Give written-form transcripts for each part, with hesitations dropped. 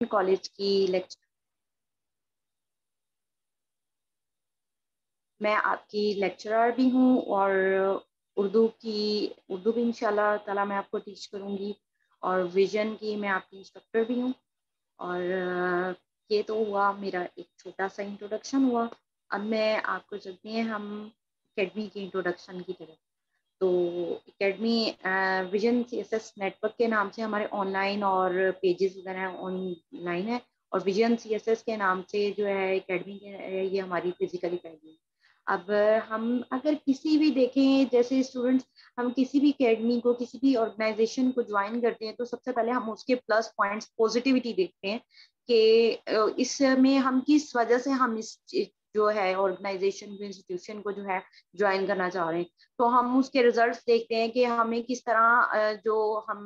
College की lecture. मैं आपकी लेक्चरर भी हूँ और उर्दू भी इंशाल्लाह ताला मैं आपको टीच करूँगी और विजन की मैं आपकी इंस्ट्रक्टर भी हूँ। और ये तो हुआ मेरा एक छोटा सा इंट्रोडक्शन हुआ। अब मैं आपको चलते हैं हम एकेडमी की इंट्रोडक्शन की तरफ। तो एकेडमी विजन सीएसएस नेटवर्क के नाम से हमारे ऑनलाइन और पेजेस वगैरह ऑनलाइन है, और विजन सीएसएस के नाम से जो है एकेडमी ये हमारी फिजिकल एकेडमी। अब हम अगर किसी भी देखें, जैसे स्टूडेंट्स हम किसी भी एकेडमी को, किसी भी ऑर्गेनाइजेशन को ज्वाइन करते हैं तो सबसे पहले हम उसके प्लस पॉइंट्स, पॉजिटिविटी देखते हैं कि इसमें हम किस वजह से हम इस जो है ऑर्गेनाइजेशन को, इंस्टीट्यूशन को जो है ज्वाइन करना चाह रहे हैं। तो हम उसके रिजल्ट्स देखते हैं कि हमें किस तरह जो हम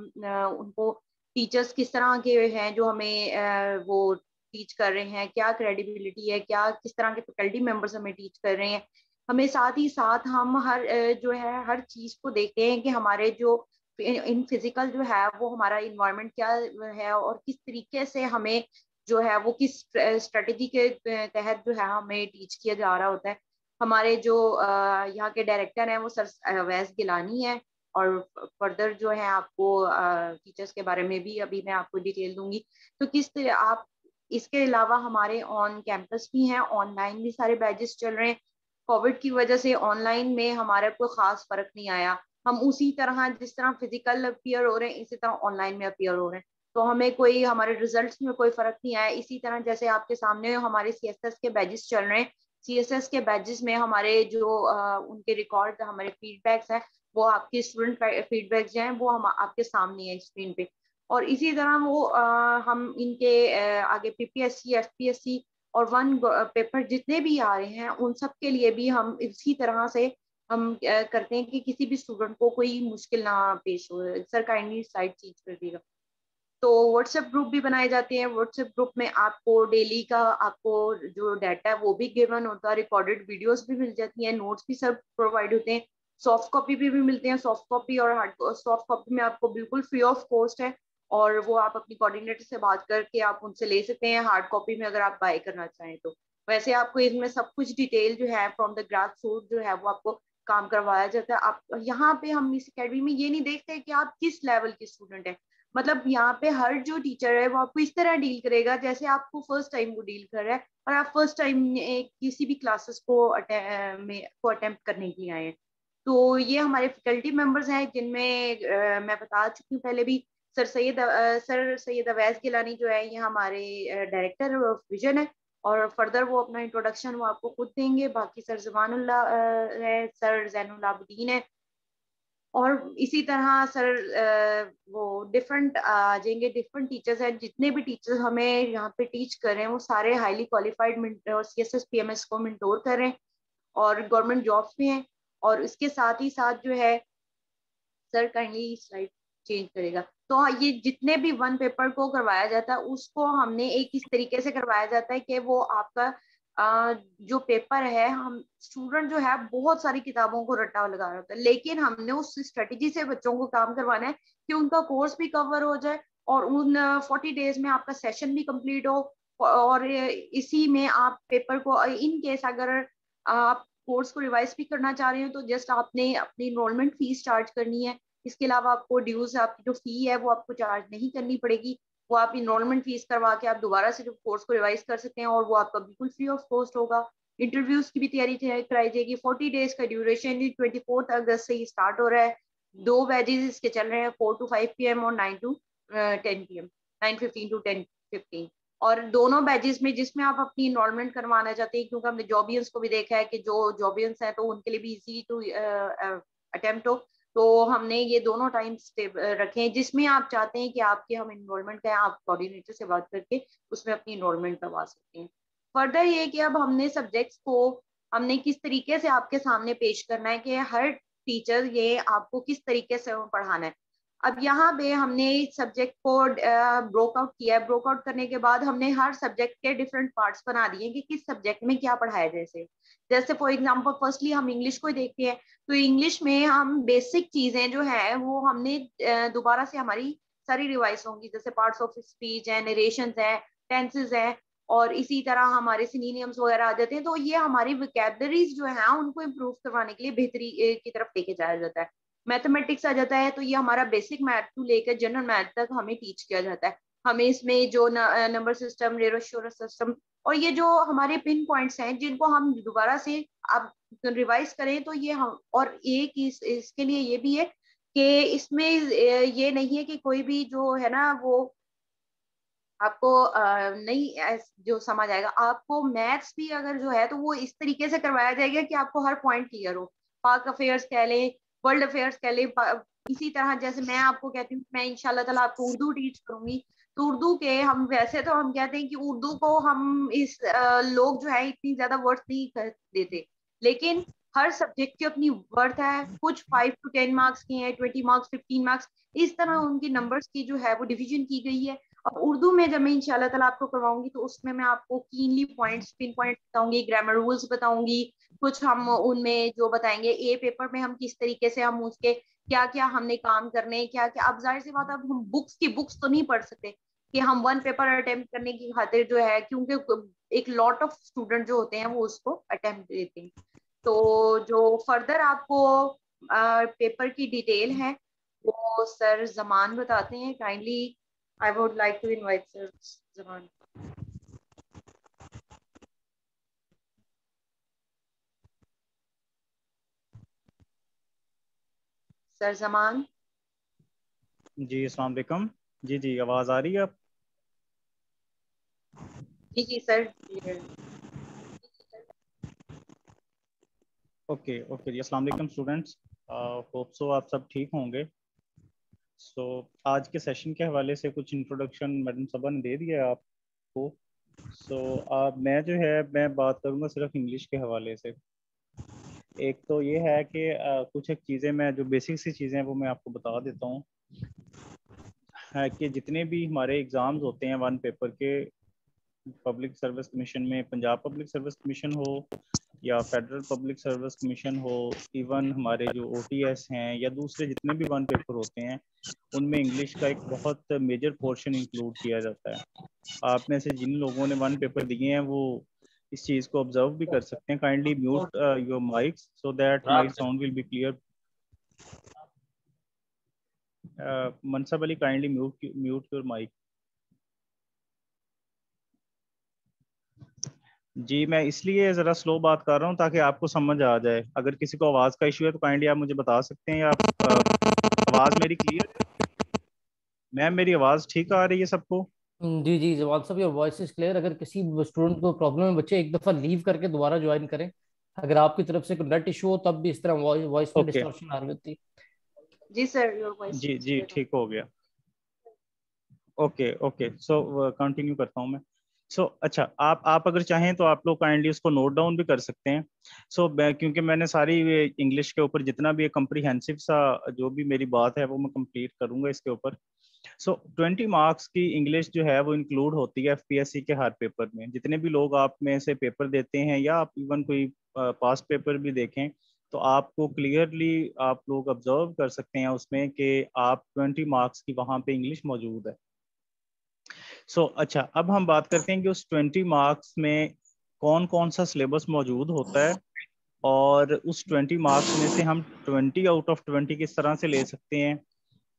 उनको टीचर्स किस तरह के हैं जो हमें वो टीच कर रहे हैं, क्या क्रेडिबिलिटी है, क्या किस तरह के फैकल्टी मेंबर्स हमें टीच कर रहे हैं। हमें साथ ही साथ हम हर जो है हर चीज को देखते हैं कि हमारे जो इन फिजिकल जो है वो हमारा इन्वायरमेंट क्या है और किस तरीके से हमें जो है वो किस स्ट्रेटेजी के तहत जो है हमें टीच किया जा रहा होता है। हमारे जो यहाँ के डायरेक्टर हैं वो सर अवैस गिलानी है। और फर्दर जो है आपको टीचर्स के बारे में भी अभी मैं आपको डिटेल दूंगी। तो किस तरह आप, इसके अलावा हमारे ऑन कैंपस भी हैं, ऑनलाइन भी सारे बैचेस चल रहे हैं। कोविड की वजह से ऑनलाइन में हमारे कोई खास फर्क नहीं आया। हम उसी तरह जिस तरह फिजिकल अपीयर हो रहे हैं इसी तरह ऑनलाइन में अपीयर हो रहे हैं। तो हमें कोई हमारे रिजल्ट्स में कोई फर्क नहीं आया। इसी तरह जैसे आपके सामने हमारे सीएसएस के बैचेस चल रहे हैं, सीएसएस के बैचेस में हमारे जो उनके रिकॉर्ड, हमारे फीडबैक्स हैं, वो आपके स्टूडेंट फीडबैक जो हैं वो हम आपके सामने है स्क्रीन पे। और इसी तरह वो हम इनके आगे पीपीएससी, एफपीएससी और वन पेपर जितने भी आ रहे हैं उन सब के लिए भी हम इसी तरह से हम करते हैं कि किसी भी स्टूडेंट को कोई मुश्किल ना पेश हो। सर काइंडली स्लाइड चेंज कर दीजिएगा। तो व्हाट्सएप ग्रुप भी बनाए जाते हैं। व्हाट्सएप ग्रुप में आपको डेली का आपको जो डाटा है वो भी गिवन होता है, रिकॉर्डेड वीडियोस भी मिल जाती हैं, नोट्स भी सब प्रोवाइड होते हैं, सॉफ्ट कॉपी भी मिलते हैं। सॉफ्ट कॉपी और हार्ड सॉफ्ट कॉपी में आपको बिल्कुल फ्री ऑफ कॉस्ट है, और वो आप अपनी कोऑर्डिनेटर से बात करके आप उनसे ले सकते हैं हार्ड कॉपी में अगर आप बाय करना चाहें तो। वैसे आपको इसमें सब कुछ डिटेल जो है फ्रॉम द ग्रास रूट जो है वो आपको काम करवाया जाता है। आप यहाँ पे हम इस अकेडमी में ये नहीं देखते कि आप किस लेवल के स्टूडेंट हैं। मतलब यहाँ पे हर जो टीचर है वो आपको इस तरह डील करेगा जैसे आपको फर्स्ट टाइम वो डील कर रहा है, और आप फर्स्ट टाइम किसी भी क्लासेस को अटेम्प्ट करने के लिए आए हैं। तो ये हमारे फैकल्टी मेंबर्स हैं जिनमें मैं बता चुकी हूँ पहले भी। सर सैयद अवैस गिलानी जो है ये हमारे डायरेक्टर विजन है, और फर्दर वो अपना इंट्रोडक्शन वो आपको खुद देंगे। बाकी सर जमानुल्लाह है, सर जैनुल आबदीन है, और इसी तरह सर वो डिफरेंट आ जाएंगे। डिफरेंट टीचर्स हैं, जितने भी टीचर्स हमें यहाँ पे टीच कर रहे हैं वो सारे हाईली क्वालिफाइड सीएसएस पीएमएस को मेंटोर कर रहे हैं और गवर्नमेंट जॉब्स में हैं। और इसके साथ ही साथ जो है सर काइंडली स्लाइड चेंज करेगा। तो हाँ, ये जितने भी वन पेपर को करवाया जाता है उसको हमने एक इस तरीके से करवाया जाता है कि वो आपका जो पेपर है, हम स्टूडेंट जो है बहुत सारी किताबों को रट्टा लगा रहा होता है, लेकिन हमने उस स्ट्रेटेजी से बच्चों को काम करवाना है कि उनका कोर्स भी कवर हो जाए और उन 40 डेज में आपका सेशन भी कंप्लीट हो, और इसी में आप पेपर को इन केस अगर आप कोर्स को रिवाइज भी करना चाह रहे हो तो जस्ट आपने अपनी इनरोलमेंट फीस चार्ज करनी है। इसके अलावा आपको ड्यूज, आपकी जो फी है वो आपको चार्ज नहीं करनी पड़ेगी। वो आप इनरोलमेंट फीस करवा के आप दोबारा से जो कोर्स को रिवाइज कर सकते हैं, और वो आपका बिल्कुल फ्री ऑफ कॉस्ट होगा। इंटरव्यूज की भी तैयारी कराई जाएगी। 40 डेज का ड्यूरेशन 24 अगस्त से ही स्टार्ट हो रहा है। 2 बैचेस इसके चल रहे हैं, 4 to 5 PM और 9 to 10 PM, 9:15 to 10:15। और दोनों बैचेस में जिसमें आप अपनी इनरोलमेंट करवाना चाहते हैं, क्योंकि हमने जॉबियंस को भी देखा है कि जो जॉबियंस हैं तो उनके लिए भी इजी टू अटेम्प्ट हो, तो हमने ये दोनों टाइम रखे हैं। जिसमें आप चाहते हैं कि आपके हम इनरोलमेंट करें, आप कोऑर्डिनेटर से बात करके उसमें अपनी इनरोलमेंट करवा सकते हैं। फर्दर ये कि अब हमने सब्जेक्ट्स को हमने किस तरीके से आपके सामने पेश करना है कि हर टीचर ये आपको किस तरीके से पढ़ाना है। अब यहाँ पे हमने सब्जेक्ट को ब्रोक आउट किया है। ब्रोक आउट करने के बाद हमने हर सब्जेक्ट के डिफरेंट पार्ट्स बना दिए कि किस सब्जेक्ट में क्या पढ़ाया जैसे जैसे फॉर एग्जांपल फर्स्टली हम इंग्लिश को देखते हैं। तो इंग्लिश में हम बेसिक चीजें जो है वो हमने दोबारा से हमारी सारी रिवाइज होंगी, जैसे पार्ट्स ऑफ स्पीच है, नरेशंस है, टेंसेस है, और इसी तरह हमारे सिनोनिम्स वगैरह आ जाते हैं। तो ये हमारी वोकैबलरीज जो है उनको इम्प्रूव करवाने के लिए बेहतरी की तरफ लेके जाया जाता है। मैथमेटिक्स आ जाता है, तो ये हमारा बेसिक मैथ टू लेकर जनरल मैथ तक हमें टीच किया जाता है। हमें इसमें जो नंबर सिस्टम, रेशो सिस्टम, और ये जो हमारे पिन पॉइंट्स हैं जिनको हम दोबारा से अब रिवाइज करें, तो ये हम, और एक इसके लिए ये भी है कि इसमें ये नहीं है कि कोई भी जो है ना वो आपको नहीं जो समझ आएगा। आपको मैथ्स भी अगर जो है तो वो इस तरीके से करवाया जाएगा कि आपको हर पॉइंट क्लियर हो। पाक अफेयर्स कह लें, वर्ल्ड अफेयर्स कह लें, इसी तरह जैसे मैं आपको कहती हूँ मैं इंशाल्लाह ताला आपको उर्दू टीच करूंगी, तो उर्दू के हम वैसे तो हम कहते हैं कि उर्दू को हम इस लोग जो है इतनी ज्यादा वर्थ नहीं कर देते, लेकिन हर सब्जेक्ट की अपनी वर्थ है। कुछ 5 to 10 मार्क्स की है, 20 मार्क्स, 15 मार्क्स, इस तरह उनकी नंबर्स की जो है वो डिवीजन की गई है। अब उर्दू में जब मैं इंशाल्लाह ताला आपको करवाऊंगी तो उसमें मैं आपको कीनली पॉइंट्स, पिन पॉइंट बताऊंगी, ग्रामर रूल्स बताऊंगी, कुछ हम उनमें जो बताएंगे ए पेपर में हम किस तरीके से हम उसके क्या क्या हमने काम करने, क्या क्या। अब जाहिर सी बात है, अब हम बुक्स तो नहीं पढ़ सकते कि हम वन पेपर अटेम्प्ट करने की खातिर जो है, क्योंकि एक लॉट ऑफ स्टूडेंट जो होते हैं वो उसको अटेम्प्ट देते हैं। तो जो फर्दर आपको पेपर की डिटेल है वो सर जमान बताते हैं। Kindly I would like to invite Sir Zaman. Sir Zaman. जी अस्सलाम वालेकुम। जी जी, आवाज़ आ रही है आप? जी सर। ओके ओके जी, अस्सलाम वालेकुम स्टूडेंट्स। होप सो आप सब ठीक होंगे। सो आज के सेशन के हवाले से कुछ इंट्रोडक्शन मैडम सबा ने दे दिया है आपको। मैं जो है मैं बात करूँगा सिर्फ इंग्लिश के हवाले से। एक तो ये है कि कुछ एक चीज़ें मैं जो बेसिक सी चीज़ें हैं वो मैं आपको बता देता हूँ, है कि जितने भी हमारे एग्ज़ाम्स होते हैं वन पेपर के, पब्लिक सर्विस कमीशन में, पंजाब पब्लिक सर्विस कमीशन हो या फेडरल पब्लिक सर्विस कमीशन हो, इवन हमारे जो OTS हैं या दूसरे जितने भी वन पेपर होते हैं, उनमें इंग्लिश का एक बहुत मेजर पोर्शन इंक्लूड किया जाता है। आप में से जिन लोगों ने वन पेपर दिए हैं वो इस चीज़ को ऑब्जर्व भी कर सकते हैं। Kindly mute your mics so that my sound will be clear. Mansab Ali, kindly mute your mic. जी, मैं इसलिए ज़रा स्लो बात कर रहा हूँ ताकि आपको समझ आ जाए। अगर किसी को आवाज़ का इशू है तो काइंडली आप मुझे बता सकते हैं, या आवाज़ मेरी क्लियर है? मैम मेरी आवाज़ ठीक आ रही है सबको? जी जी जवाब साहब, योर वॉइस इज क्लियर। अगर किसी स्टूडेंट को प्रॉब्लम है, बच्चे एक दफ़ा लीव करके दोबारा ज्वाइन करें। अगर आपकी तरफ से कोई नेट इशू हो तब भी इस तरह वॉइस में ओके डिस्टॉर्शन आ रही होती है। जी सर, योर वॉइस जी इज जी, क्लियर। ठीक हो गया। ओके ओके, सो कंटिन्यू करता हूँ मैं। अच्छा, आप अगर चाहें तो आप लोग काइंडली उसको नोट डाउन भी कर सकते हैं। क्योंकि मैंने सारी इंग्लिश के ऊपर जितना भी कम्प्रीहेंसिव सा जो भी मेरी बात है वो मैं कंप्लीट करूंगा इसके ऊपर। 20 मार्क्स की इंग्लिश जो है वो इंक्लूड होती है FPSC के हर पेपर में। जितने भी लोग आप में से पेपर देते हैं या आप इवन कोई पास्ट पेपर भी देखें तो आपको क्लियरली आप लोग ऑब्जर्व कर सकते हैं उसमें कि आप 20 मार्क्स की वहाँ पे इंग्लिश मौजूद है। अच्छा, अब हम बात करते हैं कि उस 20 मार्क्स में कौन कौन सा सिलेबस मौजूद होता है, और उस 20 मार्क्स में से हम 20 आउट ऑफ 20 किस तरह से ले सकते हैं,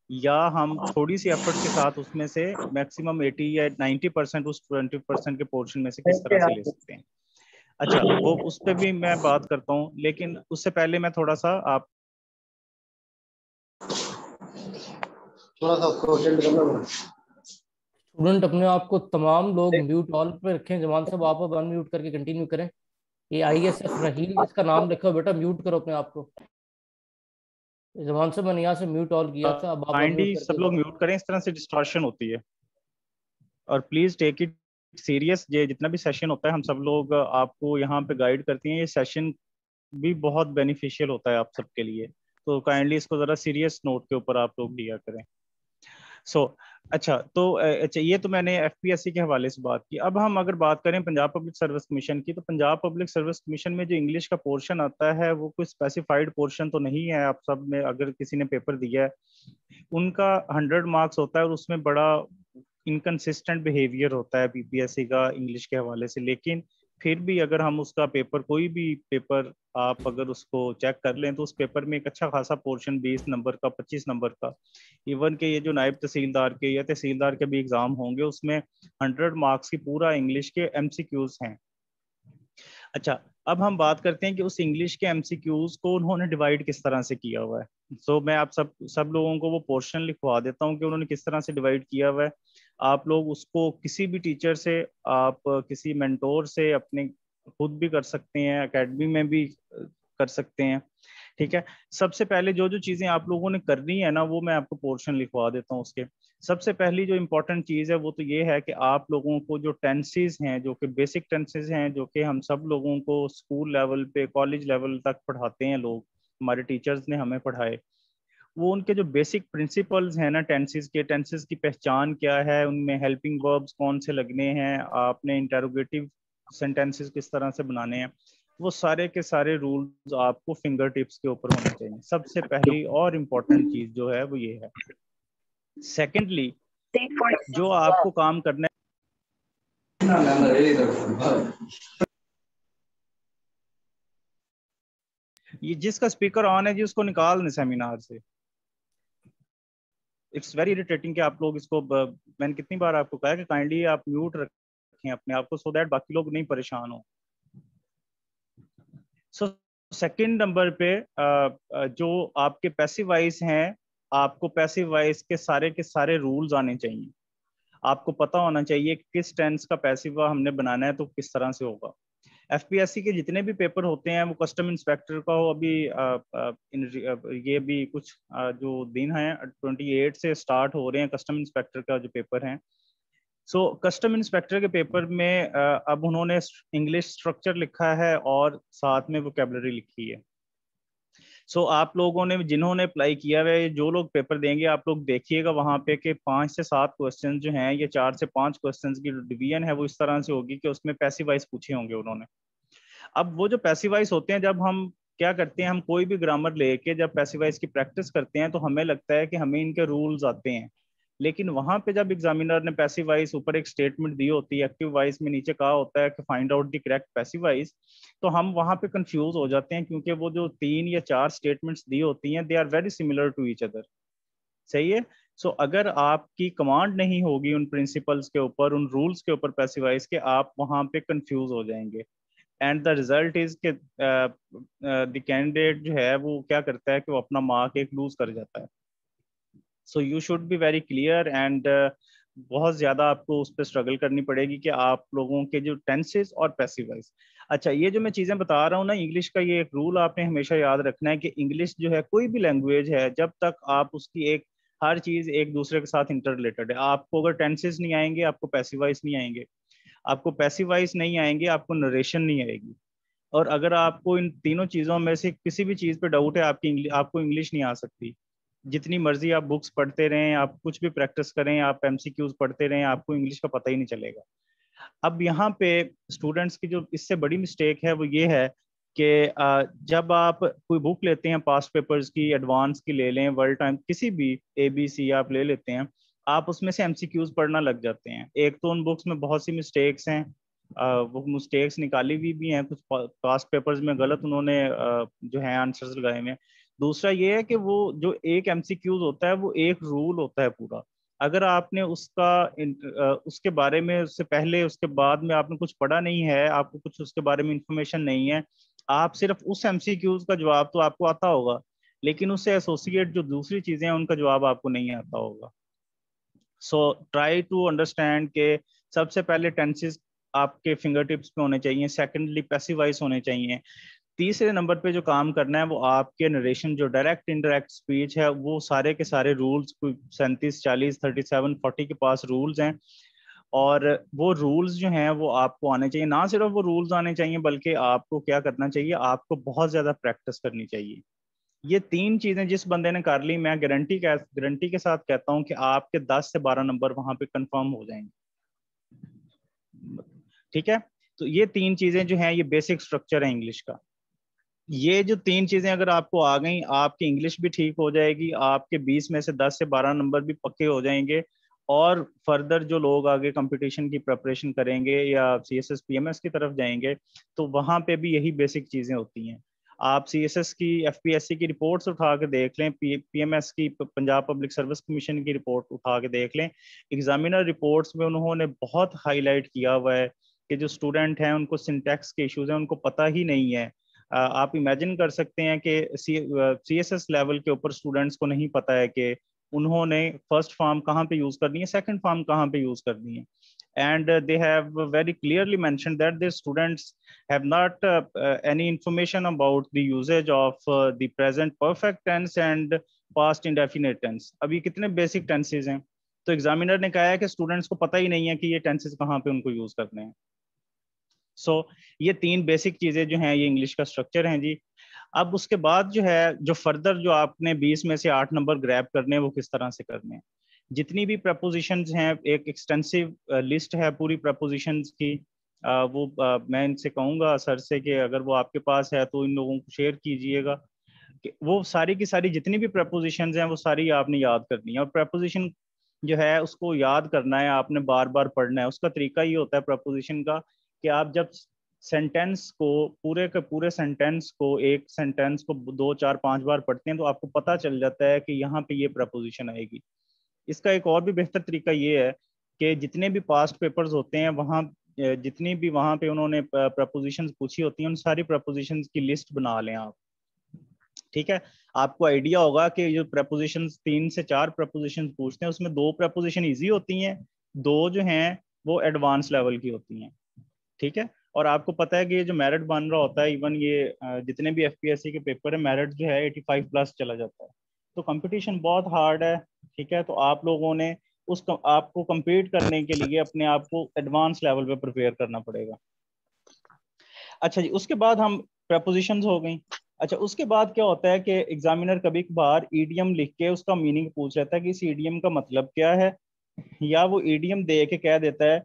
या हम थोड़ी सी एफर्ट के साथ उसमें से मैक्सिमम 80 या 90% उस 20% के पोर्शन में से किस तरह से ले सकते हैं। अच्छा, वो उस पर भी मैं बात करता हूँ, लेकिन उससे पहले मैं थोड़ा सा आप स्टूडेंट अपने आप को तमाम लोग म्यूट ऑल पे रखें। जमान साहब आप अब अनम्यूट करके कंटिन्यू करें। ये ISF रहील जिसका नाम लिखा हो, बेटा म्यूट करो अपने आप को। जमान साहब मैंने यहाँ से म्यूट ऑल किया था, अब आप अनम्यूट काइंडली सब करके लोग दोबारा। म्यूट करें, इस तरह से डिस्टॉर्शन होती है। और प्लीज टेक इट सीरियस, ये जितना भी सेशन होता है हम सब लोग आपको यहाँ पे गाइड करते हैं। ये सेशन भी बहुत बेनिफिशियल होता है आप सबके लिए, तो काइंडली इसको ज़रा सीरियस नोट के ऊपर आप लोग लिया करें। अच्छा, तो अच्छा, ये तो मैंने एफपीएससी के हवाले से बात की। अब हम अगर बात करें पंजाब पब्लिक सर्विस कमीशन की, तो पंजाब पब्लिक सर्विस कमीशन में जो इंग्लिश का पोर्शन आता है वो कोई स्पेसिफाइड पोर्शन तो नहीं है। आप सब में अगर किसी ने पेपर दिया है, उनका 100 मार्क्स होता है और उसमें बड़ा इनकंसिस्टेंट बिहेवियर होता है पीपीएससी का इंग्लिश के हवाले से। लेकिन फिर भी अगर हम उसका पेपर, कोई भी पेपर आप अगर उसको चेक कर लें, तो उस पेपर में एक अच्छा खासा पोर्शन 20 नंबर का, 25 नंबर का, इवन के ये जो नायब तहसीलदार के या तहसीलदार के भी एग्जाम होंगे, उसमें 100 मार्क्स की पूरा इंग्लिश के एमसीक्यूज हैं। अच्छा, अब हम बात करते हैं कि उस इंग्लिश के एमसीक्यूज को उन्होंने डिवाइड किस तरह से किया हुआ है। तो मैं आप सब लोगों को वो पोर्शन लिखवा देता हूँ कि उन्होंने किस तरह से डिवाइड किया हुआ है। आप लोग उसको किसी भी टीचर से, आप किसी मेंटोर से, अपने खुद भी कर सकते हैं, एकेडमी में भी कर सकते हैं। ठीक है, सबसे पहले जो जो चीजें आप लोगों ने करनी है ना, वो मैं आपको पोर्शन लिखवा देता हूँ उसके। सबसे पहली जो इम्पोर्टेंट चीज है वो तो ये है कि आप लोगों को जो टेंसेस हैं, जो कि बेसिक टेंसेस हैं, जो कि हम सब लोगों को स्कूल लेवल पे, कॉलेज लेवल तक पढ़ाते हैं लोग, हमारे टीचर्स ने हमें पढ़ाए, वो उनके जो बेसिक प्रिंसिपल्स हैं ना टेंसेस के, टेंसेस की पहचान क्या है, उनमें हेल्पिंग वर्ब्स कौन से लगने हैं, आपने इंटरोगेटिव सेंटेंसेस किस तरह से बनाने हैं, वो सारे के सारे रूल्स आपको फिंगर टिप्स के ऊपर होने चाहिए। सबसे पहली और इम्पोर्टेंट चीज जो है वो ये है। सेकेंडली, जो आपको काम करना है, ये जिसका स्पीकर ऑन है जी उसको निकाल दें सेमिनार से। इट्स वेरी इरिटेटिंग कि आप लोग इसको मैंने कितनी बार आपको कहा है कि काइंडली आप म्यूट रखें अपने आप को, सो दैट बाकी लोग नहीं परेशान हो। सो सेकंड नंबर पे जो आपके पैसिव वॉइस हैं, आपको पैसिव वॉइस के सारे रूल्स आने चाहिए। आपको पता होना चाहिए कि किस टेंस का पैसिव हमने बनाना है तो किस तरह से होगा। एफपीएससी के जितने भी पेपर होते हैं, वो कस्टम इंस्पेक्टर का हो, अभी ये भी कुछ जो दिन है 28 से स्टार्ट हो रहे हैं कस्टम इंस्पेक्टर का जो पेपर है। सो कस्टम इंस्पेक्टर के पेपर में अब उन्होंने इंग्लिश स्ट्रक्चर लिखा है और साथ में वोकेबलरी लिखी है। सो आप लोगों ने, जिन्होंने अप्लाई किया है, जो लोग पेपर देंगे, आप लोग देखिएगा वहां पे कि 5 से 7 क्वेश्चन जो हैं, ये 4 से 5 क्वेश्चन की डिवीजन है वो इस तरह से होगी कि उसमें पैसिव वॉइस पूछे होंगे उन्होंने। अब वो जो पैसिव वॉइस होते हैं, जब हम क्या करते हैं, हम कोई भी ग्रामर लेके जब पैसिव वॉइस की प्रैक्टिस करते हैं तो हमें लगता है कि हमें इनके रूल्स आते हैं। लेकिन वहां पे जब एग्जामिनर ने पैसिव वॉइस ऊपर एक स्टेटमेंट दी होती है, एक्टिव वॉइस में नीचे कहा होता है कि find out the correct passive voice, तो हम वहां पे कंफ्यूज हो जाते हैं, क्योंकि वो जो 3 या 4 स्टेटमेंट्स दी होती हैं, they are very similar to each other. सही है। सो अगर आपकी कमांड नहीं होगी उन प्रिंसिपल्स के ऊपर, उन रूल्स के ऊपर पैसिव वॉइस के, आप वहां पे कंफ्यूज हो जाएंगे। एंड द रिजल्ट इज के द कैंडिडेट जो है वो क्या करता है कि वो अपना मार्क एक लूज कर जाता है। So you should be very clear and बहुत ज्यादा आपको उस पर स्ट्रगल करनी पड़ेगी कि आप लोगों के जो टेंसेस और पैसिव वॉइस। अच्छा, ये जो मैं चीजें बता रहा हूँ ना इंग्लिश का, ये एक रूल आपने हमेशा याद रखना है कि इंग्लिश जो है, कोई भी लैंग्वेज है, जब तक आप उसकी एक, हर चीज एक दूसरे के साथ इंटर रिलेटेड है। आपको अगर टेंसेस नहीं आएंगे, आपको पैसिव वॉइस नहीं आएंगे, आपको पैसिव वॉइस नहीं आएंगे, आपको नरेशन नहीं आएगी। और अगर आपको इन तीनों चीजों में से किसी भी चीज पे डाउट है, आपको इंग्लिश नहीं आ सकती। जितनी मर्जी आप बुक्स पढ़ते रहें, आप कुछ भी प्रैक्टिस करें, आप एमसीक्यूज पढ़ते रहें, आपको इंग्लिश का पता ही नहीं चलेगा। अब यहाँ पे स्टूडेंट्स की जो इससे बड़ी मिस्टेक है वो ये है कि जब आप कोई बुक लेते हैं, पास्ट पेपर्स की, एडवांस की ले लें, वर्ल्ड टाइम, किसी भी एबीसी आप ले लेते हैं, आप उसमें से एमसीक्यूज पढ़ना लग जाते हैं। एक तो उन बुक्स में बहुत सी मिस्टेक्स हैं, वो मिस्टेक्स निकाली हुई भी हैं, कुछ पास्ट पेपर्स में गलत उन्होंने जो है आंसर्स लगाए हुए हैं। दूसरा ये है कि वो जो एक एमसीक्यूज होता है वो एक रूल होता है पूरा। अगर आपने उसके बारे में, उससे पहले उसके बाद में आपने कुछ पढ़ा नहीं है, आपको कुछ उसके बारे में इंफॉर्मेशन नहीं है, आप सिर्फ उस एमसीक्यूज का जवाब तो आपको आता होगा, लेकिन उससे एसोसिएट जो दूसरी चीजें हैं उनका जवाब आपको नहीं आता होगा। सो ट्राई टू अंडरस्टैंड के सबसे पहले टेंसेस आपके फिंगर टिप्स पे होने चाहिए, सेकेंडली पैसिव वॉइस होने चाहिए, तीसरे नंबर पे जो काम करना है वो आपके नरेशन, जो डायरेक्ट इनडायरेक्ट स्पीच है, वो सारे के सारे रूल्स, 37 40 37 40 के पास रूल्स हैं, और वो रूल्स जो हैं वो आपको आने चाहिए। ना सिर्फ वो रूल्स आने चाहिए, बल्कि आपको क्या करना चाहिए, आपको बहुत ज्यादा प्रैक्टिस करनी चाहिए। ये 3 चीजें जिस बंदे ने कर ली, मैं गारंटी के साथ कहता हूं कि आपके 10 से 12 नंबर वहां पे कंफर्म हो जाएंगे। ठीक है, तो ये 3 चीजें जो हैं ये बेसिक स्ट्रक्चर है इंग्लिश का। ये जो 3 चीजें अगर आपको आ गई, आपकी इंग्लिश भी ठीक हो जाएगी, आपके 20 में से 10 से 12 नंबर भी पक्के हो जाएंगे। और फर्दर जो लोग आगे कंपटीशन की प्रिपरेशन करेंगे या CSS PMS की तरफ जाएंगे, तो वहां पे भी यही बेसिक चीजें होती हैं। आप CSS की, FPSC की रिपोर्ट्स उठा के देख लें, PMS की, पंजाब पब्लिक सर्विस कमीशन की रिपोर्ट उठा के देख लें, एग्जामिनर रिपोर्ट्स में उन्होंने बहुत हाईलाइट किया हुआ है कि जो स्टूडेंट हैं उनको सिंटैक्स के इश्यूज हैं, उनको पता ही नहीं है। आप इमेजिन कर सकते हैं कि CSS लेवल के ऊपर स्टूडेंट्स को नहीं पता है कि उन्होंने फर्स्ट फॉर्म कहाँ पे यूज करनी है, सेकंड फॉर्म कहाँ पे यूज करनी है। And they have very clearly mentioned that the students have not any information about the usage of the present perfect tense and past indefinite tense। अब ये कितने बेसिक टेंसेज हैं, तो एग्जामिनर ने कहा है कि स्टूडेंट्स को पता ही नहीं है कि ये टेंसेज कहाँ पे उनको यूज करने हैं। ये 3 बेसिक चीजें जो हैं ये इंग्लिश का स्ट्रक्चर हैं जी। अब उसके बाद जो है, जो फर्दर जो आपने 20 में से 8 नंबर ग्रैब करने हैं वो किस तरह से करने हैं। जितनी भी प्रपोजिशंस हैं, एक एक्सटेंसिव लिस्ट है पूरी प्रपोजिशंस की। मैं इनसे कहूंगा सर से कि अगर वो आपके पास है तो इन लोगों को शेयर कीजिएगा। वो सारी की सारी जितनी भी प्रपोजिशंस हैं वो सारी आपने याद करनी है। और प्रपोजिशन जो है उसको याद करना है, आपने बार बार पढ़ना है। उसका तरीका ये होता है प्रपोजिशन का कि आप जब सेंटेंस को, पूरे के पूरे सेंटेंस को, एक सेंटेंस को 2, 4, 5 बार पढ़ते हैं तो आपको पता चल जाता है कि यहाँ पे ये प्रपोजिशन आएगी। इसका एक और भी बेहतर तरीका ये है कि जितने भी पास्ट पेपर्स होते हैं वहाँ, जितनी भी वहाँ पे उन्होंने प्रपोजिशंस पूछी होती हैं, उन सारी प्रपोजिशंस की लिस्ट बना लें आप। ठीक है, आपको आइडिया होगा कि जो प्रपोजिशंस 3 से 4 प्रपोजिशंस पूछते हैं उसमें 2 प्रपोजिशन इजी होती हैं, 2 जो हैं वो एडवांस लेवल की होती हैं। ठीक है, और आपको पता है कि ये जो मेरिट बन रहा होता है, इवन ये जितने भी FPSC के पेपर है, मेरिट जो है 85 प्लस चला जाता है। तो कंपटीशन बहुत हार्ड है। ठीक है, तो आप लोगों ने आपको compete करने के लिए अपने आप को एडवांस लेवल पे प्रिपेयर करना पड़ेगा। अच्छा जी, उसके बाद हम प्रपोजिशंस हो गई। अच्छा, उसके बाद क्या होता है कि एग्जामिनर कभी कभार ईडियम लिख के उसका मीनिंग पूछ लेता है कि इस ईडियम का मतलब क्या है, या वो ईडियम दे के कह देता है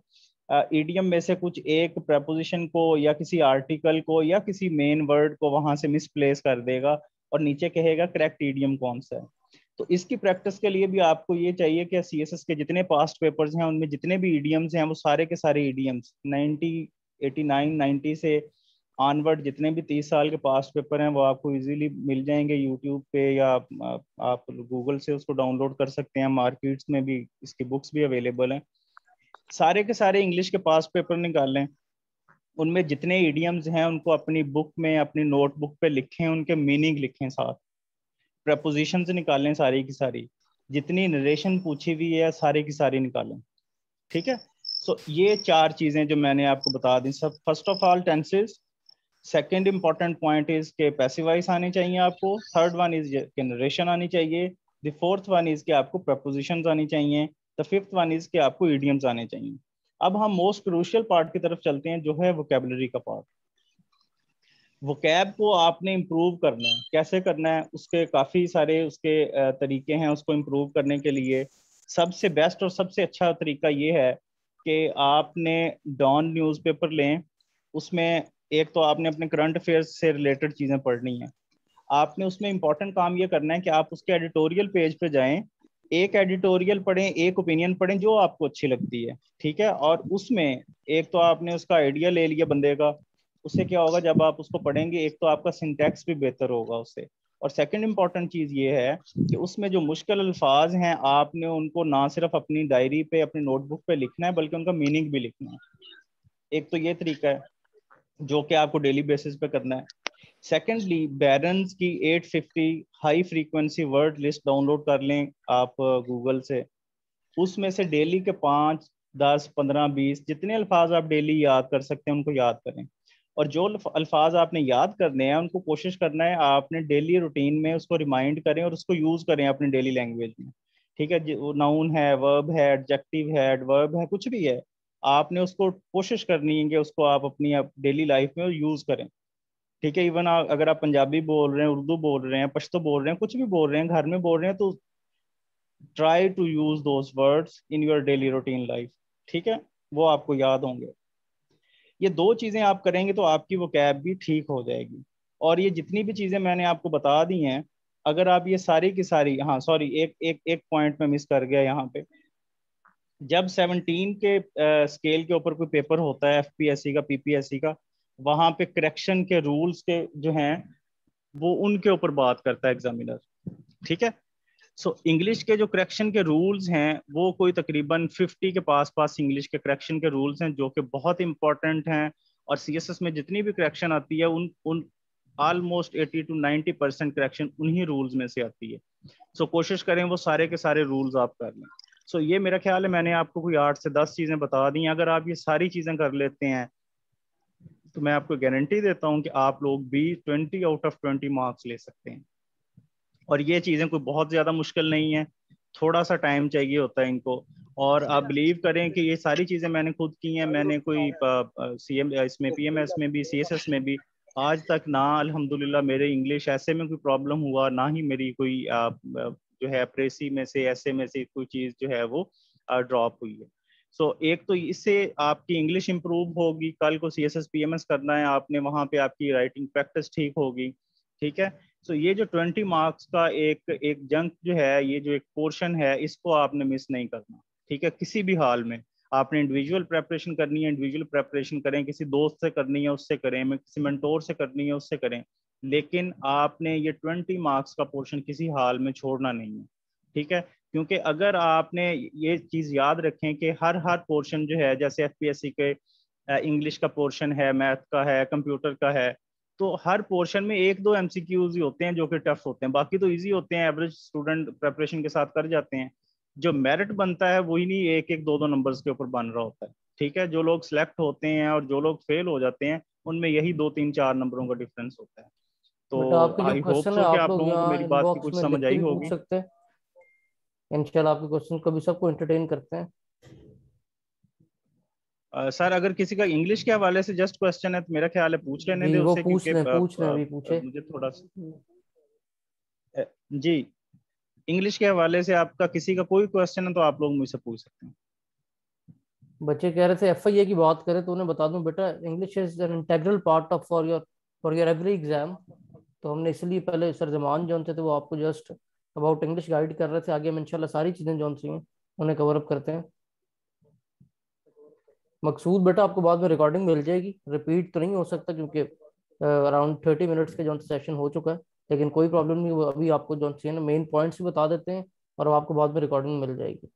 ईडियम में से कुछ एक प्रपोजिशन को या किसी आर्टिकल को या किसी मेन वर्ड को वहां से मिसप्लेस कर देगा और नीचे कहेगा करेक्ट ईडियम कौन सा है। तो इसकी प्रैक्टिस के लिए भी आपको ये चाहिए कि CSS के जितने पास्ट पेपर्स हैं उनमें जितने भी ईडियम्स हैं वो सारे के सारे ईडियम्स 90, 89, 90 से ऑनवर्ड जितने भी 30 साल के पास्ट पेपर हैं वो आपको इजीली मिल जाएंगे यूट्यूब पे, या आप गूगल से उसको डाउनलोड कर सकते हैं। मार्केट्स में भी इसकी बुक्स भी अवेलेबल हैं। सारे के सारे इंग्लिश के पास्ट पेपर निकालें, उनमें जितने इडियम्स हैं उनको अपनी बुक में, अपनी नोटबुक पे लिखें, उनके मीनिंग लिखें, साथ प्रपोजिशंस निकालें सारी की सारी, जितनी नरेशन पूछी हुई है सारी की सारी निकालें। ठीक है, ये 4 चीजें जो मैंने आपको बता दी सब। First of all tenses, second important point is के पैसिव वॉइस आनी चाहिए आपको, थर्ड वन इज के नरेशन आनी चाहिए, द फोर्थ वन इज के आपको प्रपोजिशंस आनी चाहिए, द फिफ्थ वन इज के आपको इडियम्स आने चाहिए। अब हम मोस्ट क्रूशियल पार्ट की तरफ चलते हैं जो है वोकैबुलरी का पार्ट। वोकैब को आपने इम्प्रूव करना है, कैसे करना है, उसके काफी सारे उसके तरीके हैं उसको इम्प्रूव करने के लिए। सबसे बेस्ट और सबसे अच्छा तरीका ये है कि आपने डॉन न्यूज़पेपर लें, उसमें एक तो आपने अपने करंट अफेयर्स से रिलेटेड चीजें पढ़नी है। आपने उसमें इंपॉर्टेंट काम ये करना है कि आप उसके एडिटोरियल पेज पे जाएं, एक एडिटोरियल पढ़ें, एक ओपिनियन पढ़ें जो आपको अच्छी लगती है। ठीक है, और उसमें एक तो आपने उसका आइडिया ले लिया बंदे का, उससे क्या होगा जब आप उसको पढ़ेंगे, एक तो आपका सिंटैक्स भी बेहतर होगा उससे, और सेकंड इंपॉर्टेंट चीज ये है कि उसमें जो मुश्किल अल्फाज हैं आपने उनको ना सिर्फ अपनी डायरी पे, अपनी नोटबुक पे लिखना है, बल्कि उनका मीनिंग भी लिखना है। एक तो ये तरीका है जो कि आपको डेली बेसिस पे करना है। सेकेंडली, बैरन्स की 850 high frequency word list download कर लें आप गूगल से। उसमें से डेली के 5, 10, 15, 20 जितने अल्फाज आप डेली याद कर सकते हैं उनको याद करें। और जो अल्फाज आपने याद करने हैं उनको कोशिश करना है आपने डेली रूटीन में उसको रिमाइंड करें और उसको यूज करें अपनी डेली लैंग्वेज में। ठीक है, नाउन है, वर्ब है, एडजेक्टिव है, एडवर्ब है, कुछ भी है, आपने उसको कोशिश करनी है कि उसको आप अपनी डेली लाइफ में यूज करें। ठीक है। इवन अगर आप पंजाबी बोल रहे हैं, उर्दू बोल रहे हैं, पश्तो बोल रहे हैं, कुछ भी बोल रहे हैं, घर में बोल रहे हैं, तो try to use those words in your daily routine life. ठीक है, वो आपको याद होंगे। ये दो चीजें आप करेंगे तो आपकी वोकैब भी ठीक हो जाएगी। और ये जितनी भी चीजें मैंने आपको बता दी हैं, अगर आप ये सारी की सारी, हाँ सॉरी, एक एक एक पॉइंट में मिस कर गया यहाँ पे। जब 17 के स्केल के ऊपर कोई पेपर होता है, एफपीएससी का, पीपीएससी का, वहां पे करेक्शन के रूल्स के जो हैं वो उनके ऊपर बात करता है एग्जामिनर। ठीक है। सो इंग्लिश के जो करेक्शन के रूल्स हैं वो कोई तकरीबन 50 के पास पास इंग्लिश के करेक्शन के रूल्स हैं, जो कि बहुत इंपॉर्टेंट हैं। और सीएसएस में जितनी भी करेक्शन आती है उन उन ऑलमोस्ट 80 to 90% करेक्शन उन्हीं रूल्स में से आती है। सो कोशिश करें वो सारे के सारे रूल्स आप कर लें। सो ये मेरा ख्याल है मैंने आपको कोई 8 से 10 चीजें बता दी हैं। अगर आप ये सारी चीजें कर लेते हैं तो मैं आपको गारंटी देता हूं कि आप लोग भी 20 आउट ऑफ 20 मार्क्स ले सकते हैं। और ये चीजें कोई बहुत ज्यादा मुश्किल नहीं है, थोड़ा सा टाइम चाहिए होता है इनको। और आप बिलीव करें कि ये सारी चीजें मैंने खुद की हैं। मैंने कोई सीएम इसमें, पीएमएस में भी, सीएसएस में भी आज तक ना अल्हम्दुलिल्लाह मेरे इंग्लिश ऐसे में कोई प्रॉब्लम हुआ, ना ही मेरी कोई जो है प्रेसी में से, ऐसे में से कोई चीज जो है वो ड्रॉप हुई है। सो एक तो इससे आपकी इंग्लिश इंप्रूव होगी। कल को सीएसएस पीएमएस करना है आपने, वहां पे आपकी राइटिंग प्रैक्टिस ठीक होगी। ठीक है। सो ये जो 20 मार्क्स का एक एक जंक जो है, ये जो एक पोर्शन है, इसको आपने मिस नहीं करना। ठीक है, किसी भी हाल में आपने इंडिविजुअल प्रेपरेशन करनी है, इंडिविजुअल प्रेपरेशन करें। किसी दोस्त से करनी है उससे करें, मैं किसी मेंटोर से करनी है उससे करें, लेकिन आपने ये 20 मार्क्स का पोर्शन किसी हाल में छोड़ना नहीं है। ठीक है, क्योंकि अगर आपने ये चीज याद रखें कि हर हर पोर्शन जो है, जैसे एफपीएससी के इंग्लिश का पोर्शन है, मैथ का है, कंप्यूटर का है, तो हर पोर्शन में एक दो एमसीक्यूज ही होते हैं जो कि टफ होते हैं, बाकी तो इजी होते हैं, एवरेज स्टूडेंट प्रेपरेशन के साथ कर जाते हैं। जो मेरिट बनता है वही नहीं एक एक दो दो नंबर्स के ऊपर बन रहा होता है। ठीक है, जो लोग सिलेक्ट होते हैं और जो लोग फेल हो जाते हैं, उनमें यही 2 3 4 नंबरों का डिफरेंस होता है। बेटा तो आपके जो आई होप क्वेश्चन है सो कि आप आप लोग लोगों को यहाँ मेरी बात की इनबॉक्स कुछ में लिख समझ के आई भी पूछ होगी। सकते हैं। इंशाल्लाह आपके क्वेश्चन कभी सबको एंटरटेन करते हैं। सर अगर किसी का इंग्लिश के हवाले से जस्ट क्वेश्चन है तो मेरा ख्याल है पूछ लेने जी दे वो उससे, क्योंकि पूछ लें अभी पूछे। मुझे थोड़ा जी, इंग्लिश के हवाले से आपका किसी का कोई क्वेश्चन है तो आप लोग मुझसे पूछ सकते हैं। बच्चे कह रहे थे एफआईए की बात करें तो उन्हें बता दूं बेटा, English is an integral part of for your every exam. तो हमने इसलिए पहले सर जमान जो थे तो वो आपको जस्ट अबाउट इंग्लिश गाइड कर रहे थे। आगे हम इंशाल्लाह सारी चीज़ें जो सी हैं उन्हें कवर अप करते हैं। मकसूद बेटा आपको बाद में रिकॉर्डिंग मिल जाएगी, रिपीट तो नहीं हो सकता क्योंकि अराउंड 30 मिनट्स के जो सेशन हो चुका है, लेकिन कोई प्रॉब्लम नहीं। वो अभी आपको जो सी है ना मेन पॉइंट्स भी बता देते हैं और वो आपको बाद में रिकॉर्डिंग मिल जाएगी।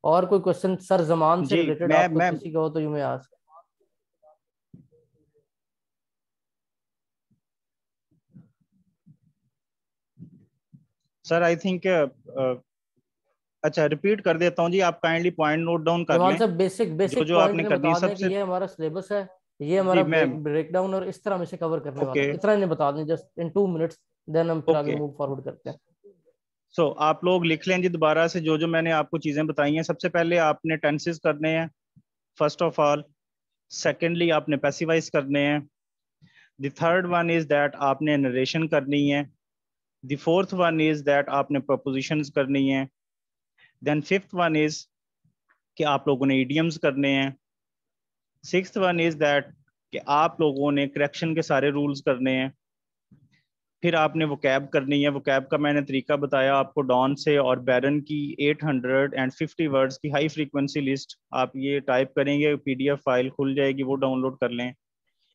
और कोई क्वेश्चन सर जमान से जी रिलेटेड मैं आपको मैं किसी का हो तो you may ask. Sir I think अच्छा रिपीट कर देता हूँ जी, आप काइंडली पॉइंट नोट डाउन कर जमान लें साहब बेसिक जो बेसिक जो पॉइंट आपने इन्हें करनी है बता दें कि सबसे। ये हमारा सिलेबस है, ये हमारा जी मैम। ब्रेक डाउन और इस तरह हम इसे कवर करने वाले ओके हैं, इतना इन्हें बता दें जस्ट इन 2 मिनट्स। देन हम फिर आगे ओके। मूव फॉरवर्ड करते हैं। सो आप लोग लिख लें जी दोबारा से जो जो मैंने आपको चीजें बताई हैं। सबसे पहले आपने टेंसेस करने हैं फर्स्ट ऑफ ऑल। सेकेंडली आपने पैसिवाइज करने हैं। The third one is that आपने नरेशन करनी है। The fourth one is that आपने प्रपोजिशंस करनी है। देन फिफ्थ वन इज कि आप लोगों ने इडियम्स करने हैं। सिक्स्थ वन इज दैट कि आप लोगों ने करेक्शन के सारे रूल्स करने हैं। फिर आपने वो कैब करनी है। वो कैब का मैंने तरीका बताया आपको, डॉन से और बैरन की 850 वर्ड्स की हाई फ्रीक्वेंसी लिस्ट आप ये टाइप करेंगे, पीडीएफ फाइल खुल जाएगी, वो डाउनलोड कर लें।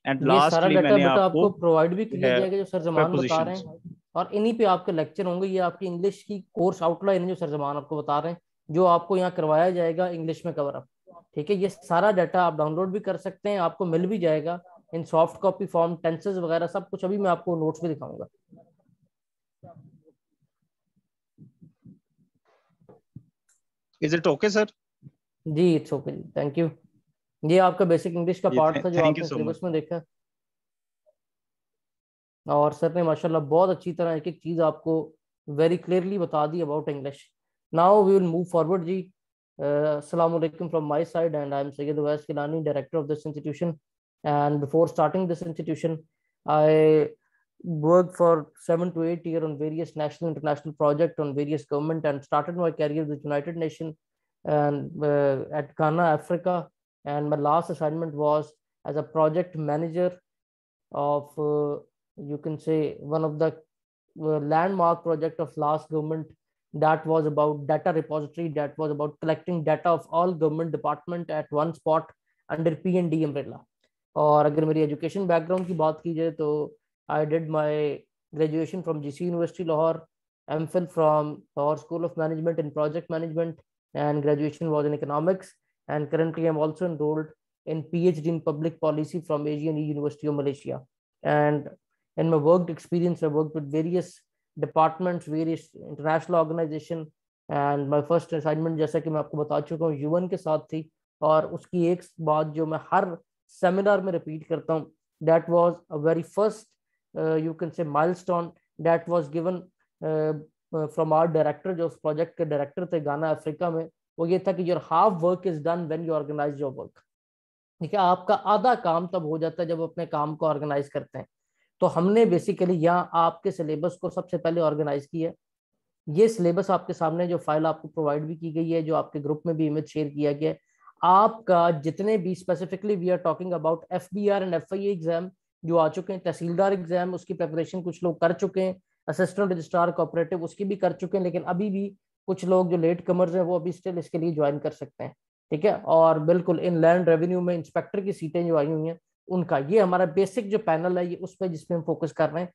एंड ये सारा लास्टली डाटा मैंने बेटा आपको आपको प्रोवाइड भी जो किया है जाएगा जो सर जमान बता रहे प्रपोजिशंस। हैं, और इन्हीं पे आपके लेक्चर होंगे। ये आपकी इंग्लिश की कोर्स आउटलाइन जो सर जमान आपको बता रहे हैं, जो आपको यहाँ करवाया जाएगा इंग्लिश में कवर अप। ठीक है, ये सारा डाटा आप डाउनलोड भी कर सकते हैं, आपको मिल भी जाएगा in soft copy form, tenses वगैरह सब कुछ। अभी मैं आपको नोट्स भी दिखाऊंगा। Is it okay sir? जी इट्स ओके जी, थैंक यू। ये आपका बेसिक इंग्लिश का जी पार्ट था जो थैंक यू आपने सो मच। सिलेबस में देखा। और सर ने माशाल्लाह बहुत अच्छी तरह एक एक चीज आपको वेरी क्लियरली बता दी about English. Now we will move forward जी। Assalamu alaikum from my side, and I'm Sayyid Uwais Kilani, director of this institution. And before starting this institution, I worked for 7 to 8 years on various national and international projects on various government, and started my career with United Nations and at Ghana, Africa. And my last assignment was as a project manager of you can say one of the landmark project of last government, that was about data repository, that was about collecting data of all government department at one spot under P&D umbrella. और अगर मेरी education background की बात की जाए तो I did my graduation from GC university Lahore, MPhil from Lahore school of management in project management, and graduation was in economics, and currently I'm also enrolled in PhD in public policy from AGNE University of Malaysia. And in my work experience, I worked with various departments, various international organization, and my first assignment जैसा कि मैं आपको बता चुका हूँ UN के साथ थी, और उसकी एक बात जो मैं हर सेमिनार में रिपीट करता हूँ, that was a very first you can say milestone that was given from our director, जो उस प्रोजेक्ट के डायरेक्टर थे गाना अफ्रीका में, वो ये था कि your half work is done when you organise your work. ठीक है, आपका आधा काम तब हो जाता है जब अपने काम को ऑर्गेनाइज करते हैं। तो हमने बेसिकली यहाँ आपके सिलेबस को सबसे पहले ऑर्गेनाइज किया। ये सिलेबस आपके सामने, जो फाइल आपको प्रोवाइड भी की गई है, जो आपके ग्रुप में भी इमेज शेयर किया गया है, आपका जितने भी specifically we are talking about FBR and FIA exam जो आ चुके हैं, तहसीलदार एग्जाम उसकी प्रिपरेशन कुछ लोग कर चुके हैं, असिस्टेंट रजिस्ट्रार कोऑपरेटिव उसकी भी कर चुके हैं, लेकिन अभी भी कुछ लोग जो लेट कमर्स हैं वो अभी स्टिल इसके लिए ज्वाइन कर सकते हैं। ठीक है, और बिल्कुल इन लैंड रेवेन्यू में इंस्पेक्टर की सीटें जो आई हुई हैं उनका, ये हमारा बेसिक जो पैनल है ये उस पर जिसमें हम फोकस कर रहे हैं।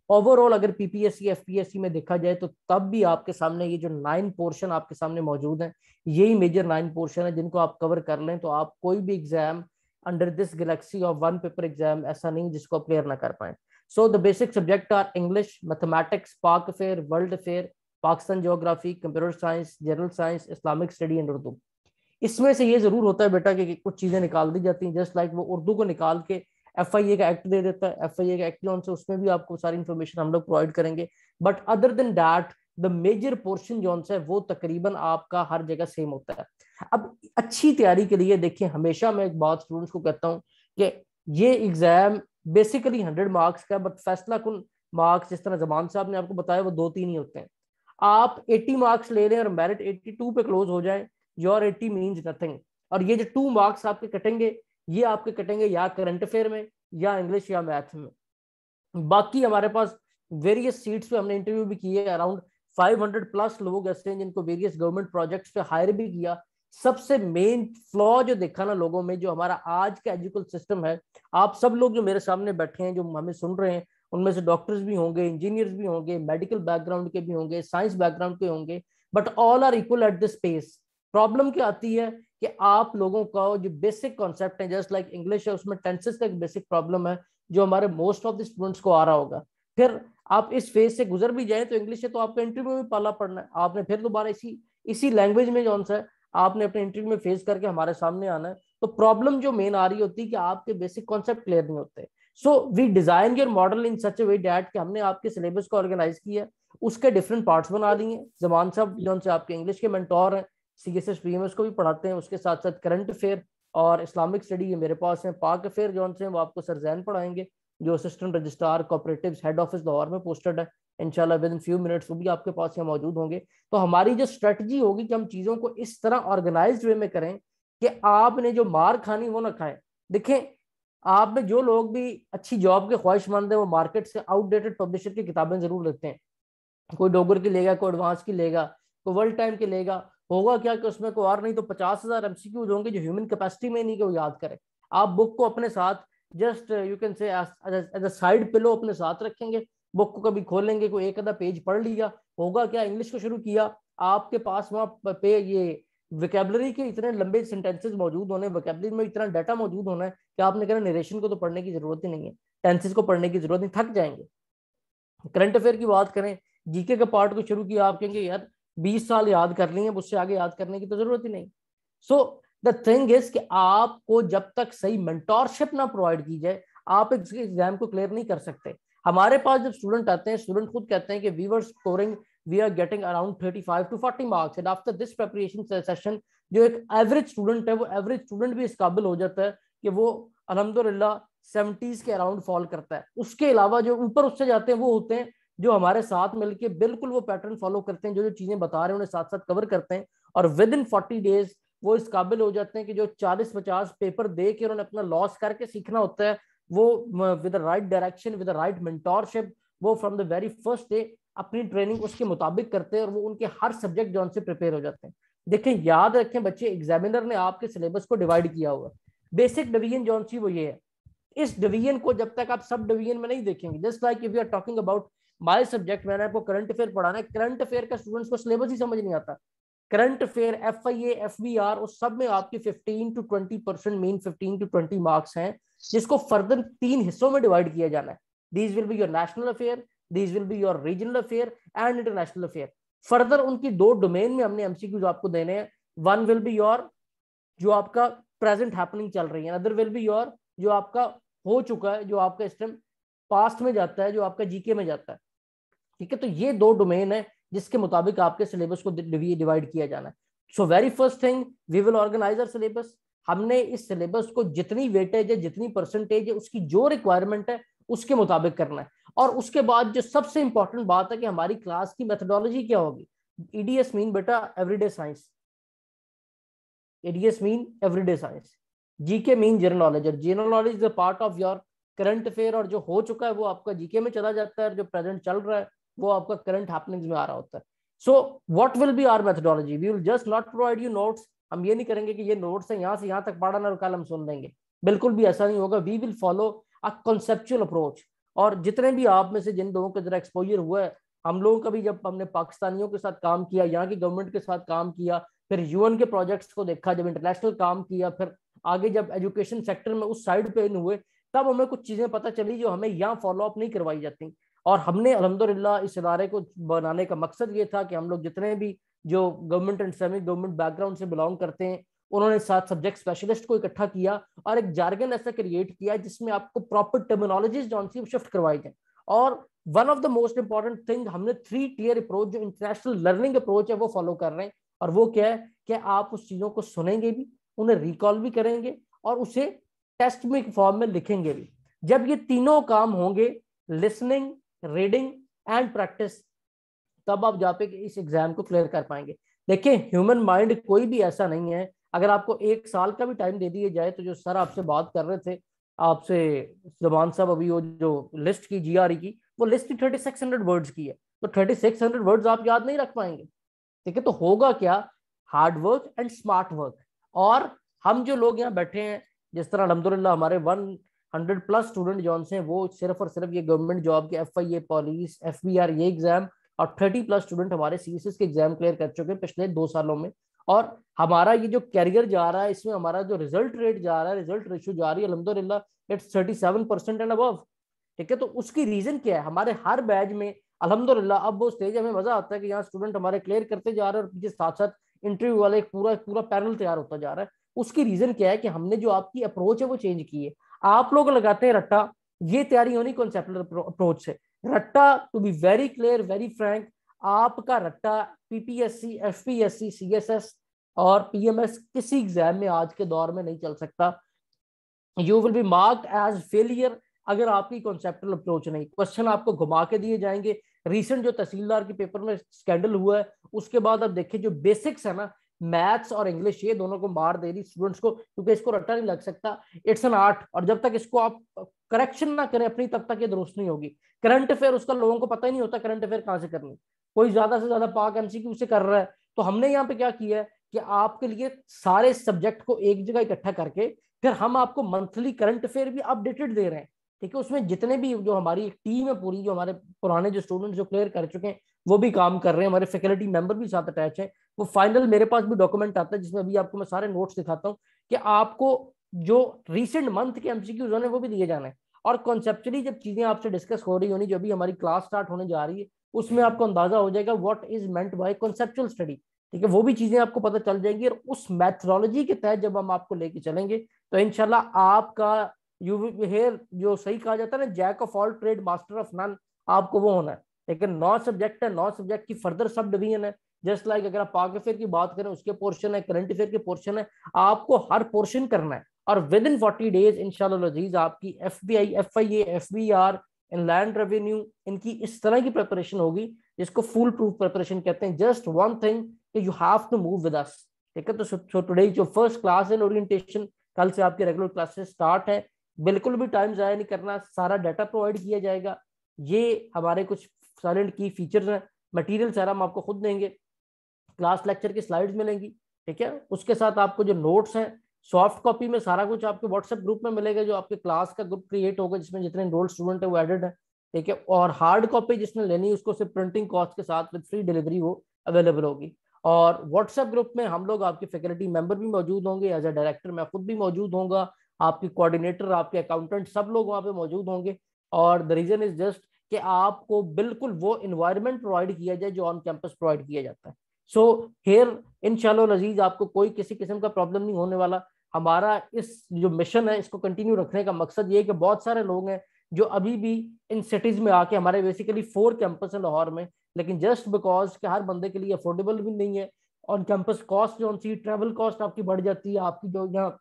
ओवरऑल अगर PPSC FPSC में देखा जाए तो तब भी आपके सामने ये जो 9 पोर्शन आपके सामने मौजूद हैं, यही मेजर 9 पोर्शन है जिनको आप कवर कर लें तो आप कोई भी exam under this Galaxy of one paper exam ऐसा नहीं जिसको आप क्लियर ना कर पाए। So the basic subject are English, mathematics, Pak Affair, World Affair, Pakistan Geography, Computer Science, General Science, Islamic Study and Urdu. इसमें से ये जरूर होता है बेटा कि कुछ चीजें निकाल दी जाती हैं, जस्ट लाइक वो उर्दू को निकाल के FIA का एक्ट दे देता है, FIA का एक्ट लॉन्च से उसमें भी आपको सारी इन्फॉर्मेशन हम लोग प्रोवाइड करेंगे। But other than that the major portion जो है वो तकरीबन आपका हर जगह सेम होता है। अब अच्छी तैयारी के लिए देखिए, हमेशा मैं एक बात स्टूडेंट्स को कहता हूँ कि ये एग्जाम बेसिकली 100 मार्क्स का, बट फैसला कुन मार्क्स जिस तरह जमान साहब ने आपको बताया वो 2-3 ही होते हैं। आप 80 मार्क्स ले लें और मेरिट 82 पे क्लोज हो जाए, योर 80 मीन्स नथिंग। और ये जो 2 मार्क्स आपके कटेंगे, ये आपके कटेंगे या करंट अफेयर में या इंग्लिश या मैथ में। बाकी हमारे पास वेरियस सीट्स पे हमने इंटरव्यू भी किए, अराउंड 500 प्लस लोग ऐसे हैं जिनको वेरियस गवर्नमेंट प्रोजेक्ट्स पे हायर भी किया। सबसे मेन फ्लॉ जो देखा ना लोगों में, जो हमारा आज का एजुकेशन सिस्टम है, आप सब लोग जो मेरे सामने बैठे हैं, जो हमें सुन रहे हैं, उनमें से डॉक्टर्स भी होंगे, इंजीनियर्स भी होंगे, मेडिकल बैकग्राउंड के भी होंगे, साइंस बैकग्राउंड के होंगे, but all are equal at this space. Problem क्या आती है कि आप लोगों का जो बेसिक कॉन्सेप्ट है, जस्ट लाइक इंग्लिश है, उसमें टेंसेस का एक बेसिक प्रॉब्लम है जो हमारे मोस्ट ऑफ द स्टूडेंट्स को आ रहा होगा। फिर आप इस फेज से गुजर भी जाए तो इंग्लिश है तो आपको इंटरव्यू में पाला पड़ना है, आपने फिर दोबारा इसी लैंग्वेज में जो सा आपने अपने इंटरव्यू में फेस करके हमारे सामने आना है। तो प्रॉब्लम जो मेन आ रही होती है कि आपके बेसिक कॉन्सेप्ट क्लियर नहीं होते। So we design your model in such a way that कि हमने आपके सिलेबस को ऑर्गेनाइज किया, उसके डिफरेंट पार्ट्स बना लिए। जमान साहब जो से आपके इंग्लिश के मेंटोर हैं, CSS PMS को भी पढ़ाते हैं, उसके साथ साथ करंट अफेयर और इस्लामिक स्टडी ये मेरे पास है। पाक अफेयर जो से वो आपको सर जैन पढ़ाएंगे, जो assistant registrar cooperatives head office Lahore में पोस्टेड है। इंशाल्लाह विद इन फ्यू मिनट्स वो भी आपके पास यहाँ मौजूद होंगे। तो हमारी जो स्ट्रेटजी होगी कि हम चीजों को इस तरह ऑर्गेनाइज्ड वे में करें कि आपने जो मार खानी वो ना खाएं। देखें, आप में जो लोग भी अच्छी जॉब के ख्वाहिशमंद है वो मार्केट से आउटडेटेड पब्लिशर की किताबें जरूर लेते हैं। कोई डोगर की लेगा, कोई एडवांस की लेगा, कोई वर्ल्ड टाइम की लेगा। होगा क्या कि उसमें कोई और नहीं तो 50,000 MCQs होंगे जो ह्यूमन कैपेसिटी में नहीं कि वो याद करे। आप बुक को अपने साथ just you can say as a side pillow अपने साथ रखेंगे, बुक को कभी खोलेंगे, कोई एक आधा पेज पढ़ लिया। होगा क्या, इंग्लिश को शुरू किया, आपके पास वहाँ पे ये वोकैबुलरी के इतने लंबे सेंटेंसेस मौजूद होने, वोकैबुलरी में इतना डाटा मौजूद होना है कि आपने कहना नरेशन को तो पढ़ने की जरूरत ही नहीं है, टेंसेस को पढ़ने की जरूरत नहीं, थक जाएंगे। करंट अफेयर की बात करें, जीके के पार्ट को शुरू किया, आप कहेंगे यार 20 साल याद कर लिए, उससे आगे याद करने की तो जरूरत ही नहीं। सो द थिंग इज कि आपको जब तक सही मेंटोरशिप ना प्रोवाइड की जाए, आप एग्जाम को क्लियर नहीं कर सकते। हमारे पास जब स्टूडेंट आते हैं, स्टूडेंट खुद कहते हैं कि we were scoring we are getting around 35 to 40 marks. And after this preparation session जो एक एवरेज स्टूडेंट है, वो एवरेज स्टूडेंट भी इस काबिल हो जाता है कि वो अल्हम्दुलिल्लाह 70s के अराउंड फॉल करता है। उसके अलावा जो ऊपर उससे जाते हैं वो होते हैं जो हमारे साथ मिलके बिल्कुल वो पैटर्न फॉलो करते हैं, जो जो चीजें बता रहे हैं उन्हें साथ साथ कवर करते हैं, और विद इन 40 डेज वो इस काबिल हो जाते हैं कि जो 40-50 पेपर दे के उन्होंने अपना लॉस करके सीखना होता है, वो with the right direction, with the right mentorship, वो from the very first day अपनी ट्रेनिंग उसके मुताबिक करते हैं और वो उनके हर सब्जेक्ट जो उनसे प्रिपेयर हो जाते हैं। देखें, याद रखें बच्चे, एग्जामिनर ने आपके सिलेबस को डिवाइड किया हुआ है। बेसिक डिवीजन जो सी वो ये है। इस डिवीजन को जब तक आप सब डिवीजन में नहीं देखेंगे, just like if you are talking about my subject, मैंने आपको करंट अफेयर पढ़ाना है, करंट अफेयर का स्टूडेंट्स को सिलेबस ही समझ नहीं आता। करंट अफेयर, FIA, FBR, उस सब में आपके 15 to 20% मीन 15 to 20 मार्क्स हैं, जिसको फर्दर 3 हिस्सों में डिवाइड किया जाना है। These will be your national affair, these will be your regional affair and international affair. Further उनकी 2 डोमेन में हमने MCQs आपको देने हैं। वन विल बी योर जो आपका प्रेजेंट हैपनिंग चल रही है, अदर विल बी योर जो आपका हो चुका है, जो आपका इस टाइम पास्ट में जाता है, जो आपका GK में जाता है। ठीक है, तो ये 2 डोमेन है जिसके मुताबिक आपके सिलेबस को डिवाइड किया जाना है। So very first thing, we will organise our syllabus. हमने इस सिलेबस को जितनी वेटेज है, जितनी परसेंटेज है, उसकी जो रिक्वायरमेंट है उसके मुताबिक करना है। और उसके बाद जो सबसे इंपॉर्टेंट बात है कि हमारी क्लास की मेथोडोलॉजी क्या होगी। EDS मीन बेटा everyday science, EDS mean everyday science. GK mean general knowledge, और general knowledge is a part of your current affair, और जो हो चुका है वो आपका GK में चला जाता है, जो प्रेजेंट चल रहा है वो आपका करंट हैपनिंग्स में आ रहा होता है। So what will be our methodology, we will just not provide you notes. हम ये नहीं करेंगे कि ये नोट्स है यहाँ से यहाँ तक पढ़ना और कल हम सुन लेंगे, बिल्कुल भी ऐसा नहीं होगा। We will follow a conceptual approach. और जितने भी आप में से जिन लोगों को जरा एक्सपोजर हुआ है, हम लोगों का भी जब हमने पाकिस्तानियों के साथ काम किया, यहाँ की गवर्नमेंट के साथ काम किया, फिर UN के प्रोजेक्ट्स को देखा, जब इंटरनेशनल काम किया, फिर आगे जब एजुकेशन सेक्टर में उस साइड पे इन हुए, तब हमें कुछ चीजें पता चली जो हमें यहाँ फॉलो अप नहीं करवाई जाती। और हमने अल्हम्दुलिल्लाह इस इदारे को बनाने का मकसद ये था कि हम लोग जितने भी जो government and semi government background से बिलोंग करते हैं, उन्होंने 7 सब्जेक्ट स्पेशलिस्ट को इकट्ठा किया और एक जार्गन ऐसा क्रिएट किया जिसमें आपको प्रॉपर टर्मिनोलॉजीज जो सी शिफ्ट करवाई जाए। और one of the most important thing, हमने 3 टियर अप्रोच जो इंटरनेशनल लर्निंग अप्रोच है वो फॉलो कर रहे हैं। और वो क्या है कि आप उस चीजों को सुनेंगे भी, उन्हें रिकॉल भी करेंगे और उसे टेस्ट में फॉर्म में लिखेंगे भी। जब ये तीनों काम होंगे, लिसनिंग, रीडिंग एंड प्रैक्टिस, तब आप जाके इस एग्जाम को क्लियर कर पाएंगे। देखिए, ह्यूमन माइंड कोई भी ऐसा नहीं है, अगर आपको 1 साल का भी टाइम दे दिया जाए, तो जो सर आपसे बात कर रहे थे, आपसे ज़ुबान साहब अभी वो जो लिस्ट की GRE की, वो लिस्ट 3600 वर्ड्स की है, तो 3600 वर्ड्स आप याद नहीं रख पाएंगे। ठीक है, तो होगा क्या, hard work and smart work. और हम जो लोग यहाँ बैठे हैं, जिस तरह अल्हम्दुलिल्लाह हमारे 100+ स्टूडेंट जो हैं वो सिर्फ और सिर्फ ये गवर्नमेंट जॉब के FIA, पुलिस, FBR ये एग्जाम, और 30+ स्टूडेंट हमारे CSS के एग्जाम क्लियर कर चुके हैं पिछले 2 सालों में। और हमारा ये जो कैरियर जा रहा है, इसमें हमारा जो रिजल्ट रेट जा रहा है, रिजल्ट रेशियो जा रही है, अल्हम्दुलिल्लाह इट्स 37% एंड अबव। ठीक है, तो उसकी रीजन क्या है, हमारे हर बैच में अल्हम्दुलिल्लाह अब वो स्टेज हमें मजा आता है कि यहाँ स्टूडेंट हमारे क्लियर करते जा रहे हैं और पीछे साथ साथ इंटरव्यू वाले एक पूरा पैनल तैयार होता जा रहा है। उसकी रीजन क्या है कि हमने जो आपकी अप्रोच है वो चेंज की है। आप लोग लगाते हैं रट्टा, ये तैयारी होनी कॉन्सेप्चुअल अप्रोच से। रट्टा, to be very clear, very frank, आपका रट्टा PPSC, FPSC, CSS और PMS किसी एग्जाम में आज के दौर में नहीं चल सकता। You will be marked as failure अगर आपकी कॉन्सेप्चुअल अप्रोच नहीं। क्वेश्चन आपको घुमा के दिए जाएंगे। रिसेंट जो तहसीलदार के पेपर में स्कैंडल हुआ है, उसके बाद अब देखिए जो बेसिक्स है ना, मैथ्स और इंग्लिश, ये दोनों को मार दे रही स्टूडेंट्स को, क्योंकि इसको रट्टा नहीं लग सकता। इट्स एन आर्ट, और जब तक इसको आप करेक्शन ना करें अपनी, तब तक ये दुरुस्त नहीं होगी। करंट अफेयर, उसका लोगों को पता ही नहीं होता करंट अफेयर कहाँ से करनी। कोई ज्यादा से ज्यादा पाक MCQ से कर रहा है। तो हमने यहाँ पे क्या किया है कि आपके लिए सारे सब्जेक्ट को एक जगह इकट्ठा करके फिर हम आपको मंथली करंट अफेयर भी अपडेटेड दे रहे हैं। ठीक है, उसमें जितने भी जो हमारी टीम है पूरी, जो हमारे पुराने जो स्टूडेंट्स जो क्लियर कर चुके हैं वो भी काम कर रहे हैं, हमारे फैकल्टी मेंबर भी साथ अटैच है। वो फाइनल मेरे पास भी डॉक्यूमेंट आता है जिसमें अभी आपको मैं सारे नोट्स दिखाता हूँ कि आपको जो रिसेंट मंथ के MCQs होने वो भी दिए जाने हैं। और कॉन्सेप्चुअली जब चीजें आपसे डिस्कस हो रही होनी, जो अभी हमारी क्लास स्टार्ट होने जा रही है, उसमें आपको अंदाजा हो जाएगा what is meant by conceptual study. ठीक है, वो भी चीजें आपको पता चल जाएंगी। और उस मैथोडोलॉजी के तहत जब हम आपको लेके चलेंगे तो इंशाल्लाह आपका यू हेयर जो सही कहा जाता है ना, jack of all trade master of none, आपको वो होना है। लेकिन 9 सब्जेक्ट है, 9 सब्जेक्ट की फर्दर सब डिवीजन है। जस्ट लाइक अगर आप पाक अफेयर की बात करें उसके पोर्शन है, करंट अफेयर के पोर्शन है, आपको हर पोर्शन करना है। और विद इन 40 डेज इंशाल्लाह अजीज आपकी FBI, FIA, FBR, inland revenue, इनकी इस तरह की प्रिपरेशन होगी जिसको फुल प्रूफ प्रिपरेशन कहते हैं। Just one thing, you have to move with us, ठीक है। तो टुडे जो फर्स्ट क्लास इन ओरिएंटेशन, कल से आपके रेगुलर क्लासेस स्टार्ट है। बिल्कुल भी टाइम जाया नहीं करना, सारा डाटा प्रोवाइड किया जाएगा। ये हमारे कुछ साइलेंट की फीचर्स हैं। मटेरियल सारा हम आपको खुद देंगे, क्लास लेक्चर की स्लाइड्स मिलेंगी, ठीक है। उसके साथ आपको जो नोट्स हैं सॉफ्ट कॉपी में सारा कुछ आपके व्हाट्सएप ग्रुप में मिलेगा, जो आपके क्लास का ग्रुप क्रिएट होगा जिसमें जितने एनरोल्ड स्टूडेंट है वो एडेड है, ठीक है। और हार्ड कॉपी जिसने लेनी है उसको सिर्फ प्रिंटिंग कॉस्ट के साथ विद फ्री डिलीवरी वो अवेलेबल होगी। और व्हाट्सएप ग्रुप में हम लोग आपके फैकल्टी मेंबर भी मौजूद होंगे, एज अ डायरेक्टर मैं खुद भी मौजूद होऊंगा, आपकी कोऑर्डिनेटर, आपके अकाउंटेंट, सब लोग वहाँ पे मौजूद होंगे। और द रीजन इज जस्ट कि आपको बिल्कुल वो इन्वायरमेंट प्रोवाइड किया जाए जो ऑन कैंपस प्रोवाइड किया जाता है। सो हियर इंशाल्लाह अजीज आपको कोई किसी किस्म का प्रॉब्लम नहीं होने वाला। हमारा इस जो मिशन है इसको कंटिन्यू रखने का मकसद ये है कि बहुत सारे लोग हैं जो अभी भी इन सिटीज में आके, हमारे बेसिकली 4 कैंपस है लाहौर में, लेकिन जस्ट बिकॉज कि हर बंदे के लिए अफोर्डेबल भी नहीं है, ऑन कैंपस कॉस्ट जो सी ट्रैवल कॉस्ट आपकी बढ़ जाती है, आपकी जो यहाँ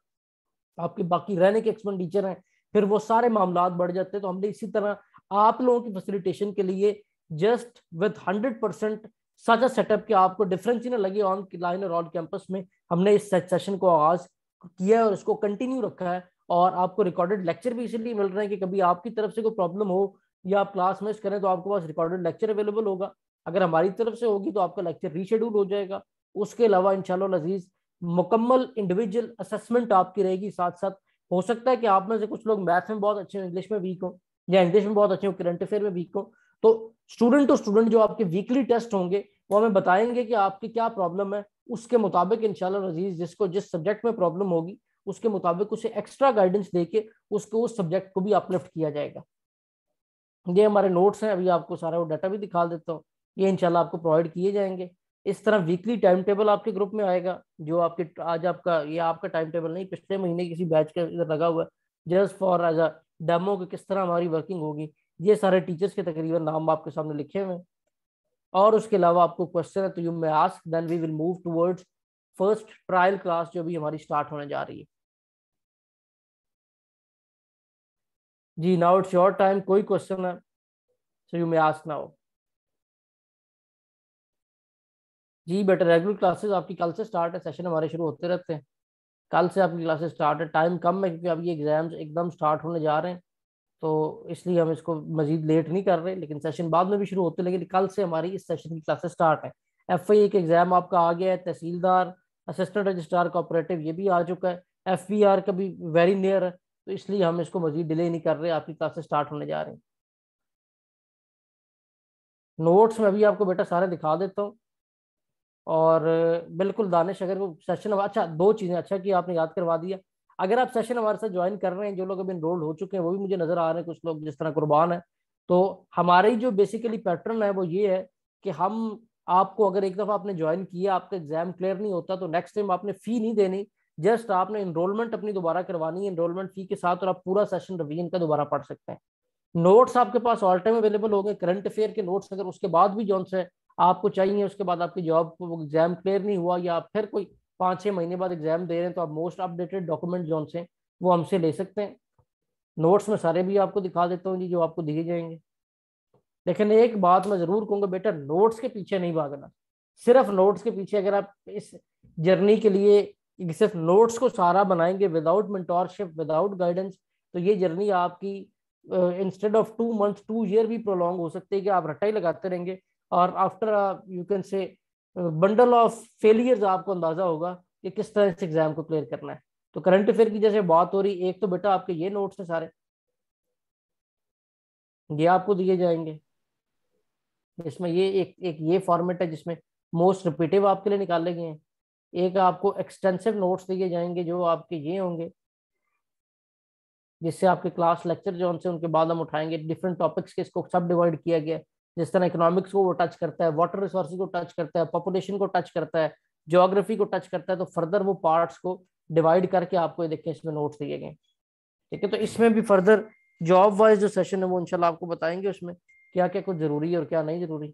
आपके बाकी रहने के एक्सपेंडिचर हैं, फिर वो सारे मामला बढ़ जाते हैं। तो हमने इसी तरह आप लोगों की फैसिलिटेशन के लिए जस्ट विद 100% सच सेटअप कि आपको डिफरेंस ही ना लगे ऑन लाइन और ऑन कैंपस में, हमने इस सेशन को आगाज किया है और इसको कंटिन्यू रखा है। और आपको रिकॉर्डेड लेक्चर भी इसलिए मिल रहे हैं कि कभी आपकी तरफ से कोई प्रॉब्लम हो या आप क्लास मिस करें तो आपके पास रिकॉर्डेड लेक्चर अवेलेबल होगा। अगर हमारी तरफ से होगी तो आपका लेक्चर रीशेड्यूल हो जाएगा। उसके अलावा इंशाल्लाह अजीज मुकम्मल इंडिविजुअल असेसमेंट आपकी रहेगी। साथ साथ हो सकता है कि आप में से कुछ लोग मैथ में बहुत अच्छे हो, इंग्लिश में वीक हो, या इंग्लिश में बहुत अच्छे हो, करंट अफेयर में वीक हो, तो स्टूडेंट टू स्टूडेंट जो आपके वीकली टेस्ट होंगे वो हमें बताएंगे कि आपकी क्या प्रॉब्लम है। उसके मुताबिक इंशाल्लाह अजीज जिसको जिस सब्जेक्ट में प्रॉब्लम होगी उसके मुताबिक उसे एक्स्ट्रा गाइडेंस देके उसको उस सब्जेक्ट को भी अपलिफ्ट किया जाएगा। ये हमारे नोट्स हैं, अभी आपको सारा वो डाटा भी दिखा देता हूँ, ये इंशाल्लाह आपको प्रोवाइड किए जाएंगे। इस तरह वीकली टाइम टेबल आपके ग्रुप में आएगा, जो आपके आज आपका ये आपका टाइम टेबल नहीं, पिछले महीने किसी बैच का इधर लगा हुआ है just for as a demo कि किस तरह हमारी वर्किंग होगी। ये सारे टीचर्स के तकरीबन नाम आपके सामने लिखे हुए हैं। और उसके अलावा आपको क्वेश्चन है तो you may ask, then we will move towards first trial class जो भी हमारी स्टार्ट होने जा रही है। जी नाउ इट्स योर टाइम, कोई क्वेश्चन है so you may ask now. जी बेटा रेगुलर क्लासेस आपकी कल से स्टार्ट है, सेशन हमारे शुरू होते रहते हैं। कल से आपकी क्लासेस स्टार्ट है, टाइम कम है क्योंकि अब ये एग्जाम्स एकदम स्टार्ट होने जा रहे हैं, तो इसलिए हम इसको मजीद लेट नहीं कर रहे, लेकिन सेशन बाद में भी शुरू होते हैं। लेकिन कल से हमारी इस सेशन की क्लासेस स्टार्ट है। FIA का एग्जाम आपका आ गया है, तहसीलदार, असिस्टेंट रजिस्ट्रार कोऑपरेटिव ये भी आ चुका है, FBR का भी वेरी नियर है, तो इसलिए हम इसको मजीद डिले नहीं कर रहे, आपकी क्लासेस स्टार्ट होने जा रही हैं। नोट्स में अभी आपको बेटा सारे दिखा देता हूँ। और बिल्कुल दानिश अगर वो सेशन, अच्छा 2 चीज़ें, अच्छा कि आपने याद करवा दिया, अगर आप सेशन हमारे साथ ज्वाइन कर रहे हैं, जो लोग अभी इनरोल्ड हो चुके हैं वो भी मुझे नजर आ रहे हैं, कुछ लोग जिस तरह कुर्बान है, तो हमारी जो बेसिकली पैटर्न है वो ये है कि हम आपको अगर एक दफ़ा आपने ज्वाइन किया, आपका एग्जाम क्लियर नहीं होता तो नेक्स्ट टाइम आपने फ़ी नहीं देनी, जस्ट आपने इनरोलमेंट अपनी दोबारा करवानी है इनरोलमेंट फ़ी के साथ, और आप पूरा सेशन रिवीजन का दोबारा पढ़ सकते हैं। नोट्स आपके पास ऑल टाइम अवेलेबल हो गए, करंट अफेयर के नोट्स अगर उसके बाद भी जौन से आपको चाहिए, उसके बाद आपकी जॉब एग्जाम क्लियर नहीं हुआ या फिर कोई 5-6 महीने बाद एग्जाम दे रहे हैं, तो आप मोस्ट अपडेटेड डॉक्यूमेंट जौन से वो हमसे ले सकते हैं। नोट्स में सारे भी आपको दिखा देता हूँ जी जो आपको दिए जाएंगे। लेकिन एक बात मैं जरूर कहूँगा बेटा, नोट्स के पीछे नहीं भागना। सिर्फ नोट्स के पीछे अगर आप इस जर्नी के लिए सिर्फ नोट्स को सारा बनाएंगे विदाउट मेंटोरशिप, विदाउट गाइडेंस, तो ये जर्नी आपकी इंस्टेड ऑफ 2 मंथ 2 ईयर भी प्रोलॉन्ग हो सकती है कि आप रटाई लगाते रहेंगे, और आफ्टर यू कैन से बंडल ऑफ फेलियर्स आपको अंदाजा होगा कि किस तरह इस एग्जाम को क्लियर करना है। तो करंट अफेयर की जैसे बात हो रही, एक तो बेटा आपके ये नोट्स हैं सारे, ये आपको दिए जाएंगे। इसमें ये एक ये फॉर्मेट है जिसमें मोस्ट रिपीटिव आपके लिए निकाले गए हैं। एक आपको एक्सटेंसिव नोट्स दिए जाएंगे जो आपके ये होंगे, जिससे आपके क्लास लेक्चर जो उनसे उनके बाद हम उठाएंगे डिफरेंट टॉपिक्स के, इसको सब डिवाइड किया गया है। जिस तरह इकोनॉमिक्स को वो टच करता है, वाटर रिसोर्सेज को टच करता है, पॉपुलेशन को टच करता है, ज्योग्राफी को टच करता है, तो फर्दर वो पार्ट्स को डिवाइड करके आपको ये देखिए इसमें नोट्स दिए गए। ठीक है, तो इसमें भी फर्दर जॉब वाइज जो सेशन है वो इंशाल्लाह आपको बताएंगे उसमें। क्या क्या कुछ जरूरी है और क्या नहीं जरूरी।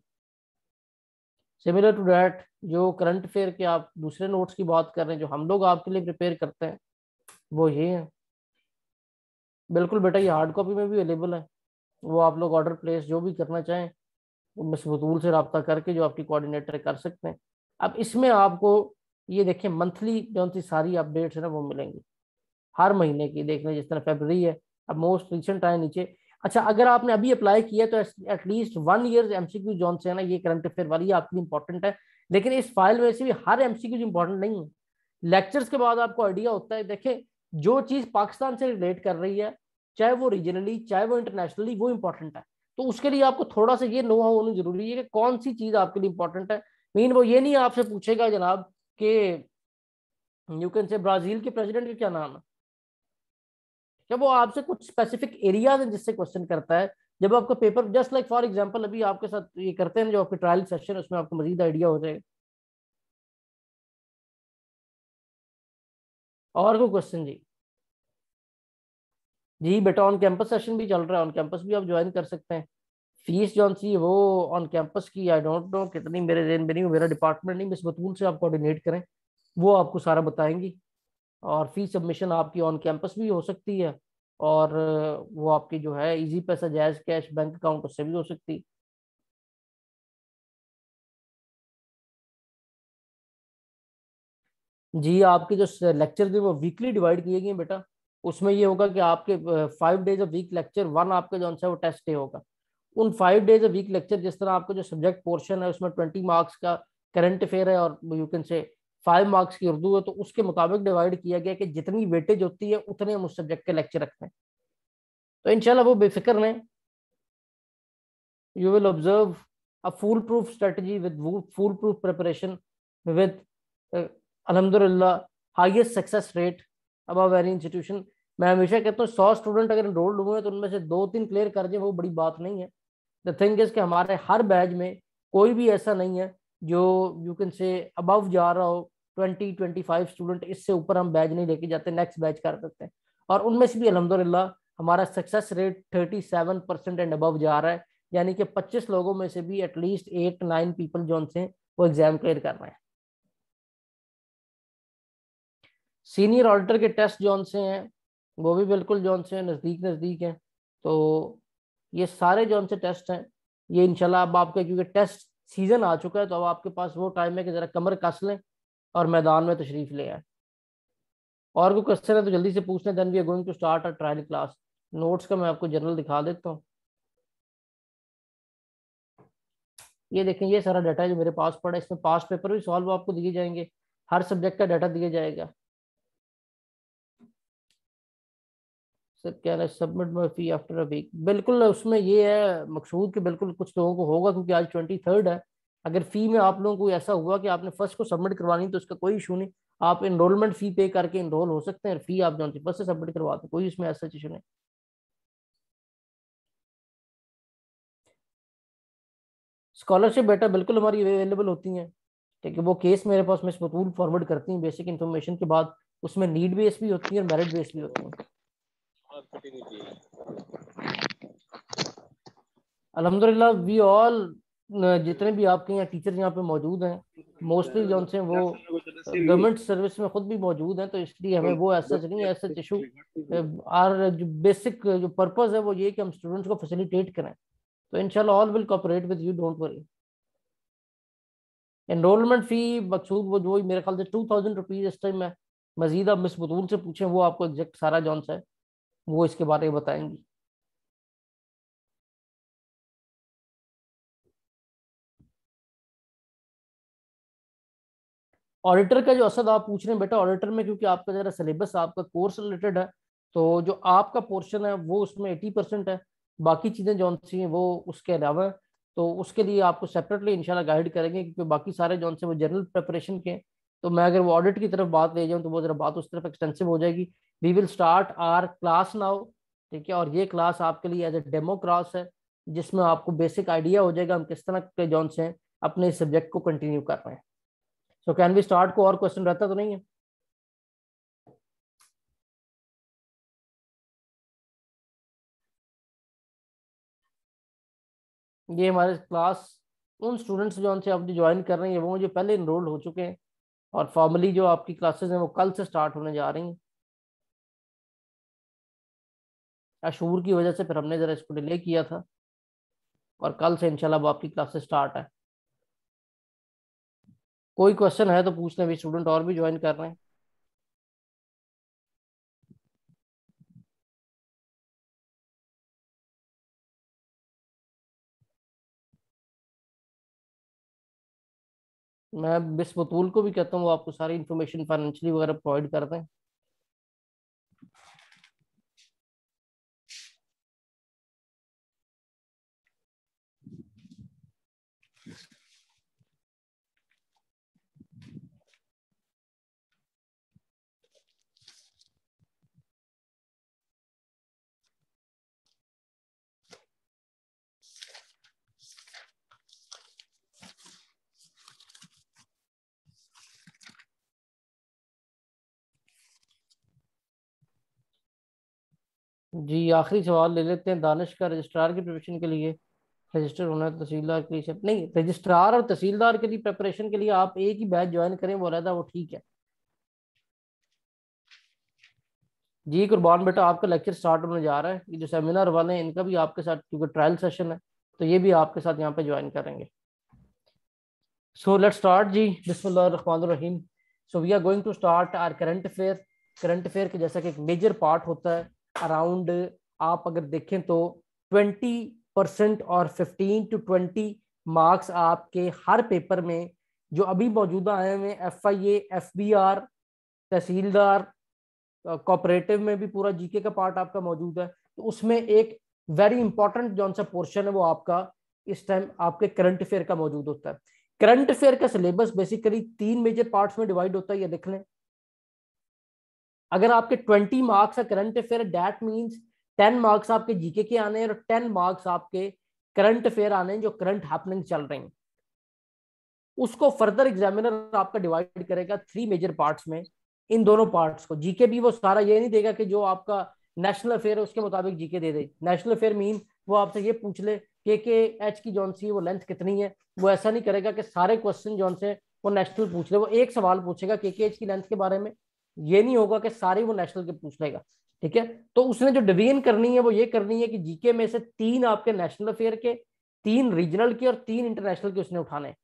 सिमिलर टू डैट जो करंट अफेयर के आप दूसरे नोट्स की बात कर रहे हैं जो हम लोग आपके लिए प्रिपेयर करते हैं वो ये है। बिल्कुल बेटा ये हार्ड कॉपी में भी अवेलेबल है, वो आप लोग ऑर्डर प्लेस जो भी करना चाहें वो मिस बतूल से रब्ता करके जो आपकी कोऑर्डिनेटर कर सकते हैं। अब इसमें आपको ये देखिए मंथली जो सी सारी अपडेट्स है ना वो मिलेंगी हर महीने की। देख लें जिस तरह फरवरी है, अब मोस्ट रिसेंट आए नीचे। अच्छा अगर आपने अभी अप्लाई किया तो एटलीस्ट 1 ईयर एमसीक्यू जोन से है ना, ये करंट अफेयर वाली आपके लिए इंपॉर्टेंट है। लेकिन इस फाइल में से भी हर एमसीक्यू इंपॉर्टेंट नहीं है। लेक्चर्स के बाद आपको आइडिया होता है। देखें जो चीज पाकिस्तान से रिलेट कर रही है, चाहे वो रीजनली चाहे वो इंटरनेशनली, वो इंपॉर्टेंट है। तो उसके लिए आपको थोड़ा सा ये नो हाउ होनी जरूरी है कि कौन सी चीज आपके लिए इंपॉर्टेंट है। मीन वो ये नहीं आपसे पूछेगा जनाब कि यू कैन से ब्राजील के प्रेसिडेंट का क्या नाम है, क्या वो आपसे कुछ स्पेसिफिक एरियाज है जिससे क्वेश्चन करता है। जब आपका paper just like for example अभी आपके साथ ये करते हैं जो आपके ट्रायल सेशन, उसमें आपको मजीद आइडिया हो जाएगा। और कोई क्वेश्चन जी? जी बेटा ऑन कैंपस सेशन भी चल रहा है, ऑन कैंपस भी आप ज्वाइन कर सकते हैं। फीस जौन सी है वो ऑन कैंपस की आई डोंट नो कितनी, मेरे जेन में नहीं, मेरा डिपार्टमेंट नहीं, मिस बतूल से आप कोऑर्डिनेट करें, वो आपको सारा बताएंगी। और फीस सबमिशन आपकी ऑन कैंपस भी हो सकती है और वो आपकी जो है इजी पैसा जायज कैश बैंक अकाउंट उससे भी हो सकती है। जी आपके जो लेक्चर थे वो वीकली डिवाइड किए गए हैं बेटा। उसमें ये होगा कि आपके 5 days a week lecture, one आपका जो है वो टेस्ट डे होगा। उन 5 डेज अ वीक लेक्चर, जिस तरह आपका जो सब्जेक्ट पोर्शन है उसमें 20 मार्क्स का करंट अफेयर है और यू कैन से 5 मार्क्स की उर्दू है, तो उसके मुताबिक डिवाइड किया गया कि जितनी वेटेज होती है उतने हम उस सब्जेक्ट के लेक्चर रखते हैं। तो इंशाल्लाह वो बेफिक्र रहें, you will observe a foolproof strategy with foolproof preparation with alhamdulillah highest success rate above any institution। मैं हमेशा कहता हूँ 100 स्टूडेंट अगर एनरोल्ड हुए तो उनमें से 2-3 क्लियर कर जाए वो बड़ी बात नहीं है। द थिंग इज कि हमारे हर बैच में कोई भी ऐसा नहीं है जो यू कैन से अबव जा रहा हो। 20-25 स्टूडेंट, इससे ऊपर हम बैच नहीं लेके जाते, नेक्स्ट बैच कर देते हैं। और उनमें से भी अल्हम्दुलिल्लाह हमारा सक्सेस रेट 37% एंड अबव जा रहा है। यानी कि 25 लोगों में से भी एटलीस्ट 8-9 पीपल जो से वो एग्जाम क्लियर कर रहे हैं। सीनियर ऑडिटर के टेस्ट जो से हैं वो भी बिल्कुल जो से नज़दीक नज़दीक हैं। तो ये सारे जो से टेस्ट हैं ये इंशाल्लाह अब आपका, क्योंकि टेस्ट सीजन आ चुका है तो अब आपके पास वो टाइम है कि जरा कमर कस लें और मैदान में तशरीफ ले आए। और कोई क्वेश्चन है तो जल्दी से पूछ लें, then we are going to start a trial class. Notes का मैं आपको जनरल दिखा देता हूँ। ये देखें ये सारा डाटा है जो मेरे पास पड़ा है, इसमें पास्ट पेपर भी सॉल्व आपको दिए जाएंगे, हर सब्जेक्ट का डाटा दिया जाएगा। सर कह रहे submit my fee after a week, बिल्कुल उसमें ये है मकसूद कि बिल्कुल कुछ लोगों को होगा क्योंकि आज 23 है। अगर फी में आप लोगों को ऐसा हुआ कि आपने फर्स्ट को सबमिट करवानी तो उसका कोई इशू नहीं, आप इनरोलमेंट फी पे करके इनरोल हो सकते हैं, फी आप जो फर्स्ट से सबमिट करवाते, कोई इसमें ऐसा इशू नहीं। स्कॉलरशिप बेटा बिल्कुल हमारी अवेलेबल होती हैं, ठीक है। वो केस मेरे पास मिस बतूल फॉरवर्ड करती हैं बेसिक इन्फॉर्मेशन के बाद, उसमें नीड बेस भी होती है और मेरिट बेस भी होती है। अल्हम्दुलिल्लाह वी ऑल, जितने भी आपके यहाँ टीचर यहाँ पे मौजूद हैं मोस्टली जो हैं वो गवर्नमेंट सर्विस में खुद भी मौजूद हैं, तो इसलिए हमें वो ऐसा नहीं है ऐसा इशू। और जो बेसिक जो पर्पस है वो ये कि हम स्टूडेंट्स को फैसिलिटेट करें। तो इंशाल्लाह all will cooperate with you, don't worry. Enrolment fee Maqsood वो मेरे ख्याल से 2000 रुपीज इस टाइम में। मजीद आप मिस बतूल से पूछें वो आपको एग्जैक्ट सारा जॉन सा है वो इसके बारे में बताएंगी। ऑडिटर का जो असद आप पूछ रहे हैं बेटा, ऑडिटर में क्योंकि आपका जरा सिलेबस आपका कोर्स रिलेटेड है तो जो आपका पोर्शन है वो उसमें 80% है, बाकी चीज़ें जो सी हैं वो उसके अलावा है। तो उसके लिए आपको सेपरेटली इंशाल्लाह गाइड करेंगे क्योंकि बाकी सारे जो से वो जनरल प्रिपरेशन के। तो मैं अगर वो ऑडिट की तरफ बात ले जाऊँ तो वो जरा बात उस तरफ एक्सटेंसिव हो जाएगी। We will start our class now, ठीक है। और ये क्लास आपके लिए एज ए डेमो क्लास है जिसमें आपको बेसिक आइडिया हो जाएगा हम किस तरह के जॉन से अपने सब्जेक्ट को कंटिन्यू कर रहे हैं। सो कैन वी स्टार्ट, को और क्वेश्चन रहता तो नहीं है? ये हमारे क्लास उन स्टूडेंट्स जो उनसे आप ज्वाइन कर रहे हैं वो जो पहले इनरोल्ड हो चुके हैं, और फॉर्मली जो आपकी क्लासेस हैं वो कल से स्टार्ट होने जा रही हैं। अशूर की वजह से फिर हमने ज़रा इसको डिले किया था, और कल से इंशाल्लाह वो आपकी क्लासेस स्टार्ट है। कोई क्वेश्चन है तो पूछ लें, भी स्टूडेंट और भी ज्वाइन कर रहे हैं। मैं मिस बतूल को भी कहता हूँ वो आपको सारी इन्फॉर्मेशन फाइनेंशियली वगैरह प्रोवाइड कर दें। जी आखिरी सवाल ले लेते हैं। दानिश का रजिस्ट्रार की प्रिपरेशन के लिए रजिस्टर होना है, तहसीलदार के लिए नहीं, रजिस्ट्रार और तहसीलदार के लिए प्रिपरेशन के लिए आप एक ही बैच ज्वाइन करें, वो रहता वो ठीक है। जी कुर्बान बेटा, आपका लेक्चर स्टार्ट होने जा रहा है। ये जो सेमिनार वाले हैं इनका भी आपके साथ, क्योंकि ट्रायल सेशन है तो ये भी आपके साथ यहाँ पे ज्वाइन करेंगे। सो लेट्स स्टार्ट जी, बिस्मिल्लाहिर्रहमानिर्रहीम। So we are going to start our current affair. Current affair के जैसा कि एक मेजर पार्ट होता है, अराउंड आप अगर देखें तो 20% और 15 to 20 मार्क्स आपके हर पेपर में जो अभी मौजूदा आए हुए FIA, FBR, तहसीलदार, कोऑपरेटिव में भी पूरा जीके का पार्ट आपका मौजूद है। तो उसमें एक वेरी इंपॉर्टेंट जो सा पोर्शन है वो आपका इस टाइम आपके करंट अफेयर का मौजूद होता है। करंट अफेयर का सिलेबस बेसिकली 3 मेजर पार्ट्स में डिवाइड होता है, ये देख लें। अगर आपके 20 मार्क्स है current affair, that means 10 marks आपके जीके के आने हैं और 10 मार्क्स आपके करंट अफेयर आने हैं जो करंट हैपनिंग चल रहे हैं। उसको फर्दर एग्जामिनर आपका डिवाइड करेगा 3 मेजर पार्ट्स में। इन दोनों पार्ट्स को जीके भी वो सारा ये नहीं देगा कि जो आपका नेशनल अफेयर है उसके मुताबिक जीके दे दे। नेशनल अफेयर मीन वो आपसे ये पूछ ले के एच की जौन सी वो लेंथ कितनी है, वो ऐसा नहीं करेगा कि सारे क्वेश्चन जौन से वो नेशनल पूछ ले। वो एक सवाल पूछेगा के एच की लेंथ के बारे में, ये नहीं होगा कि सारे वो नेशनल के पूछ लेगा। ठीक है, तो उसने जो डिवीजन करनी है वो ये करनी है कि जीके में से 3 आपके नेशनल अफेयर के, 3 रीजनल के और 3 इंटरनेशनल के उसने उठाने।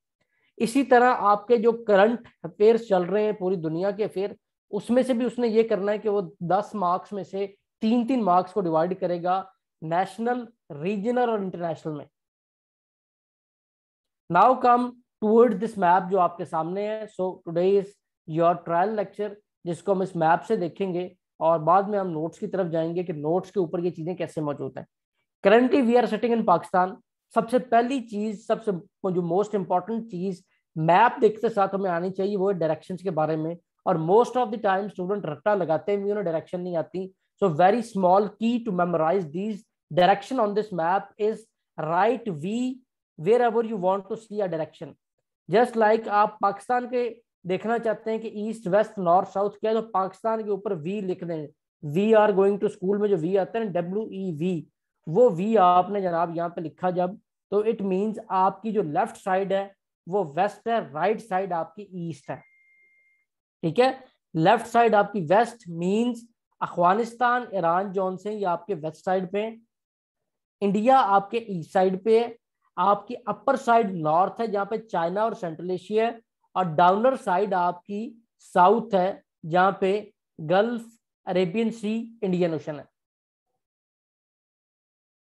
इसी तरह आपके जो करंट अफेयर्स चल रहे हैं पूरी दुनिया के अफेयर, उसमें से भी उसने ये करना है कि वो 10 मार्क्स में से 3-3 मार्क्स को डिवाइड करेगा नेशनल, रीजनल और इंटरनेशनल में। Now come toward this map जो आपके सामने है। So today is your trial lecture, जिसको हम इस मैप से देखेंगे और बाद में हम नोट्स की तरफ जाएंगे कि नोट्स के ऊपर ये चीजें कैसे मौजूद हैं। Currently we are sitting in Pakistan. सबसे पहली चीज, सबसे जो मोस्ट इंपॉर्टेंट चीज मैप देखते साथ हमें आनी चाहिए वो है डायरेक्शंस के बारे में। और most of the time student रट्टा लगाते हैं, उन्हें डायरेक्शन नहीं आती। So very small key to memorize these direction on this map is right we where ever you want to see a direction. Just like आप पाकिस्तान के देखना चाहते हैं कि ईस्ट, वेस्ट, नॉर्थ, साउथ क्या है, तो पाकिस्तान के ऊपर वी लिख दें। We are going to school में जो वी आता है WEV, वो वी आपने जनाब यहाँ पे लिखा जब, तो इट मींस आपकी जो लेफ्ट साइड है वो वेस्ट है, राइट साइड आपकी ईस्ट है। ठीक है, लेफ्ट साइड आपकी west means Afghanistan, Iran zone से ये आपके वेस्ट साइड पे, इंडिया आपके ईस्ट साइड पे है, आपकी अपर साइड नॉर्थ है जहां पे चाइना और सेंट्रल एशिया है, और डाउनर साइड आपकी साउथ है जहां पे गल्फ, अरेबियन सी, इंडियन ओशन है।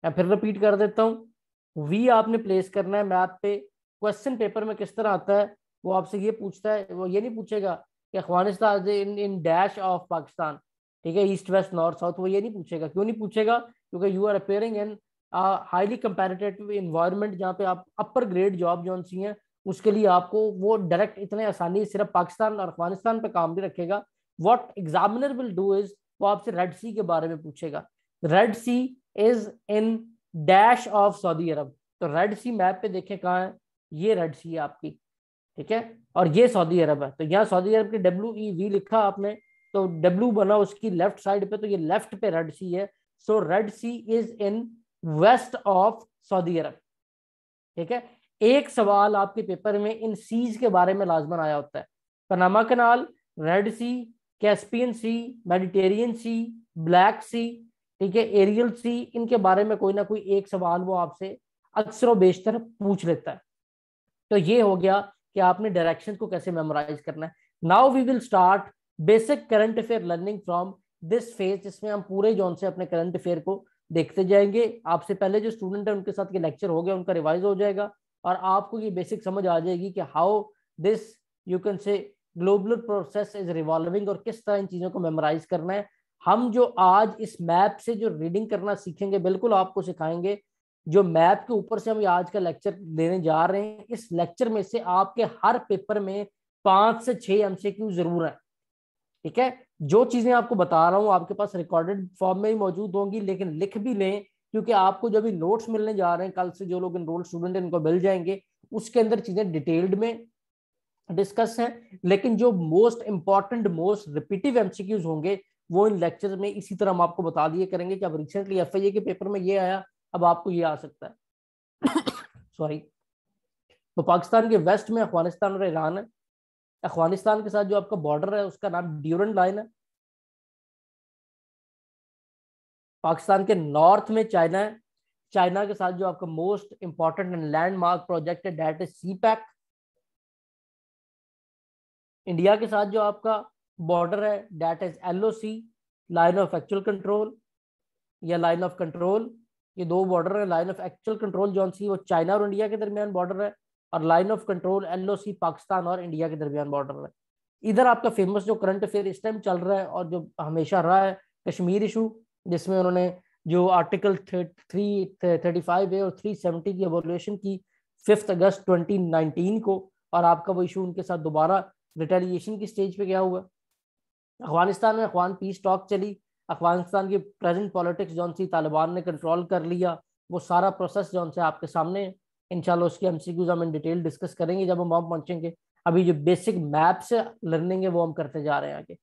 मैं फिर रिपीट कर देता हूँ, वी आपने प्लेस करना है मैप पे। क्वेश्चन पेपर में किस तरह आता है, वो आपसे ये पूछता है, वो ये नहीं पूछेगा कि अफगानिस्तान इन डैश ऑफ पाकिस्तान, ठीक है, ईस्ट, वेस्ट, नॉर्थ, साउथ, वो ये नहीं पूछेगा। क्यों नहीं पूछेगा? क्योंकि you are appearing in highly comparative environment जहाँ पे आप अपर ग्रेड जॉब जो सी हैं उसके लिए आपको वो डायरेक्ट इतने आसानी सिर्फ पाकिस्तान और अफगानिस्तान पे काम नहीं रखेगा। What examiner will do is वो आपसे रेड सी के बारे में पूछेगा। Red sea is in dash of Saudi Arab. तो रेड सी मैप पे देखें कहाँ है, ये रेड सी है आपकी, ठीक है, और ये सऊदी अरब है। तो यहाँ सऊदी अरब की WEV लिखा आपने, तो W बना उसकी लेफ्ट साइड पे, तो ये लेफ्ट पे रेड सी है। So red sea is in west of Saudi Arab. ठीक है, एक सवाल आपके पेपर में इन सीज के बारे में लाजमन आया होता है, पनामा कनाल, रेड सी, कैस्पियन सी, मेडिटेरियन सी, ब्लैक सी, ठीक है, एरियल सी, इनके बारे में कोई ना कोई एक सवाल वो आपसे अक्सर व बेशतर पूछ लेता है। तो ये हो गया कि आपने डायरेक्शन को कैसे मेमोराइज करना है। Now we will start basic current affair learning from this phase, जिसमें हम पूरे जोन से अपने करंट अफेयर को देखते जाएंगे। आपसे पहले जो स्टूडेंट है उनके साथ ये लेक्चर हो गया, उनका रिवाइज हो जाएगा और आपको ये बेसिक समझ आ जाएगी कि हाउ दिस यू कैन से ग्लोबल प्रोसेस इज रिवॉल्विंग और किस तरह इन चीजों को मेमोराइज करना है। हम जो आज इस मैप से जो रीडिंग करना सीखेंगे बिल्कुल आपको सिखाएंगे। जो मैप के ऊपर से हम आज का लेक्चर देने जा रहे हैं, इस लेक्चर में से आपके हर पेपर में 5 से 6 एमसीक्यू जरूर है। ठीक है, जो चीजें आपको बता रहा हूं आपके पास रिकॉर्डेड फॉर्म में ही मौजूद होंगी, लेकिन लिख भी लें क्योंकि आपको जो भी नोट्स मिलने जा रहे हैं कल से, जो लोग एनरोल्ड स्टूडेंट इनको मिल जाएंगे, उसके अंदर चीजें डिटेल्ड में डिस्कस हैं। लेकिन जो most important most repetitive MCQs होंगे वो इन लेक्चर में इसी तरह हम आपको बता दिए करेंगे कि अब रिसेंटली एफआईए के पेपर में ये आया, अब आपको ये आ सकता है। सॉरी। तो पाकिस्तान के वेस्ट में अफगानिस्तान और ईरान है। अफगानिस्तान के साथ जो आपका बॉर्डर है उसका नाम ड्यूरेंट लाइन है। पाकिस्तान के नॉर्थ में चाइना है। चाइना के साथ जो आपका most important and landmark project है दैट इज सीपैक। इंडिया के साथ जो आपका बॉर्डर है that is LOC, line of actual control या लाइन ऑफ कंट्रोल। ये दो बॉर्डर है। लाइन ऑफ एक्चुअल कंट्रोल जो सी वो चाइना और इंडिया के दरमियान बॉर्डर है, और line of control LOC Pakistan और इंडिया के दरमियान बॉर्डर है। इधर आपका फेमस जो करंट अफेयर इस टाइम चल रहा है और जो हमेशा रहा है, कश्मीर इशू, जिसमें उन्होंने जो आर्टिकल 335 और 370 की एवोल्यूशन की 5 अगस्त 2019 को, और आपका वो इशू उनके साथ दोबारा रिटेलिएशन की स्टेज पे गया हुआ। अफगानिस्तान में अफगान पीस टॉक चली। अफगानिस्तान की प्रेजेंट पॉलिटिक्स जौन सी तालिबान ने कंट्रोल कर लिया, वो सारा प्रोसेस जौन से आपके सामने है। इंशाल्लाह उसकी एमसीक्यूज हम इन डिटेल डिस्कस करेंगे जब हम वहां पहुंचेंगे। अभी जो बेसिक मैप से लर्निंग है वो हम करते जा रहे हैं आगे।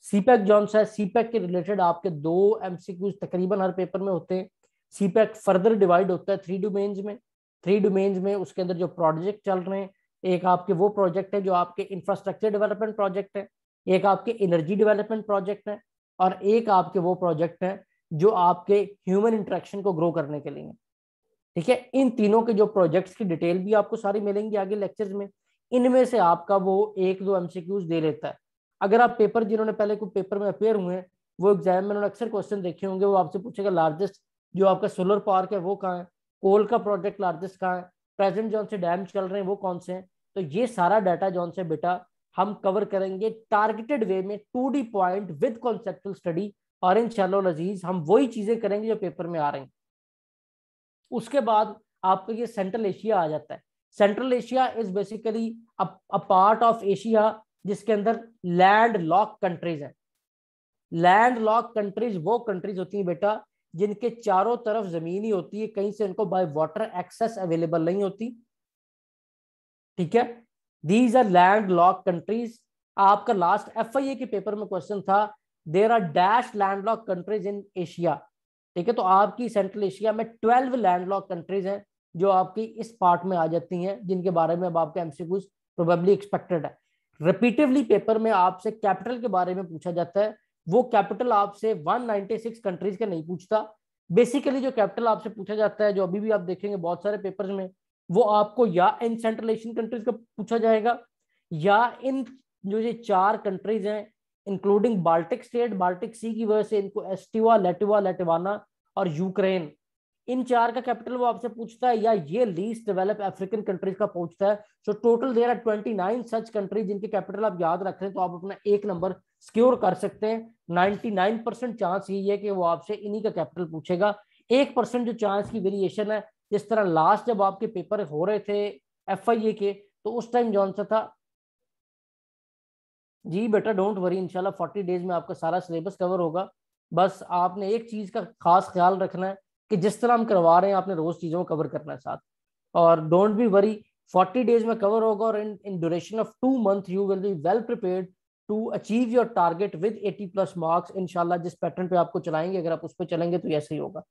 सीपैक जौन सा है, सीपैक के रिलेटेड आपके 2 एमसीक्यूज तकरीबन हर पेपर में होते हैं। सीपैक फर्दर डिवाइड होता है 3 डोमेन्स में। 3 डोमेन्स में उसके अंदर जो प्रोजेक्ट चल रहे हैं, एक आपके वो प्रोजेक्ट है जो आपके इंफ्रास्ट्रक्चर डेवलपमेंट प्रोजेक्ट है, एक आपके एनर्जी डेवलपमेंट प्रोजेक्ट है, और एक आपके वो प्रोजेक्ट है जो आपके ह्यूमन इंटरेक्शन को ग्रो करने के लिए। ठीक है, इन तीनों के जो प्रोजेक्ट्स की डिटेल भी आपको सारी मिलेंगी आगे लेक्चर्स में। इनमें से आपका वो 1-2 एमसीक्यूज दे लेता है। अगर आप पेपर जिन्होंने पहले कोई पेपर में अपेयर हुए हैं वो एग्जाम में उन्होंने अक्सर क्वेश्चन देखे होंगे, वो आपसे पूछेगा लार्जेस्ट जो आपका सोलर पार्क है वो कहाँ है, कोल का प्रोजेक्ट लार्जेस्ट कहाँ है, प्रेजेंट जौन से डैम चल रहे हैं वो कौन से हैं। तो ये सारा डाटा जौन से बेटा हम कवर करेंगे टारगेटेड वे में 2D point with conceptual study, और इंशाल्लाह अजीज हम वही चीजें करेंगे जो पेपर में आ रही हैं। उसके बाद आपका ये सेंट्रल एशिया आ जाता है। Central Asia is basically a part of Asia जिसके अंदर लैंड लॉक कंट्रीज हैं। लैंड लॉक कंट्रीज वो कंट्रीज होती हैं बेटा जिनके चारों तरफ जमीन ही होती है, कहीं से उनको बाय वाटर एक्सेस अवेलेबल नहीं होती। ठीक है, these are land lock countries. आपका लास्ट एफआईए के पेपर में क्वेश्चन था there are dash land lock countries in Asia. ठीक है, तो आपकी सेंट्रल एशिया में 12 लैंड लॉक कंट्रीज हैं जो आपकी इस पार्ट में आ जाती हैं, जिनके बारे में अब आपके एमसीक्यूज प्रोबेबली एक्सपेक्टेड है। रिपीटिवली पेपर में आपसे कैपिटल के बारे में पूछा जाता है। वो कैपिटल आपसे 196 कंट्रीज का नहीं पूछता। बेसिकली जो कैपिटल आपसे पूछा जाता है, जो अभी भी आप देखेंगे बहुत सारे पेपर्स में, वो आपको या इन सेंट्रल एशियन कंट्रीज का पूछा जाएगा या इन जो ये 4 कंट्रीज हैं इंक्लूडिंग बाल्टिक स्टेट, बाल्टिक सी की वजह से इनको एस्टिवा, लेटिवा, लेटिवाना और यूक्रेन, इन 4 का कैपिटल वो आपसे पूछता है, या ये लीस्ट डेवलप अफ्रीकन कंट्रीज का पूछता है। So total there are 29 such countries जिनके कैपिटल आप याद रख रहे हैं, तो आप अपना 1 नंबर सिक्योर कर सकते हैं। 99% चांस यही है कि वो आपसे इन्हीं का कैपिटल पूछेगा। 1% जो चांस की वेरिएशन है, जिस तरह लास्ट जब आपके पेपर हो रहे थे एफआईए के, तो उस टाइम जौन सा था जी बेटा डोंट वरी, इंशाल्लाह 40 डेज में आपका सारा सिलेबस कवर होगा। बस आपने एक चीज का खास ख्याल रखना है कि जिस तरह हम करवा रहे हैं आपने रोज चीजों को कवर करना है साथ, और डोंट बी वरी 40 डेज में कवर होगा, और in duration of 2 month you will be well prepared to achieve your target with 80+ marks इंशाल्लाह। जिस पैटर्न पे आपको चलाएंगे, अगर आप उस पर चलेंगे तो ऐसे ही होगा।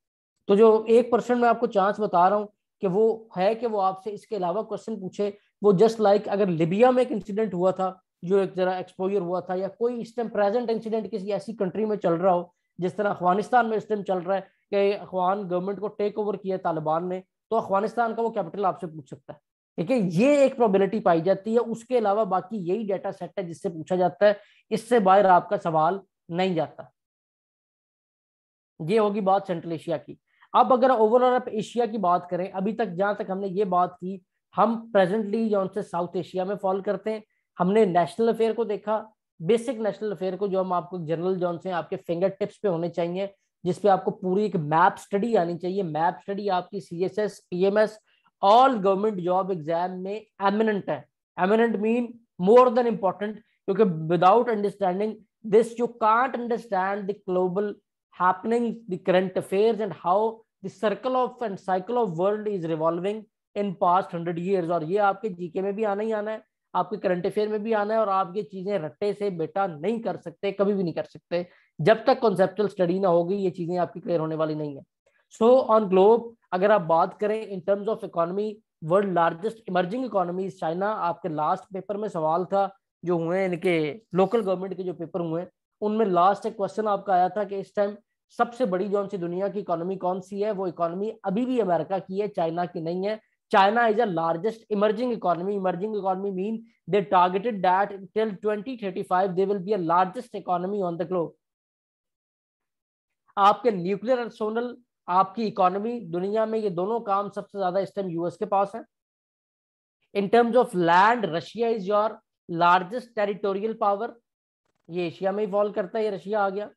तो जो 1% में आपको चांस बता रहा हूँ कि वो है कि वो आपसे इसके अलावा क्वेश्चन पूछे। वो जस्ट लाइक अगर लिबिया में एक इंसिडेंट हुआ था जो एक जरा एक्सपोजर हुआ था, या कोई इस टाइम प्रेजेंट इंसिडेंट किसी ऐसी कंट्री में चल रहा हो जिस तरह अफगानिस्तान में इस टाइम चल रहा है कि अफगान गवर्नमेंट को टेक ओवर किया तालिबान ने, तो अफगानिस्तान का वो कैपिटल आपसे पूछ सकता है। ठीक है, ये एक प्रोबेबिलिटी पाई जाती है। उसके अलावा बाकी यही डाटा सेट है जिससे पूछा जाता है, इससे बाहर आपका सवाल नहीं जाता। ये होगी बात सेंट्रल एशिया की। अब अगर ओवरऑल आप एशिया की बात करें, अभी तक जहां तक हमने ये बात की, हम प्रेजेंटली जो से साउथ एशिया में फॉलो करते हैं। हमने नेशनल अफेयर को देखा, बेसिक नेशनल अफेयर को, जो हम आपको जनरल जोन से आपके फिंगर टिप्स पे होने चाहिए, जिसपे आपको पूरी एक मैप स्टडी आनी चाहिए। मैप स्टडी आपकी CSS PMS all government job exam में एमिनेंट है। Eminent mean more than important, क्योंकि without understanding this you can't understand the global happening, the current affairs, and how the circle of and cycle of world is revolving in past 100 years। और ये आपके GK में भी आना ही आना है, आपके करंट अफेयर में भी आना है, और आप ये चीजें रट्टे से बेटा नहीं कर सकते, कभी भी नहीं कर सकते। जब तक कॉन्सेप्चुअल स्टडी ना होगी ये चीजें आपकी क्लियर होने वाली नहीं है। सो ऑन ग्लोब अगर आप बात करें in terms of economy, world largest emerging economies China. आपके लास्ट पेपर में सवाल था जो हुए हैं इनके लोकल गवर्नमेंट के जो पेपर हुए, उनमें लास्ट एक क्वेश्चन आपका आया था कि इस टाइम सबसे बड़ी जो सी दुनिया की इकोनॉमी कौन सी है। वो इकोनॉमी अभी भी अमेरिका की है, चाइना की नहीं है। China is a largest emerging economy. Emerging economy mean they targeted that till 2035 they will be a largest economy on the globe. आपके न्यूक्लियर आर्सेनल, आपकी इकोनॉमी, दुनिया में ये दोनों काम सबसे ज्यादा इस टाइम यूएस के पास है। In terms of land, Russia is your largest territorial power. ये एशिया में इवॉल्व करता है, ये रशिया आ गया।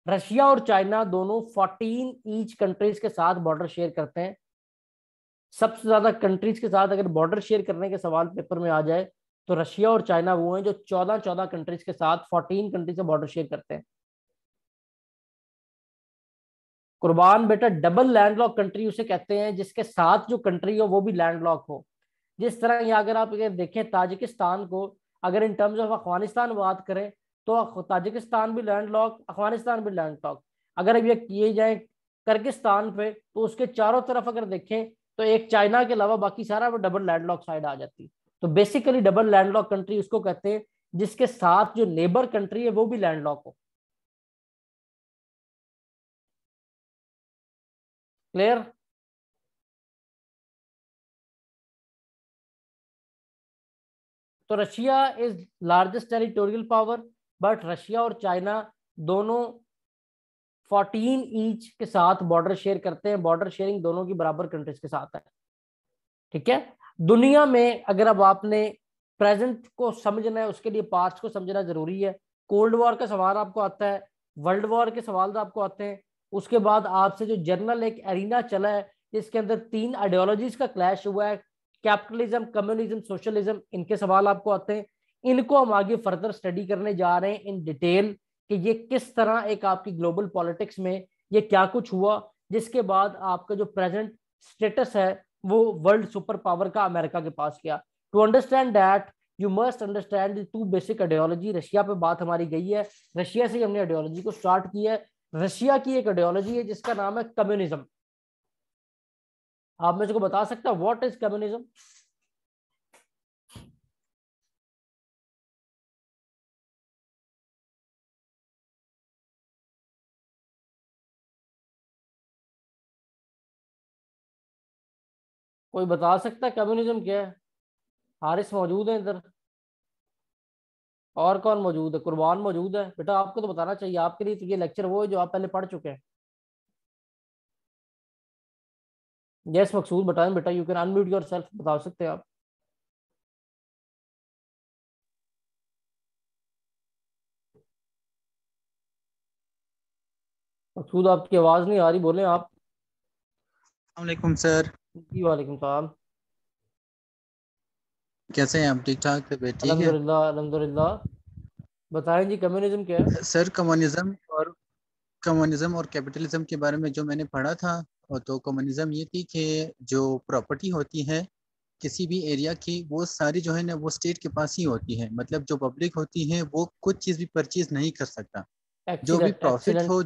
रशिया और चाइना दोनों 14 ईच कंट्रीज के साथ बॉर्डर शेयर करते हैं। सबसे ज्यादा कंट्रीज के साथ अगर बॉर्डर शेयर करने के सवाल पेपर में आ जाए तो रशिया और चाइना वो हैं जो 14 कंट्रीज के साथ 14 कंट्रीज से बॉर्डर शेयर करते हैं। कुर्बान बेटा, डबल लैंडलॉक कंट्री उसे कहते हैं जिसके साथ जो कंट्री हो वो भी लैंडलॉक हो। जिस तरह यहाँ अगर आप देखें ताजिकिस्तान को, अगर इन टर्म्स ऑफ अफगानिस्तान बात करें तो ताजिकिस्तान भी लैंडलॉक, अफगानिस्तान भी लैंडलॉक। अगर अब ये किए जाए किर्गिस्तान पे तो उसके चारों तरफ अगर देखें तो एक चाइना के अलावा बाकी सारा वो डबल लैंडलॉक साइड आ जाती। तो बेसिकली डबल लैंडलॉक कंट्री उसको कहते हैं जिसके साथ जो नेबर कंट्री है वो भी लैंडलॉक हो। क्लियर? तो Russia is largest territorial power, but Russia और चाइना दोनों 14 ईच के साथ बॉर्डर शेयर करते हैं। बॉर्डर शेयरिंग दोनों की बराबर कंट्रीज के साथ है। ठीक है, दुनिया में अगर अब आपने प्रेजेंट को समझना है उसके लिए पास्ट को समझना जरूरी है। कोल्ड वॉर का सवाल आपको आता है, वर्ल्ड वॉर के सवाल आपको आते हैं। उसके बाद आपसे जो जर्नल एक एरिना चला है जिसके अंदर 3 आइडियोलॉजीज का क्लैश हुआ है, कैपिटलिज्म, कम्युनिज्म, सोशलिज्म, इनके सवाल आपको आते हैं। इनको हम आगे फर्दर स्टडी करने जा रहे हैं इन डिटेल कि ये किस तरह एक आपकी ग्लोबल पॉलिटिक्स में ये क्या कुछ हुआ, जिसके बाद आपका जो प्रेजेंट स्टेटस है वो वर्ल्ड सुपर पावर का अमेरिका के पास गया। To understand that you must understand the 2 basic ideology. Russia पे बात हमारी गई है, रशिया से हमने आइडियोलॉजी को स्टार्ट किया है। रशिया की एक आइडियोलॉजी है जिसका नाम है कम्युनिज्म। आप मुझे को बता सकता है व्हाट इज कम्युनिज्म? कोई बता सकता है कम्युनिज्म क्या है? हारिस मौजूद है इधर, और कौन मौजूद है? कुर्बान मौजूद है। बेटा आपको तो बताना चाहिए, आपके लिए तो ये लेक्चर वो है जो आप पहले पढ़ चुके हैं। यस मकसूद बताएं बेटा, यू कैन अनम्यूट योरसेल्फ, बता सकते हैं आप। मकसूद आपकी आवाज नहीं आ रही, बोले आप। वालेकुम सर। जी वालेकुम सलाम। कैसे हैं आप? ठीक ठाक? तबीयत ठीक है? अल्हम्दुलिल्लाह अल्हम्दुलिल्लाह। बताएं जी कम्युनिज्म क्या है? सर कम्युनिज्म और कैपिटलिज्म के बारे में जो मैंने पढ़ा था, और तो कम्युनिज्म ये थी कि जो प्रॉपर्टी होती है किसी भी एरिया की, वो सारी जो है ना वो स्टेट के पास ही होती है। मतलब जो पब्लिक होती है वो कुछ चीज़ भी परचेज नहीं कर सकता। जो भी एक्सीलेंट प्रॉफिट एक्सीलेंट। हो,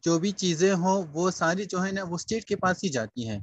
जो भी चीजें हो वो सारी जो है ना वो स्टेट के पास ही जाती हैं।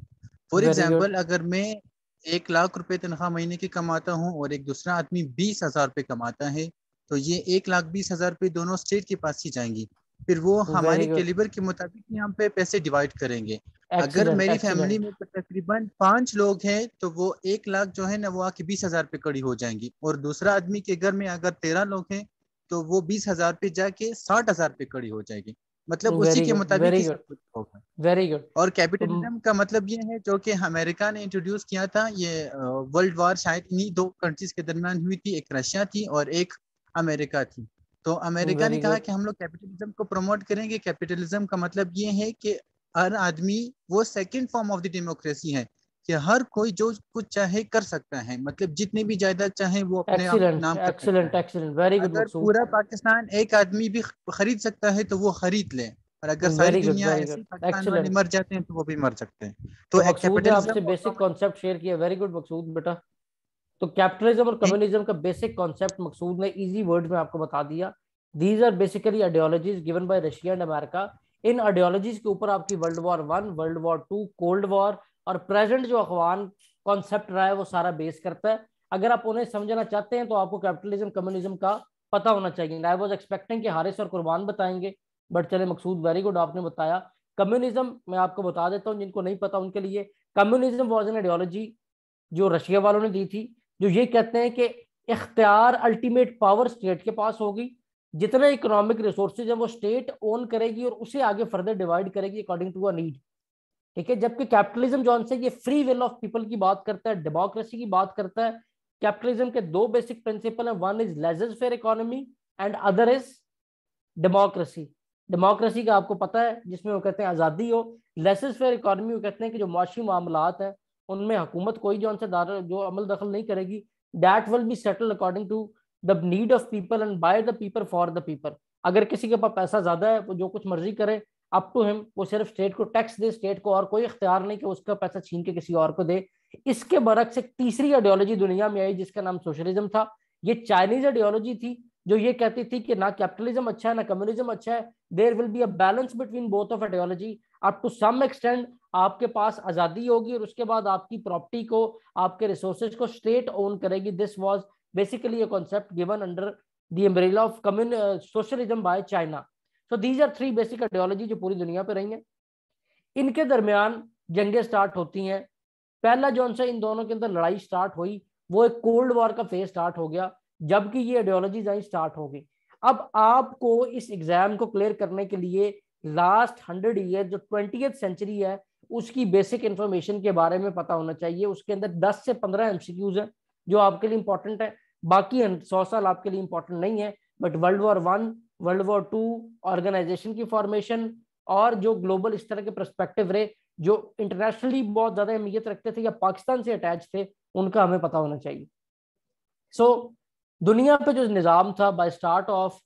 For Very good. एग्जाम्पल, अगर मैं 1 लाख रुपए तनख्वाह महीने की कमाता हूँ और एक दूसरा आदमी 20,000 रुपये कमाता है, तो ये 1,20,000 रुपये दोनों स्टेट के पास ही जाएंगी। फिर वो हमारे Very good. कैलिबर के मुताबिक यहाँ पे पैसे डिवाइड करेंगे। अगर Excellent, मेरी excellent. फैमिली में तकरीबन 5 लोग हैं तो वो 1 लाख जो है ना वो आके 20,000 पे कड़ी हो जाएंगी, और दूसरा आदमी के घर में अगर 13 लोग हैं तो वो 20,000 पे जाके 60,000 पे कड़ी हो जाएगी। मतलब उसी Very के good, मुताबिक very ही good, सब कुछ होगा। very good. और तो कैपिटलिज्म का मतलब ये है जो कि अमेरिका ने इंट्रोड्यूस किया था। ये वर्ल्ड वार शायद इन्हीं 2 कंट्रीज के दरमियान हुई थी, एक रशिया थी और एक अमेरिका थी। तो अमेरिका ने वेरी कहा गुड, कि हम लोग कैपिटलिज्म को प्रमोट करेंगे। कैपिटलिज्म का मतलब ये है कि हर आदमी, वो second form of the democracy है कि हर कोई जो कुछ चाहे कर सकता है, मतलब जितनी भी जायदाद चाहे वो अपने एक्सीलेंट नाम कर सकता एक्सीलेंट है। एक्सीलेंट, वेरी गुड अगर मकसूद, पूरा पाकिस्तान एक आदमी भी खरीद सकता है तो वो खरीद ले, और अगर सारी वेरी गुड, दुनिया वेरी ऐसे गुड, ही पाकिस्तान वाले एक्सीलेंट। मर जाते हैं तो वो भी मर सकते हैं। तो तो एक मकसूद ने आपसे कैपिटलिज्म बेसिक कॉन्सेप्ट शेयर किया, वेरी गुड मकसूद बेटा। तो कैपिटलिज्म और कम्युनिज्म का बेसिक कॉन्सेप्ट मकसूद ने इजी वर्ड्स में आपको बता दिया। These are basically ideologies given by Russia and America. इन आइडियोलॉजीज के ऊपर आपकी world war 1, world war 2, cold war और प्रेजेंट जो अखवान कॉन्सेप्ट रहा है वो सारा बेस करता है। अगर आप उन्हें समझना चाहते हैं तो आपको कैपिटलिज्म कम्युनिज्म का पता होना चाहिए। आई वॉज एक्सपेक्टिंग कि हारिस और कुर्बान बताएंगे, बट चले मकसूद, वेरी गुड, आपने बताया। कम्युनिज्म मैं आपको बता देता हूँ जिनको नहीं पता उनके लिए। कम्युनिज्म वॉज एन आइडियोलॉजी जो रशिया वालों ने दी थी, जो ये कहते हैं कि इख्तियार, अल्टीमेट पावर स्टेट के पास होगी। जितने इकोनॉमिक रिसोर्सेज है वो स्टेट ओन करेगी और उसे आगे फर्दर डिवाइड करेगी अकॉर्डिंग टू अ नीड। ठीक है, जबकि कैपिटलिज्म जो से ये फ्री विल ऑफ पीपल की बात करता है, डेमोक्रेसी की बात करता है। कैपिटलिज्म के 2 बेसिक प्रिंसिपल है, one is laissez faire economy and other is democracy. Democracy का आपको पता है जिसमें वो कहते हैं आज़ादी हो। लेसर फेयर इकोनॉमी वो कहते हैं कि जो मुआशी मामलात हैं उनमें हुकूमत कोई जो अमल दखल नहीं करेगी। That will be settled according to the need of people and by the people for the people. अगर किसी के पास पैसा ज्यादा है वो जो कुछ मर्जी करे, अप टू हिम, वो सिर्फ स्टेट को टैक्स दे, स्टेट को और कोई इख्तियार नहीं कि उसका पैसा छीन के किसी और को दे। इसके बरक्स एक तीसरी आइडियोलॉजी दुनिया में आई जिसका नाम सोशलिज्म था। ये चाइनीज आइडियोलॉजी थी जो ये कहती थी कि ना कैपिटलिज्म अच्छा है ना कम्युनिज्म अच्छा है, there will be a balance between both of ideology. Up to some extend आपके पास आजादी होगी और उसके बाद आपकी प्रॉपर्टी को, आपके रिसोर्सेज को स्टेट ओन करेगी। This was basically a concept given under the umbrella of socialism by China. So these are 3 basic ideology जो पूरी दुनिया पे रही हैं। इनके दरमियान जंगें स्टार्ट होती हैं। पहला जो सा इन दोनों के अंदर लड़ाई स्टार्ट हुई वो एक कोल्ड वॉर का फेज स्टार्ट हो गया, जबकि ये आइडियोलॉजीज आई स्टार्ट हो गई। अब आपको इस एग्जाम को क्लियर करने के लिए लास्ट 100 ईयर जो 20th सेंचुरी है उसकी बेसिक इंफॉर्मेशन के बारे में पता होना चाहिए। उसके अंदर 10 से 15 एमसीक्यूज हैं जो आपके लिए इंपॉर्टेंट है, बाकी 100 साल आपके लिए इंपॉर्टेंट नहीं है। But world war 1, world war 2, organization की फॉर्मेशन और जो ग्लोबल इस तरह के परस्पेक्टिव रहे जो इंटरनेशनली बहुत ज्यादा अहमियत रखते थे या पाकिस्तान से अटैच थे, उनका हमें पता होना चाहिए। सो दुनिया पे जो निज़ाम था by start of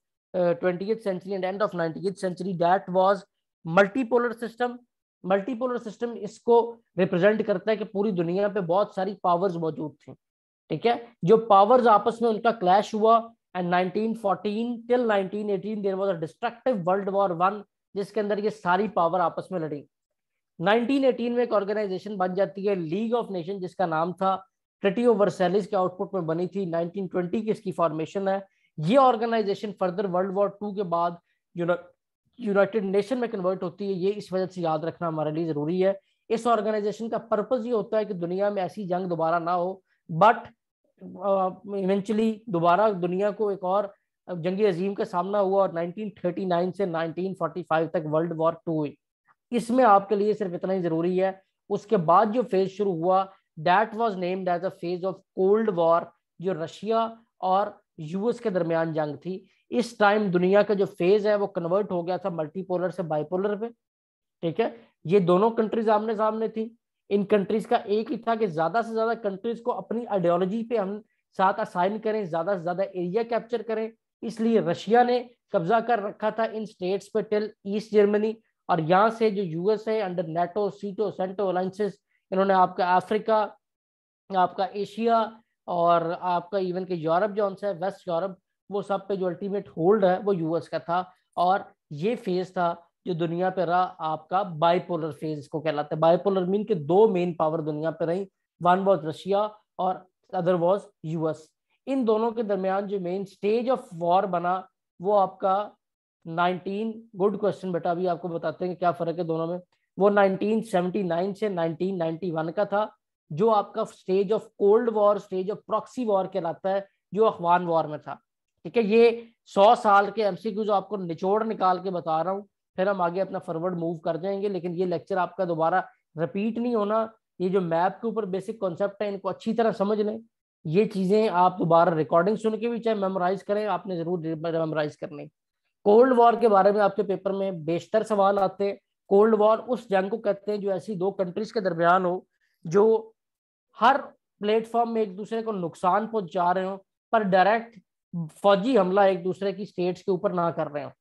20th century and end of 19th century, that was multipolar system. Multipolar system इसको रिप्रेजेंट करता है कि पूरी दुनिया पे बहुत सारी पावर्स मौजूद थी। ठीक है, जो पावर्स आपस में उनका क्लैश हुआ and 1914 till 1918 there was a destructive world war 1 जिसके अंदर ये सारी पावर आपस में लड़ी। 1918 में एक ऑर्गेनाइजेशन बन जाती है लीग ऑफ नेशन जिसका नाम था ट्रीटी ऑफ वर्साइल्स के आउटपुट में बनी थी। 1920 की इसकी फॉर्मेशन है। ये ऑर्गेनाइजेशन फर्दर वर्ल्ड वॉर 2 के बाद यूनाइटेड नेशन में कन्वर्ट होती है। ये इस वजह से याद रखना हमारे लिए जरूरी है। इस ऑर्गेनाइजेशन का पर्पस ये होता है कि दुनिया में ऐसी जंग दोबारा ना हो, बट इवेंचुअली दोबारा दुनिया को एक और जंगी अजीम का सामना हुआ और 1939 से 1945 तक वर्ल्ड वॉर 2 हुई। इसमें आपके लिए सिर्फ इतना ही जरूरी है, उसके बाद जो फेज शुरू हुआ that was named as a phase of cold war, जो रशिया और यूएस के दरमियान जंग थी। इस टाइम दुनिया का जो फेज है वो कन्वर्ट हो गया था मल्टीपोलर से बाइपोलर पे। ठीक है, ये दोनों कंट्रीज आमने सामने थी। इन कंट्रीज का एक ही था कि ज्यादा से ज्यादा कंट्रीज को अपनी आइडियोलॉजी पे हम साथ असाइन करें, ज्यादा से ज्यादा एरिया कैप्चर करें। इसलिए रशिया ने कब्जा कर रखा था इन स्टेट्स पे टिल ईस्ट जर्मनी, और यहाँ से जो यूएस है अंडर नेटो, सीटो, सेंटो अलायंसेस, इन्होंने आपका अफ्रीका, आपका एशिया और आपका इवन के यूरोप जो है वेस्ट यूरोप, वो सब पे जो अल्टीमेट होल्ड है वो यूएस का था। और ये फेज था जो दुनिया पे रहा आपका बाइपोलर फेज इसको कहलाता है। बाइपोलर मीन के दो मेन पावर दुनिया पे रही, वन वाज रशिया और अदर वाज यूएस। इन दोनों के दरमियान जो मेन स्टेज ऑफ वॉर बना वो आपका 19, गुड क्वेश्चन बेटा, अभी आपको बताते हैं क्या फर्क है दोनों में। वो 1979 से 1991 का था, जो आपका stage of cold war, stage of proxy war कहलाता है, जो अफगान वॉर में था। ठीक है, ये 100 साल के एमसीक्यू जो आपको निचोड़ निकाल के बता रहा हूँ, फिर हम आगे अपना फॉरवर्ड मूव कर जाएंगे, लेकिन ये लेक्चर आपका दोबारा रिपीट नहीं होना। ये जो मैप के ऊपर बेसिक कॉन्सेप्ट है इनको अच्छी तरह समझ लें। ये चीजें आप दोबारा रिकॉर्डिंग सुन के भी चाहे मेमोराइज करें, आपने जरूर मेमोराइज करनी। कोल्ड वॉर के बारे में आपके पेपर में बेशतर सवाल आते हैं। कोल्ड वॉर उस जंग को कहते हैं जो ऐसी दो कंट्रीज के दरमियान हो जो हर प्लेटफॉर्म में एक दूसरे को नुकसान पहुंचा रहे हो, पर डायरेक्ट फौजी हमला एक दूसरे की स्टेट्स के ऊपर ना कर रहे हो।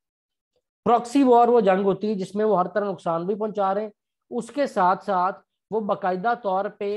प्रॉक्सी वॉर वो जंग होती है जिसमें वो हर तरह नुकसान भी पहुंचा रहे हैं, उसके साथ साथ वो बाकायदा तौर पे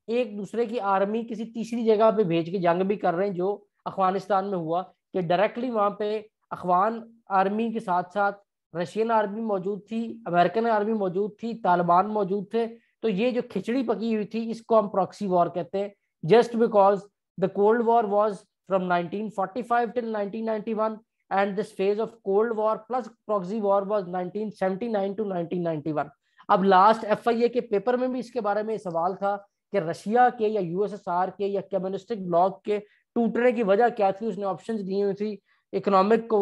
एक दूसरे की आर्मी किसी तीसरी जगह पे भेज के जंग भी कर रहे हैं, जो अफगानिस्तान में हुआ कि डायरेक्टली वहां पे अफगान आर्मी के साथ साथ रशियन आर्मी मौजूद थी, अमेरिकन आर्मी मौजूद थी, तालिबान मौजूद थे। तो ये जो खिचड़ी पकी हुई थी इसको हम प्रॉक्सी वॉर कहते हैं, just because the cold war was from 1945 till 1991 and this phase of cold war plus proxy war was 1979 to 1991। अब लास्ट एफआईए के पेपर में भी इसके बारे में सवाल था कि रशिया के या यूएसएसआर के या कम्युनिस्टिक ब्लॉक के टूटने की वजह क्या थी। उसने ऑप्शंस दी हुई थी, इकोनॉमिक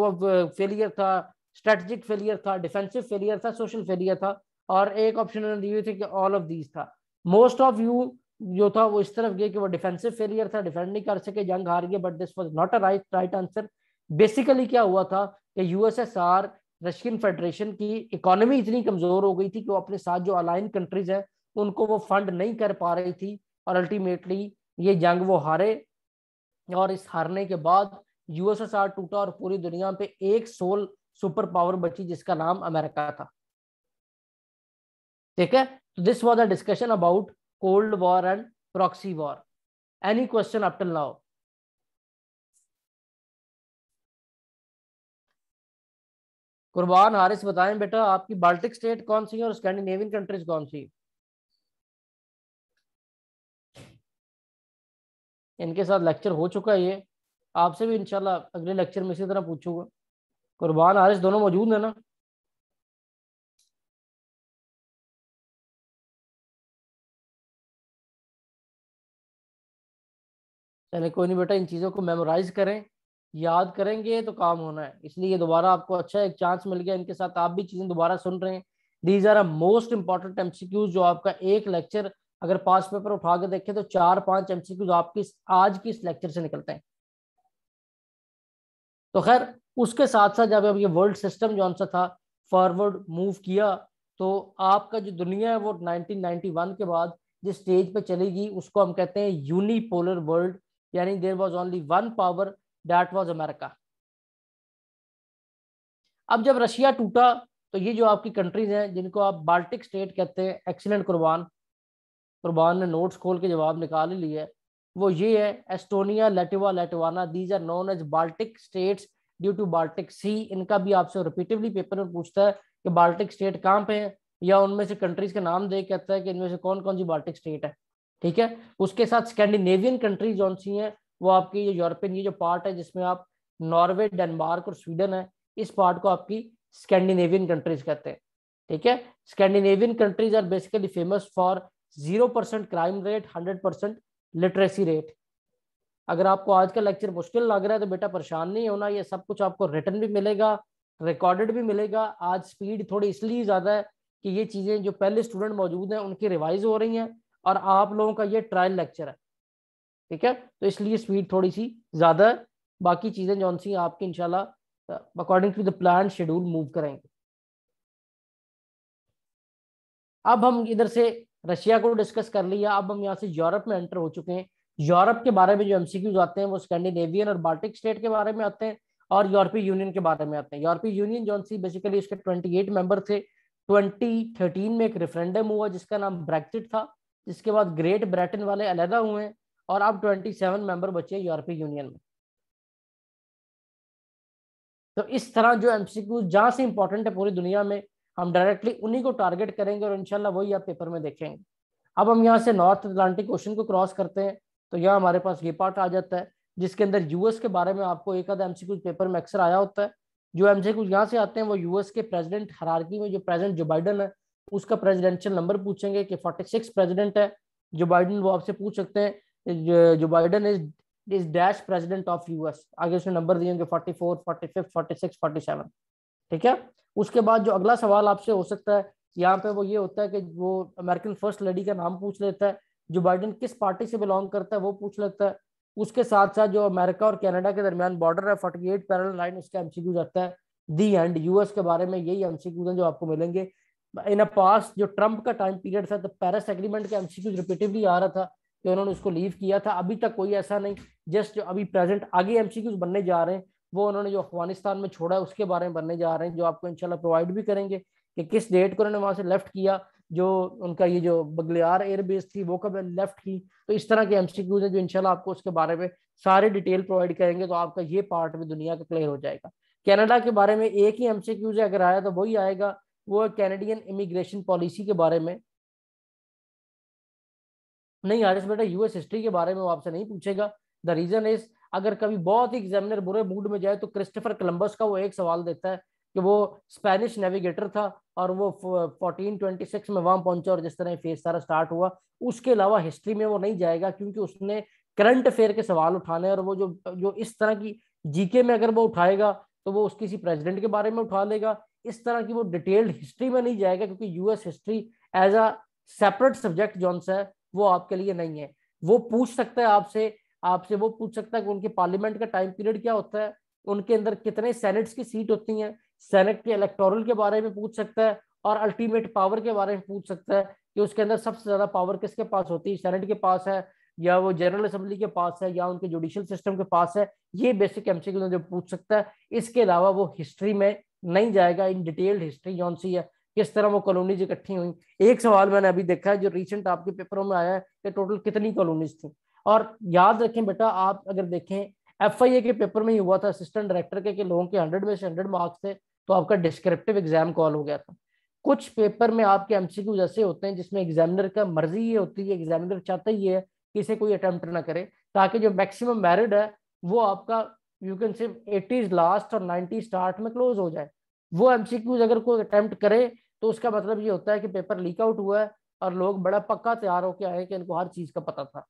फेलियर था, स्ट्रेटेजिक फेलियर था, डिफेंसिव फेलियर था, सोशल फेलियर था, और एक ऑप्शन उन्होंने दी हुई थी कि ऑल ऑफ दीज था। मोस्ट ऑफ यू जो था वो इस तरफ गए कि वो डिफेंसिव फेलियर था, डिफेंड नहीं कर सके, जंग हार गए, but this was not a right answer. Basically क्या हुआ था कि यूएसएसआर, रशियन फेडरेशन की इकोनॉमी इतनी कमजोर हो गई थी कि वो अपने साथ जो अलाइन कंट्रीज हैं उनको वो फंड नहीं कर पा रही थी, और अल्टीमेटली ये जंग वो हारे। और इस हारने के बाद यूएसएसआर टूटा और पूरी दुनिया पे एक सोल सुपर पावर बची जिसका नाम अमेरिका था। ठीक है, तो this was a discussion about cold war and proxy war. Any question up till now? कुर्बान हारिस बताएं बेटा, आपकी बाल्टिक स्टेट कौन सी है और स्कैंडिनेवियन कंट्रीज कौन सी? इनके साथ लेक्चर हो चुका है ये, आपसे भी इंशाल्लाह अगले लेक्चर में इसी तरह पूछूंगा। कुर्बान हारिस दोनों मौजूद है ना? चले कोई नहीं बेटा, इन चीज़ों को मेमोराइज करें, याद करेंगे तो काम होना है। इसलिए दोबारा आपको अच्छा एक चांस मिल गया, इनके साथ आप भी चीज़ें दोबारा सुन रहे हैं। These are a most important MCQs, जो आपका एक लेक्चर अगर पास पेपर उठा के देखें तो 4-5 एमसीक्यूज आपकी आज की इस लेक्चर से निकलते हैं। तो खैर उसके साथ साथ जब अब ये वर्ल्ड सिस्टम जो सा था फॉरवर्ड मूव किया, तो आपका जो दुनिया है वो 1991 के बाद जिस स्टेज पे चलेगी उसको हम कहते हैं यूनिपोलर वर्ल्ड, यानी there was only one power, that was America. अब जब रशिया टूटा तो ये जो आपकी कंट्रीज हैं जिनको आप बाल्टिक स्टेट कहते हैं, एक्सीलेंट कुर्बान ने नोट्स खोल के जवाब निकाल ही लिया है, वो ये है एस्टोनिया, लैटवा, लैटवाना, these are known as Baltic states due to Baltic sea. इनका भी आपसे रिपीटिवली पेपर में पूछता है कि बाल्टिक स्टेट कहाँ पे है, या उनमें से कंट्रीज के नाम दे कहता है कि इनमें से कौन कौन सी बाल्टिक स्टेट है। ठीक है, उसके साथ स्कैंडिनेवियन कंट्रीज कौन सी हैं, वो आपकी जो यूरोपियन ये जो पार्ट है जिसमें आप नॉर्वे, डेनमार्क और स्वीडन है, इस पार्ट को आपकी स्कैंडिनेवियन कंट्रीज कहते हैं। ठीक है, Scandinavian countries are basically famous for 0% crime rate, 100% literacy rate. अगर आपको आज का लेक्चर मुश्किल लग रहा है तो बेटा परेशान नहीं होना, ये सब कुछ आपको रिटन भी मिलेगा, रिकॉर्डेड भी मिलेगा। आज स्पीड थोड़ी इसलिए ज़्यादा है कि ये चीज़ें जो पहले स्टूडेंट मौजूद हैं उनकी रिवाइज हो रही हैं और आप लोगों का ये ट्रायल लेक्चर है। ठीक है, तो इसलिए स्पीड थोड़ी सी ज़्यादा है। बाकी चीज़ें जो सी आपकी इंशाल्लाह according to the plan schedule move करेंगे। अब हम इधर से रशिया को डिस्कस कर लिया, अब हम यहाँ से यूरोप में एंटर हो चुके हैं। यूरोप के बारे में जो एमसीक्यूज आते हैं वो स्कैंडिनेवियन और बाल्टिक स्टेट के बारे में आते हैं और यूरोपीय यूनियन के बारे में आते हैं। यूरोपीय यूनियन जो सी बेसिकली उसके 28 मेंबर थे। 2013 में एक रेफरेंडम हुआ जिसका नाम ब्रेक्जिट था, जिसके बाद ग्रेट ब्रिटेन वाले अलहदा हुए हैं और अब 27 मेंबर बचे यूरोपीय यूनियन में। तो इस तरह जो एमसीक्यू जहां से इंपॉर्टेंट है पूरी दुनिया में, हम डायरेक्टली उन्हीं को टारगेट करेंगे और इंशाल्लाह वही आप पेपर में देखेंगे। अब हम यहाँ से नॉर्थ अटलांटिक ओशन को क्रॉस करते हैं तो यहाँ हमारे पास ये पार्ट आ जाता है जिसके अंदर यूएस के बारे में आपको एक आधा एमसीक्यू पेपर में अक्सर आया होता है। जो एमसीक्यू यहाँ से आते हैं वो यूएस के प्रेसिडेंट हायरार्की में जो प्रेसिडेंट जो बाइडन है उसका प्रेसिडेंशियल नंबर पूछेंगे कि 46 प्रेसिडेंट है जो बाइडन, वो आपसे पूछ सकते हैं जो Biden is dash president of US, आगे उसने नंबर दिए होंगे 44, 45, 46, 47। ठीक है। उसके बाद जो अगला सवाल आपसे हो सकता है यहाँ पे वो ये होता है कि वो अमेरिकन फर्स्ट लेडी का नाम पूछ लेता है, जो बाइडन किस पार्टी से बिलोंग करता है वो पूछ लेता है। उसके साथ साथ जो अमेरिका और कनाडा के दरमियान बॉर्डर है 48 पैरेलल लाइन, उसका एमसीक्यू जाता है। दी एंड यूएस के बारे में यही एमसीक्यू हैं जो आपको मिलेंगे। इन अ पास्ट जो ट्रंप का टाइम पीरियड था तो पेरिस एग्रीमेंट के एमसीक्यू रिपीटेडली आ रहा था कि उन्होंने उसको लीव किया था, अभी तक कोई ऐसा नहीं। जस्ट जो अभी प्रेजेंट आगे एमसीक्यूज बनने जा रहे हैं वो उन्होंने जो अफगानिस्तान में छोड़ा है उसके बारे में बनने जा रहे हैं, जो आपको इंशाल्लाह प्रोवाइड भी करेंगे कि किस डेट को उन्होंने वहां से लेफ्ट किया, जो उनका ये जो बगलियार एयरबेस थी वो कब लेफ्ट की। तो इस तरह के एमसीक्यूज हैं जो इंशाल्लाह आपको उसके बारे में सारे डिटेल प्रोवाइड करेंगे, तो आपका ये पार्ट भी दुनिया का क्लियर हो जाएगा। कनाडा के बारे में एक ही एमसीक्यूज अगर आया तो वही आएगा, वो कैनेडियन इमिग्रेशन पॉलिसी के बारे में। नहीं आरिस बेटा, यूएस हिस्ट्री के बारे में वो आपसे नहीं पूछेगा। द रीजन इज अगर कभी बहुत ही एग्जामिनर बुरे मूड में जाए तो क्रिस्टोफर कोलंबस का वो एक सवाल देता है कि वो स्पेनिश नेविगेटर था और वो 1426 में वहां पहुंचा और जिस तरह फेज सारा स्टार्ट हुआ। उसके अलावा हिस्ट्री में वो नहीं जाएगा क्योंकि उसने करंट अफेयर के सवाल उठाने, और वो जो इस तरह की जीके में अगर वो उठाएगा तो वो किसी प्रेसिडेंट के बारे में उठा लेगा। इस तरह की वो डिटेल्ड हिस्ट्री में नहीं जाएगा क्योंकि US history as a separate subject जौन सा है वो आपके लिए नहीं है। वो पूछ सकता है आपसे वो पूछ सकता है कि उनके पार्लियामेंट का टाइम पीरियड क्या होता है, उनके अंदर कितने सेनेट्स की सीट होती हैं, सेनेट के इलेक्टोरल के बारे में पूछ सकता है, और अल्टीमेट पावर के बारे में पूछ सकता है कि उसके अंदर सबसे ज्यादा पावर किसके पास होती है, सेनेट के पास है या वो जनरल असेंबली के पास है या उनके जुडिशियल सिस्टम के पास है। ये बेसिक एमसीक्यू जो पूछ सकता है। इसके अलावा वो हिस्ट्री में नहीं जाएगा, इन डिटेल्ड हिस्ट्री कौन सी है, किस तरह वो कॉलोनीज इकट्ठी हुई। एक सवाल मैंने अभी देखा है जो रिसेंट आपके पेपरों में आया है कि टोटल कितनी कॉलोनीज थी। और याद रखें बेटा, आप अगर देखें एफआईए के पेपर में ही हुआ था असिस्टेंट डायरेक्टर के कि लोगों के 100 में से 100 मार्क्स थे तो आपका डिस्क्रिप्टिव एग्जाम कॉल हो गया था। कुछ पेपर में आपके एमसीक्यू ऐसे होते हैं जिसमें एग्जामिनर का मर्जी ये होती है, एग्जामिनर चाहता ही है कि इसे कोई अटेम्प्ट ना करे ताकि जो मैक्सिमम मेरिट है वो आपका यू कैन से 80s लास्ट और 90 स्टार्ट में क्लोज हो जाए। वो एमसीक्यूज अगर कोई अटेम्प्ट करे तो उसका मतलब ये होता है कि पेपर लीक आउट हुआ है और लोग बड़ा पक्का तैयार होकर आए कि इनको हर चीज का पता था।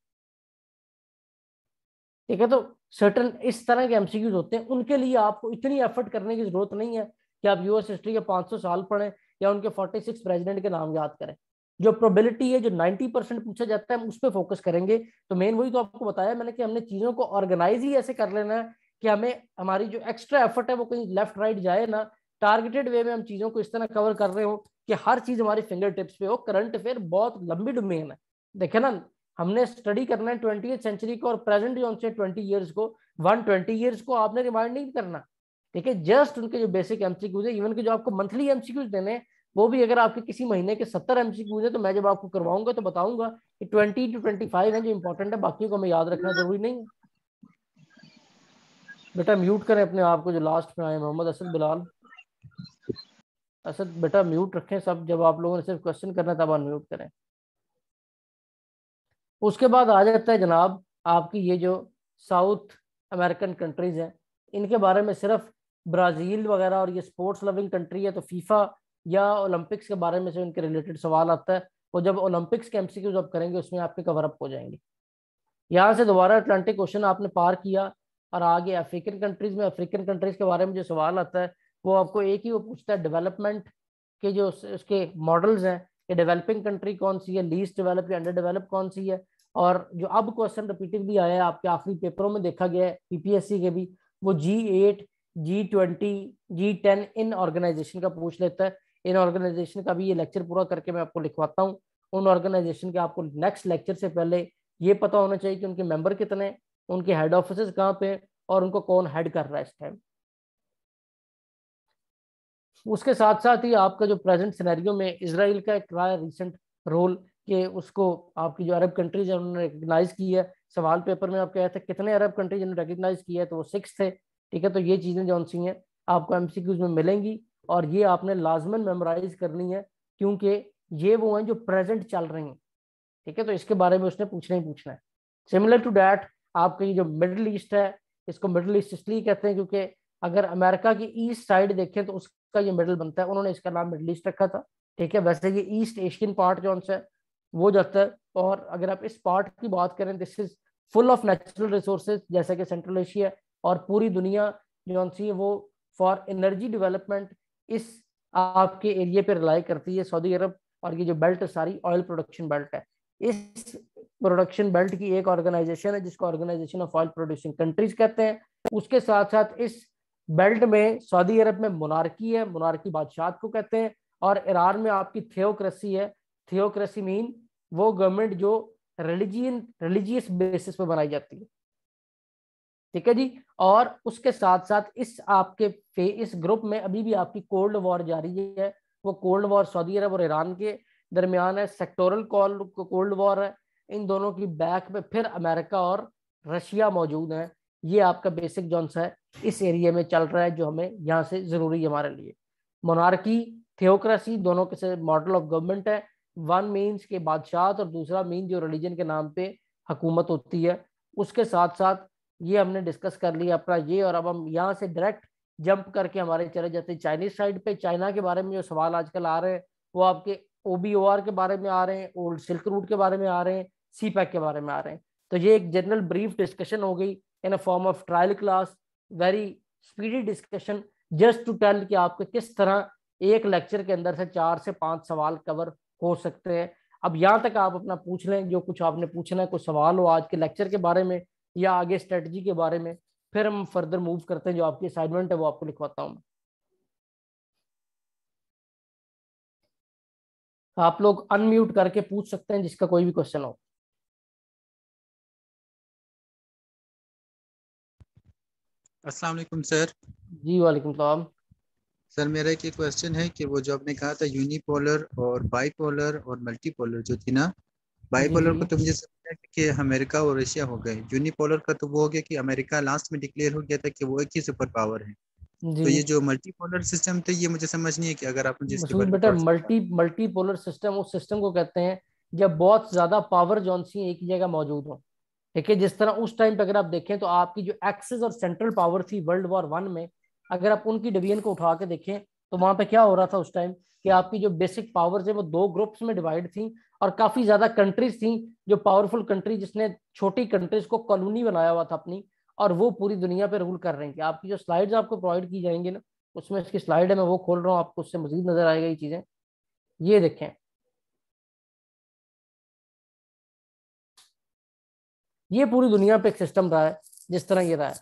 ठीक है, तो सर्टन इस तरह के एमसीक्यूज होते हैं, उनके लिए आपको इतनी एफर्ट करने की जरूरत नहीं है कि आप यूएस हिस्ट्री के 500 साल पढ़ें या उनके 46 प्रेसिडेंट के नाम याद करें। जो प्रोबेबिलिटी है जो 90% पूछा जाता है हम उस पर फोकस करेंगे। तो मेन वही तो आपको बताया मैंने कि हमने चीजों को ऑर्गेनाइज ही ऐसे कर लेना है कि हमें हमारी जो एक्स्ट्रा एफर्ट है वो कहीं लेफ्ट राइट जाए ना, टारगेटेड वे में हम चीजों को इस तरह कवर कर रहे हो कि हर चीज हमारी फिंगर टिप्स पे हो। करंट अफेयर बहुत लंबी डोमेन है, देखे ना, हमने स्टडी करना है 20th सेंचुरी को और प्रेजेंट जो से 20 ईयर्स को, 120 ईयर्स को आपने रिमाइंड नहीं करना। ठीक है, जस्ट उनके जो बेसिक एमसीक्यूज है, इवन के जो आपको मंथली एमसीक्यूज देने हैं वो भी अगर आपके किसी महीने के 70 एमसीक्यूज है तो मैं जब आपको करवाऊंगा तो बताऊंगा कि 20 to 25 है जो इंपॉर्टेंट है, बाकी को हमें याद रखना जरूरी नहीं है। बेटा म्यूट करें अपने आप को जो लास्ट में आए मोहम्मद असद बिलाल। असद बेटा म्यूट रखें सब, जब आप लोगों ने सिर्फ क्वेश्चन करना तब अनम्यूट करें। उसके बाद आ जाता है जनाब आपकी ये जो साउथ अमेरिकन कंट्रीज हैं, इनके बारे में सिर्फ ब्राज़ील वगैरह और ये स्पोर्ट्स लविंग कंट्री है तो फीफा या ओलंपिक्स के बारे में से उनके रिलेटेड सवाल आता है। वो जब ओलंपिक्स के एमसीक्यूज आप करेंगे उसमें आपके कवर अप हो जाएंगे। यहाँ से दोबारा अटलांटिक ओशन आपने पार किया और आगे अफ्रीकन कंट्रीज में, अफ्रीकन कंट्रीज के बारे में जो सवाल आता है वो आपको एक ही वो पूछता है डेवलपमेंट के जो उसके मॉडल्स हैं कि डेवलपिंग कंट्री कौन सी है, लीस्ट डेवलप या अंडर डेवलप कौन सी है। और जो अब क्वेश्चन रिपीटेडली आया है आपके आखिरी पेपरों में देखा गया है पीपीएससी के भी, वो G8, G20, G10 इन ऑर्गेनाइजेशन का पूछ लेता है। इन ऑर्गेनाइजेशन का भी ये लेक्चर पूरा करके मैं आपको लिखवाता हूँ। उन ऑर्गेनाइजेशन के आपको नेक्स्ट लेक्चर से पहले ये पता होना चाहिए कि उनके मेंबर कितने, उनके हेड ऑफिस कहाँ पे और उनको कौन हेड कर रहा है इस टाइम। उसके साथ साथ ही आपका जो प्रेजेंट सिनेरियो में इजराइल का एक रहा है रिसेंट रोल कि उसको आपकी जो अरब कंट्रीज है उन्होंने रिकग्नाइज की है। सवाल पेपर में आप कहे थे कितने अरब कंट्रीज ने रिकग्नाइज किया है तो वो 6 थे। ठीक है, तो ये चीजें जो सी हैं आपको एमसीक्यूज में मिलेंगी। और ये आपने लाजमन मेमोराइज करनी है, क्योंकि ये वो हैं जो प्रेजेंट चल रही हैं, ठीक है। तो इसके बारे में उसने पूछना ही पूछना है। सिमिलर टू डैट आपका ये जो मिडल ईस्ट है, इसको मिडल ईस्ट इसलिए कहते हैं क्योंकि अगर अमेरिका की ईस्ट साइड देखें तो उसका ये मिडल बनता है, उन्होंने इसका नाम मिडल ईस्ट रखा था, ठीक है। वैसे ये ईस्ट एशियन पार्ट जो है वो जाता है। और अगर आप इस पार्ट की बात करें, this is full of natural resources, जैसे कि सेंट्रल एशिया और पूरी दुनिया जो है वो फॉर एनर्जी डेवलपमेंट इस आपके एरिया पे रिलाई करती है, सऊदी अरब। और ये जो बेल्ट सारी ऑयल प्रोडक्शन बेल्ट है। इस प्रोडक्शन बेल्ट की एक ऑर्गेनाइजेशन है जिसको organization of oil producing countries कहते हैं। उसके साथ साथ इस बेल्ट में सऊदी अरब में मोनार्की है, मोनार्की बादशाह को कहते हैं। और ईरान में आपकी थियोक्रेसी है। थियोक्रेसी मीन वो गवर्नमेंट जो रिलीजियस बेसिस पे बनाई जाती है, ठीक है जी। और उसके साथ साथ इस ग्रुप में अभी भी आपकी कोल्ड वॉर जारी है। वो कोल्ड वॉर सऊदी अरब और ईरान के दरमियान है, सेक्टोरल कोल्ड वॉर है। इन दोनों की बैक में फिर अमेरिका और रशिया मौजूद है। ये आपका बेसिक जॉन्स है इस एरिया में चल रहा है, जो हमें यहाँ से जरूरी है हमारे लिए। मोनार्की थियोक्रेसी दोनों के से मॉडल ऑफ गवर्नमेंट है। वन मीन्स के बादशाह और दूसरा मीन जो रिलीजन के नाम पे हुकूमत होती है। उसके साथ साथ ये हमने डिस्कस कर लिया अपना ये। और अब हम यहाँ से डायरेक्ट जंप करके हमारे चले जाते हैं चाइनीज साइड पे। चाइना के बारे में जो सवाल आजकल आ रहे हैं वो आपके OBOR के बारे में आ रहे हैं, ओल्ड सिल्क रूट के बारे में आ रहे हैं, CPEC के बारे में आ रहे हैं। तो ये एक जनरल ब्रीफ डिस्कशन हो गई in a form of trial class, very speedy discussion, just to tell कि आपके किस तरह एक लेक्चर के अंदर से 4 से 5 सवाल कवर हो सकते हैं। अब यहाँ तक आप अपना पूछ लें जो कुछ आपने पूछना है, कोई सवाल हो आज के लेक्चर के बारे में या आगे स्ट्रेटजी के बारे में, फिर हम फर्दर मूव करते हैं। जो आपकी असाइनमेंट है वो आपको लिखवाता हूँ। आप लोग अनम्यूट करके पूछ सकते हैं जिसका कोई भी क्वेश्चन हो। अस्सलाम वालेकुम सर। जी वालेकुम सलाम। सर मेरा एक क्वेश्चन है कि वो जो आपने कहा था यूनिपोलर और बाईपोलर और मल्टीपोलर जो थी ना, बाईपोलर को तो मुझे समझा कि अमेरिका और रशिया हो गए। यूनिपोलर का तो वो हो गया कि अमेरिका लास्ट में डिक्लेयर हो गया था कि वो एक ही सुपर पावर है। जी तो ये जो मल्टीपोलर सिस्टम था ये मुझे समझ नहीं है कि अगर आप मुझे इसके मसूद बारे में बेटा, थोड़ा सा। मल्टीपोलर सिस्टम उस सिस्टम को कहते हैं जब बहुत ज्यादा पावर जो सी एक ही जगह मौजूद हो, ठीक है। जिस तरह उस टाइम पे अगर आप देखें तो आपकी जो एक्सेस और सेंट्रल पावर थी वर्ल्ड वॉर 1 में, अगर आप उनकी डिवीजन को उठा के देखें तो वहां पे क्या हो रहा था उस टाइम कि आपकी जो बेसिक पावर्स है वो 2 ग्रुप्स में डिवाइड थी। और काफी ज्यादा कंट्रीज थी जो पावरफुल कंट्री, जिसने छोटी कंट्रीज को कॉलोनी बनाया हुआ था अपनी, और वो पूरी दुनिया पे रूल कर रही थी। आपकी जो स्लाइड्स आपको प्रोवाइड की जाएंगी ना, उसमें इसकी स्लाइड है, मैं वो खोल रहा हूँ, आपको उससे मजीद नजर आएगा ये चीजें। ये देखें, ये पूरी दुनिया पे एक सिस्टम रहा है जिस तरह ये रहा है।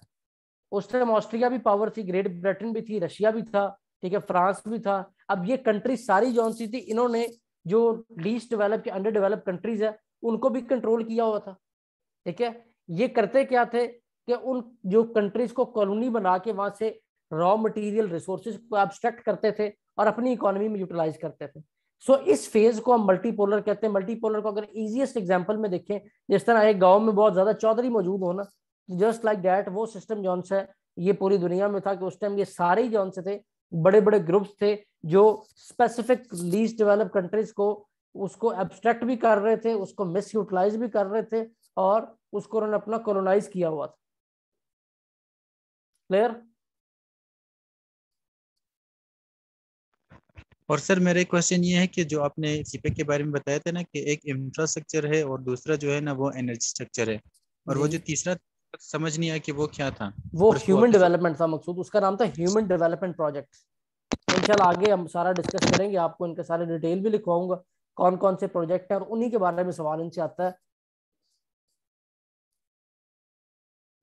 उस टाइम ऑस्ट्रिया भी पावर थी, ग्रेट ब्रिटेन भी थी, रशिया भी था, ठीक है, फ्रांस भी था। अब ये कंट्री सारी जौन सी थी, इन्होंने जो लीस्ट डेवलप के अंडर डेवलप कंट्रीज है उनको भी कंट्रोल किया हुआ था, ठीक है। ये करते क्या थे कि उन जो कंट्रीज को कॉलोनी बना के वहां से रॉ मटेरियल रिसोर्सेज को एब्स्ट्रैक्ट करते थे और अपनी इकोनॉमी में यूटिलाइज करते थे। सो इस फेज को हम मल्टीपोलर कहते हैं। मल्टीपोलर को अगर इजीएस्ट एग्जांपल में देखें, जिस तरह एक गांव में बहुत ज्यादा चौधरी मौजूद हो ना, जस्ट लाइक दैट वो सिस्टम जौन सा है ये पूरी दुनिया में था कि उस टाइम ये सारे ही जौन से थे बड़े बड़े ग्रुप्स थे जो स्पेसिफिक लीस्ट डेवलप कंट्रीज को उसको एब्स्ट्रैक्ट भी कर रहे थे, उसको मिस यूटिलाइज भी कर रहे थे और उसको उन्होंने अपना कॉलोनाइज किया हुआ था। क्लियर? और सर मेरा एक क्वेश्चन ये है कि जो आपने सीपेक के बारे में बताया था ना कि एक इंफ्रास्ट्रक्चर है और दूसरा जो है ना वो एनर्जी स्ट्रक्चर है, और वो जो तीसरा समझ नहीं आया कि वो क्या था। वो ह्यूमन डेवलपमेंट था मकसूद, उसका नाम था ह्यूमन डेवलपमेंट प्रोजेक्ट। इंशाल्लाह आगे हम सारा डिस्कस करेंगे, आपको इनके सारे डिटेल भी लिखवाऊंगा कौन कौन से प्रोजेक्ट है और उन्हीं के बारे में सवाल इनसे आता है।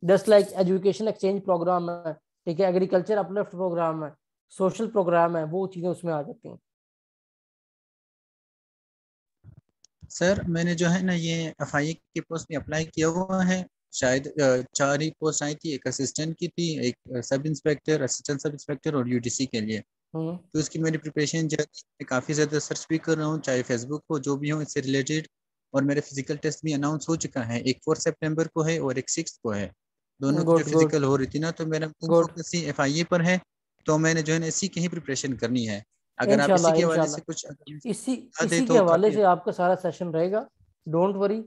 Just like education exchange program है, ठीक है, एग्रीकल्चर अपलिफ्ट प्रोग्राम है, सोशल प्रोग्राम है, वो चीजें उसमें आ जाती हैं। सर मैंने जो है ना ये FIA की पोस्ट में अप्लाई किया हुआ है। शायद 4 ही पोस्ट आई थी, एक असिस्टेंट की थी, एक sub inspector, assistant sub inspector और UDC के लिए। तो इसकी मेरी प्रिपरेशन जो है काफ़ी ज़्यादा सर्च भी कर रहा हूँ, चाहे फेसबुक हो जो भी हो इससे रिलेटेड। और मेरे फिजिकल टेस्ट भी अनाउंस हो चुका है, एक 4 सितंबर को है और एक 6 को है। दोनों की जो फिजिकल हो रही थी ना, तो मेरा फोकस ही FIA पर है तो मैंने जो है ना इसी की ही प्रिपरेशन करनी है। अगर आप इसी इंशाल्लाह के हवाले से इंशाल्लाह कुछ इसी बता दे इसी के तो हवाले काफी। से आपका सारा सेशन रहेगा, डोंट वरी।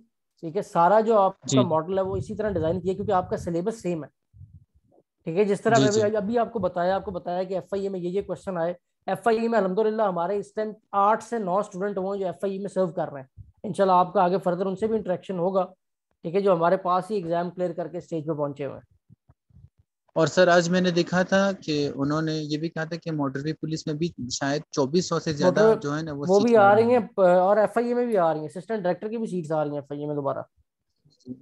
ठीक है, सारा जो आपका जी मॉडल है वो इसी तरह डिजाइन किया क्योंकि आपका सिलेबस सेम है। ठीक है, जिस तरह जी मैं जी। अभी आपको बताया कि एफआईए में ये क्वेश्चन आए। एफआईए में अल्हम्दुलिल्लाह हमारे इस टाइम 8 से 9 स्टूडेंट हुए जो एफआईए में सर्व कर रहे हैं। इंशाल्लाह आपका आगे फर्दर उनसे भी इंटरेक्शन होगा। ठीक है, जो हमारे पास ही एग्जाम क्लियर करके स्टेज पे पहुंचे हुए हैं। और सर आज मैंने देखा था कि उन्होंने ये भी कहा था कि मॉडर्न पुलिस में भी शायद 2400 से ज्यादा मोटर जो है ना वो वो सीट भी आ आ रही रही है। हैं और एफआईए में भी आ रही हैं, असिस्टेंट डायरेक्टर की भी सीट्स आ रही हैं एफआईए में दोबारा।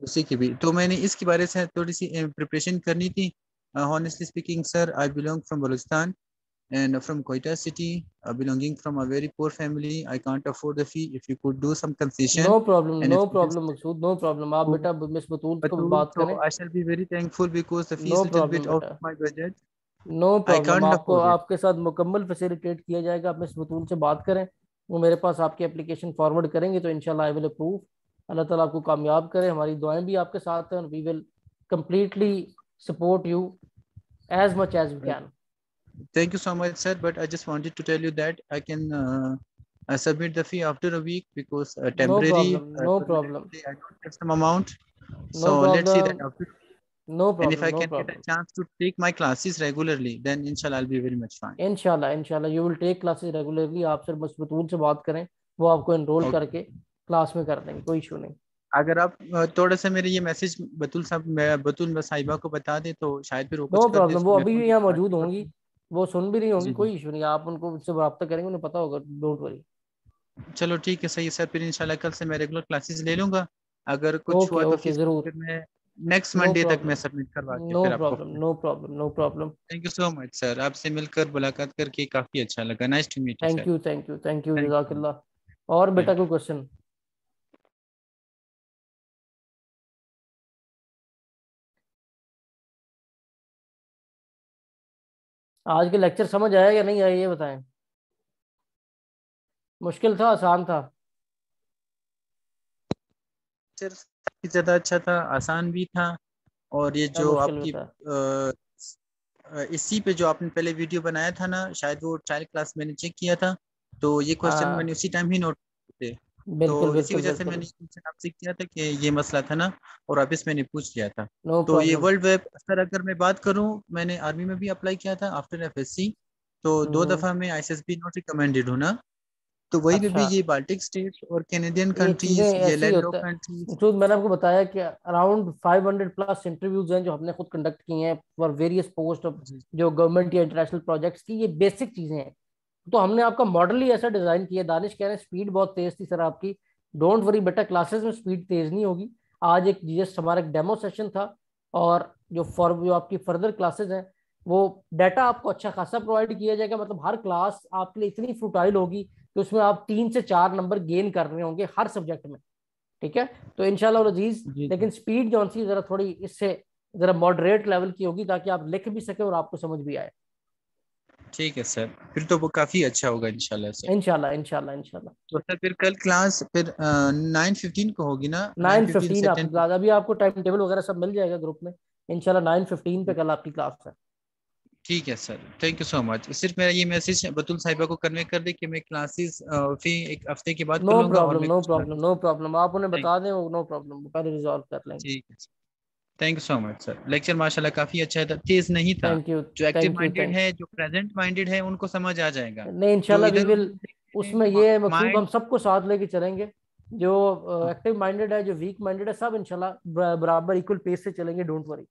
उसी की भी तो मैंने इसके बारे से थोड़ी सी प्रिपरेशन करनी थी। Honestly speaking sir, I belong from Balochistan and from Quetta city, belonging from a very poor family. I can't afford the fee. If you could do some no concession problem, and no if it is problem Maqsood, no problem. आप बेटा miss बतूल को Batul, बात so करें। I shall be very thankful because the fee no is little bit problem out बेटा, of my budget. No I problem. can't आपको afford it. आपके साथ मुकम्मल फैसिलिटेट किया जाएगा। आप मिस बतूल से बात करें, वो मेरे पास आपकी एप्लीकेशन फॉरवर्ड करेंगे तो इंशाल्लाह आई विल अप्रूव। अल्लाह ताला आपको कामयाब करे, हमारी दुआएं भी आपके साथ हैं और we will completely support you as much as we Uh, can. Thank you so much, sir. But I just wanted to tell you that I can submit the fee after a week because no temporary, problem, no problem, permanently, I don't have some amount. No So let's see that problem, after. No And if problem, I no can get a problem. chance to take my classes regularly, then inshallah I'll be very much fine. इंशाल्लाह इंशाल्लाह you will take classes regularly. आप सिर्फ बस बतूल से बात करें, वो आपको एनरोल Okay. करके क्लास में कर देंगे, कोई इशू नहीं। अगर आप थोड़ा सा मेरे ये मैसेज बतुल साहब बतुल साहिबा को बता दे तो शायद फिर वो नो कुछ कर दे प्रॉब्लम, वो उसको मैं अभी फोन भी पे यहाँ बात मौजूद भी होंगी, करूँ। वो सुन भी रही होंगी, जी जी। कोई इशू नहीं। आप उनको उससे रब्ता करेंगे, उन्हें पता होगा, डोंट वरी। चलो ठीक है, सही है सर। फिर इंशाल्लाह कल से मैं रेगुलर क्लासेस ले लूंगा। अगर कुछ ओके हुआ तो ओके, फीस जरूर। फिर मैं नेक्स्ट नो मंडे तक मैं प्रॉब्लम, सबमिट करवा के नो फिर आपको। Problem, no problem, no problem. Thank you so much sir, आपसे मिलकर मुलाकात करके काफी अच्छा लगा। Nice to meet you thank sir. You, thank you, thank you, thank you. जज़ाकल्लाह। और बेटा थैंक कोई यू। क्वेश्चन? आज के लेक्चर समझ आया या नहीं आया ये बताएं। मुश्किल था, आसान था? सर काफी ज्यादा अच्छा था, आसान भी था। और ये क्या जो मुश्किल में आपकी था? इसी पे जो आपने पहले वीडियो बनाया था ना, शायद वो चाइल्ड क्लास मैंने चेक किया था, तो ये क्वेश्चन मैंने हाँ, उसी टाइम ही नोट किए थे। बिल्कुल तो इसी बिल्कुल वजह से बिल्कुल। मैंने ये क्वेश्चन आपसे किया था कि ये मसला था ना, और वापस मैंने पूछ लिया था। नो तो ये प्रॉब्लम। वर्ल्ड वेब सर, अगर मैं बात करूं, मैंने आर्मी में भी अप्लाई किया था आफ्टर एफएससी। तो 2 दफा मैं आईएसएसबी नॉट रिकमेंडेड हूं ना। तो वही में भी अच्छा, ये बाल्टिक स्टेट्स और कैनेडियन ये चीजें कंट्रीज, ये ऐसी लैंड होता ऑफ है। कंट्रीज। मकसूद, मैंने आपको बताया कि अराउंड 500 प्लस इंटरव्यूज हैं जो हमने खुद कंडक्ट किए हैं फॉर वेरियस पोस्ट ऑफ जी जो गवर्नमेंट या इंटरनेशनल प्रोजेक्ट्स की। ये बेसिक चीजें हैं, तो हमने आपका मॉडल ही ऐसा डिजाइन किया। दानिश कह रहे हैं स्पीड बहुत तेज थी सर आपकी। डोंट वरी बेटा, क्लासेस में स्पीड तेज नहीं होगी। आज एक जस्ट हमारा एक डेमो सेशन था, और जो आपकी फर्दर क्लासेस हैं वो डाटा आपको अच्छा खासा प्रोवाइड किया जाएगा। मतलब हर क्लास आपके लिए इतनी फ्रूटाइल होगी कि उसमें आप 3 से 4 नंबर गेन कर रहे होंगे हर सब्जेक्ट में। ठीक है, तो इंशाल्लाह अजीज, जी जी। लेकिन स्पीड जो सी जरा थोड़ी इससे जरा मॉडरेट लेवल की होगी ताकि आप लिख भी सके और आपको समझ भी आए। ठीक है सर, फिर तो वो काफी अच्छा होगा इंशाल्लाह सर। इंशाल्लाह इंशाल्लाह इंशाल्लाह। तो सर फिर कल क्लास फिर 9:15 को होगी ना, 9:15 9:15 से आपकी 10। क्लास, अभी आपको टाइम टेबल वगैरह सब मिल जाएगा ग्रुप में। इंशाल्लाह 9:15 पे कल आपकी क्लास है। ठीक है sir, thank you so much. सिर्फ मेरा ये मैसेज बतुल साहिबा को कन्वे कर दे कि मैं क्लासेस फिर एक हफ्ते के बाद कर नो लूंगा और प्रॉब्लम, मैं नो कुछ प्रॉब्लम, क्लासेस। No problem. आप उन्हें थैंक बता दें, वो नो प्रॉब्लम, वो पहले रिजॉल्व कर लेंगे। ठीक है। Thank you so much sir. Lecture माशाल्लाह काफी अच्छा था, तेज नहीं था। थैंक यू, जो active thank you, minded thank है, जो प्रेजेंट माइंडेड है, उनको समझ आ जाएगा। नहीं, जो इंशाल्लाह वी इधर विल। उधर देखते उसमें हैं ये है मकसूद, हम माइंड। सबको साथ लेके चलेंगे। जो एक्टिव माइंडेड है, जो वीक माइंडेड है, सब इंशाल्लाह बराबर इक्वल पेस से चलेंगे, डोंट वरी।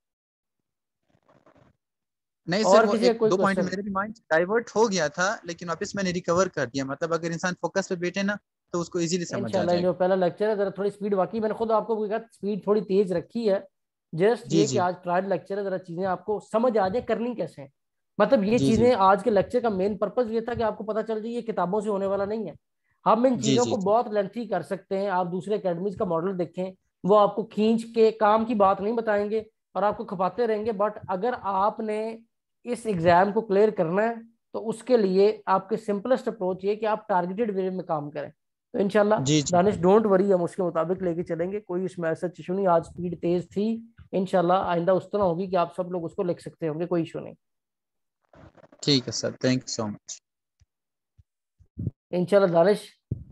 नहीं सर, और वो किसी का एक कोई दो पॉइंट क्वेश्चन? मेरे भी माइंड डाइवर्ट हो गया था, लेकिन वापस मैंने रिकवर कर दिया। मतलब अगर इंसान फोकस पे बैठे ना, तो उसको इजीली समझ आ इंशाल्लाह जो जाएगा। पहला लेक्चर है जरा थोड़ी स्पीड, वाकई मैंने खुद आपको कहा स्पीड थोड़ी तेज रखी है। जस्ट जी ये कि जी। आज ट्रायल लेक्चर है, जरा चीजें आपको समझ आ जाए करनी कैसे है। मतलब ये जी जी। चीजें आज के लेक्चर का मेन पर्पस ये था कि आपको पता चल जाए ये किताबों से होने वाला नहीं है। हम इन जी चीजों जी को जी। बहुत लेंथी कर सकते हैं। आप दूसरे अकेडमीज का मॉडल देखें, वो आपको खींच के काम की बात नहीं बताएंगे और आपको खपाते रहेंगे। बट अगर आपने इस एग्जाम को क्लियर करना है तो उसके लिए आपके सिंपलेस्ट अप्रोच ये कि आप टारगेटेड वे में काम करें। तो इंशाल्लाह जी जी। दानिश डोंट वरी, हम उसके मुताबिक लेके चलेंगे, कोई इसमें ऐसा इशू नहीं। आज स्पीड तेज थी, इंशाल्लाह आइंदा उस तरह होगी कि आप सब लोग उसको लिख सकते होंगे, कोई इशू नहीं। ठीक है sir, thank you so much. इंशाल्लाह दानिश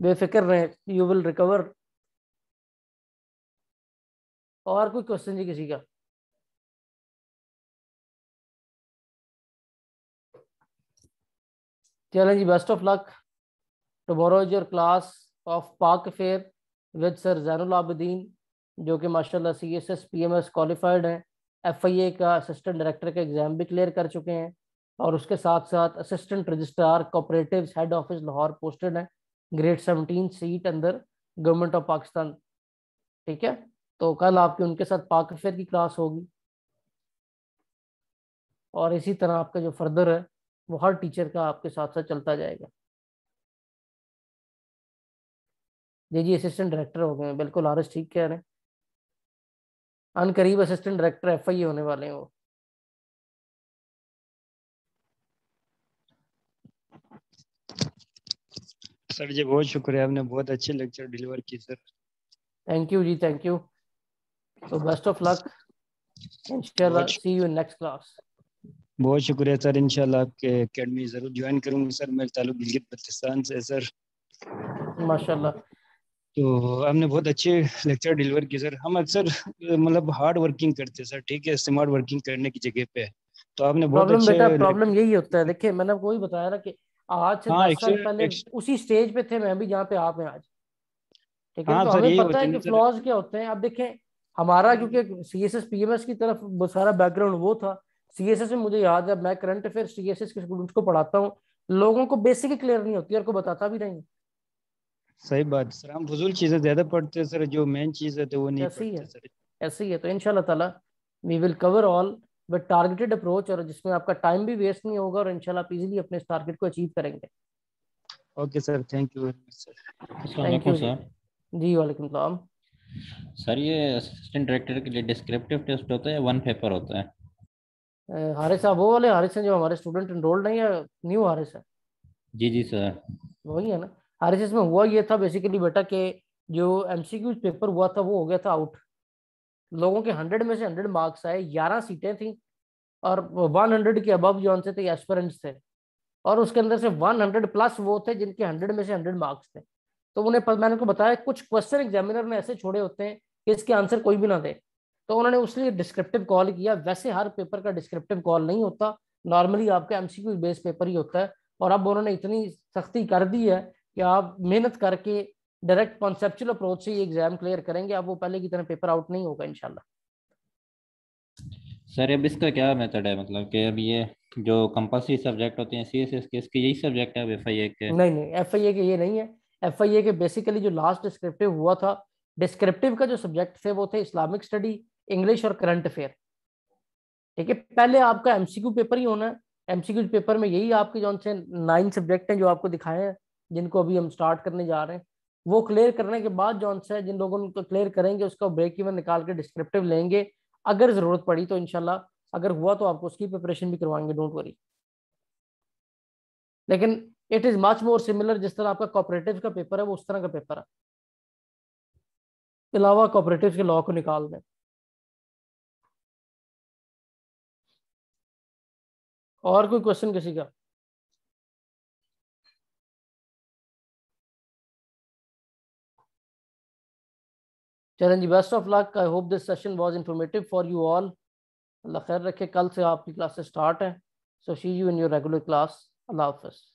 बेफिक्र रहे, यू विल रिकवर। और कोई क्वेश्चन जी किसी का? चलें जी, best of luck. Tomorrow is your class of Pak affair with sir Zainul Abidin, जो कि माशाल्लाह CSS PMS क्वालिफाइड हैं, FIA का असिस्टेंट डायरेक्टर का एग्जाम भी क्लियर कर चुके हैं, और उसके साथ साथ assistant registrar cooperatives head office Lahore posted है, ग्रेड 17 सीट अंदर गवर्नमेंट ऑफ पाकिस्तान। ठीक है, तो कल आपकी उनके साथ पाक फेयर की क्लास होगी, और इसी तरह आपका जो फर्दर है वो हर टीचर का आपके साथ साथ चलता जाएगा। जी असिस्टेंट डायरेक्टर हो गए हैं, बिल्कुल हारिस ठीक कह रहे हैं, अनकरीब असिस्टेंट डायरेक्टर FIA होने वाले हैं वो। सर जी बहुत शुक्रिया, आपने बहुत अच्छे लेक्चर डिलीवर की सर। थैंक यू जी, थैंक यू। तो बेस्ट ऑफ लक, इंशाल्लाह see you in next class. बहुत शुक्रिया सर, इंशाल्लाह आपके एकेडमी जरूर ज्वाइन करूंगा सर। मेरा ताल्लुक गिलगित बल्तिस्तान से है सर। माशाल्लाह। तो आपने बहुत अच्छे लेक्चर डिलीवर किए सर। हम अक्सर मतलब हार्ड वर्किंग करते हैं सर, ठीक है, स्मार्ट वर्किंग करने की जगह पे, तो आपने बहुत प्रॉब्लम अच्छे बेटा, प्रॉब्लम यही होता है। देखिए मैंने आपको वही बताया ना कि आज से हाँ 10 साल पहले उसी स्टेज पे थे मैं भी जहाँ पे आप हैं आज। ठीक है, हाँ तो सर, हमें यही पता होते है हैं कि ना सर। फ्लॉज क्या होते हैं। अब देखें हमारा, क्योंकि CSS PMS की तरफ वो सारा बैकग्राउंड वो था। CSS में मुझे याद है, मैं करंट अफेयर CSS के स्टूडेंट्स को पढ़ाता हूँ, लोगों को बेसिक क्लियर नहीं होती और को बताता भी नहीं। सही बात सर, हम फजूल चीजें ज्यादा पढ़ते हैं सर, जो मेन चीज है तो वो नहीं ऐसे ही पढ़ते है, सर। ऐसे ही है। तो इंशाल्लाह ताला we will cover all with targeted approach, और जिसमें आपका टाइम भी वेस्ट नहीं होगा, और इंशाल्लाह आप इजीली अपने इस टारगेट को अचीव करेंगे। Okay sir, thank you very much sir. अस्सलाम थैंक वालेकुम यू जी। सर। जी वालेकुम सलाम। सर ये असिस्टेंट डायरेक्टर के लिए डिस्क्रिप्टिव टेस्ट होता है या वन पेपर होता है? हारिस साहब वो वाले हारिस हैं जो हमारे स्टूडेंट एनरोल्ड हैं, या न्यू हारिस है? जी जी सर। वही है ना हारिस। इसमें हुआ ये था बेसिकली बेटा कि जो MCQ पेपर हुआ था वो हो गया था आउट। लोगों के 100 में से 100 मार्क्स आए, 11 सीटें थी, और 100 के अबव जो से थे एस्पिरेंट्स थे, और उसके अंदर से 100 प्लस वो थे जिनके 100 में से 100 मार्क्स थे। तो उन्हें मैंने को बताया कुछ क्वेश्चन एग्जामिनर ने ऐसे छोड़े होते हैं कि इसके आंसर कोई भी ना दे, तो उन्होंने उसलिए डिस्क्रिप्टिव कॉल किया। वैसे हर पेपर का डिस्क्रिप्टिव कॉल नहीं होता, नॉर्मली आपका MCQ बेस पेपर ही होता है। और अब उन्होंने इतनी सख्ती कर दी है कि आप मेहनत करके डायरेक्ट कॉन्सेप्चुअल अप्रोच से ये एग्जाम क्लियर करेंगे, अब वो पहले की तरह पेपर आउट नहीं होगा इंशाल्लाह। सर अब इसका क्या मेथड है, मतलब कि अब ये जो कंपल्सरी सब्जेक्ट होते हैं CSS के, इसके यही सब्जेक्ट है अब FIA के? नहीं नहीं, FIA के ये नहीं है। FIA के बेसिकली जो लास्ट डिस्क्रिप्टिव हुआ था, डिस्क्रिप्टिव का जो सब्जेक्ट थे वो थे इस्लामिक स्टडी, इंग्लिश और करंट अफेयर। ठीक है, पहले आपका MCQ पेपर ही होना है। MCQ पेपर में यही आपके जो से 9 सब्जेक्ट हैं जो आपको दिखाए हैं, जिनको अभी हम स्टार्ट करने जा रहे हैं। वो क्लियर करने के बाद जो है जिन लोगों को क्लियर करेंगे उसका ब्रेक इवन निकाल के डिस्क्रिप्टिव लेंगे। अगर जरूरत पड़ी तो इंशाल्लाह, अगर हुआ तो आपको उसकी प्रिपरेशन भी करवाएंगे, डोंट वरी। लेकिन it is much more similar, जिस तरह आपका कोऑपरेटिव का पेपर है वो उस तरह का पेपर है, अलावा कोऑपरेटिव के लॉ को निकाल दें। और कोई क्वेश्चन किसी का? चलें जी, best of luck. I hope this session was informative for you all. अल्लाह खैर रखे। कल से आपकी क्लासेस स्टार्ट हैं, so see you in your regular class. अल्लाह हाफिज़।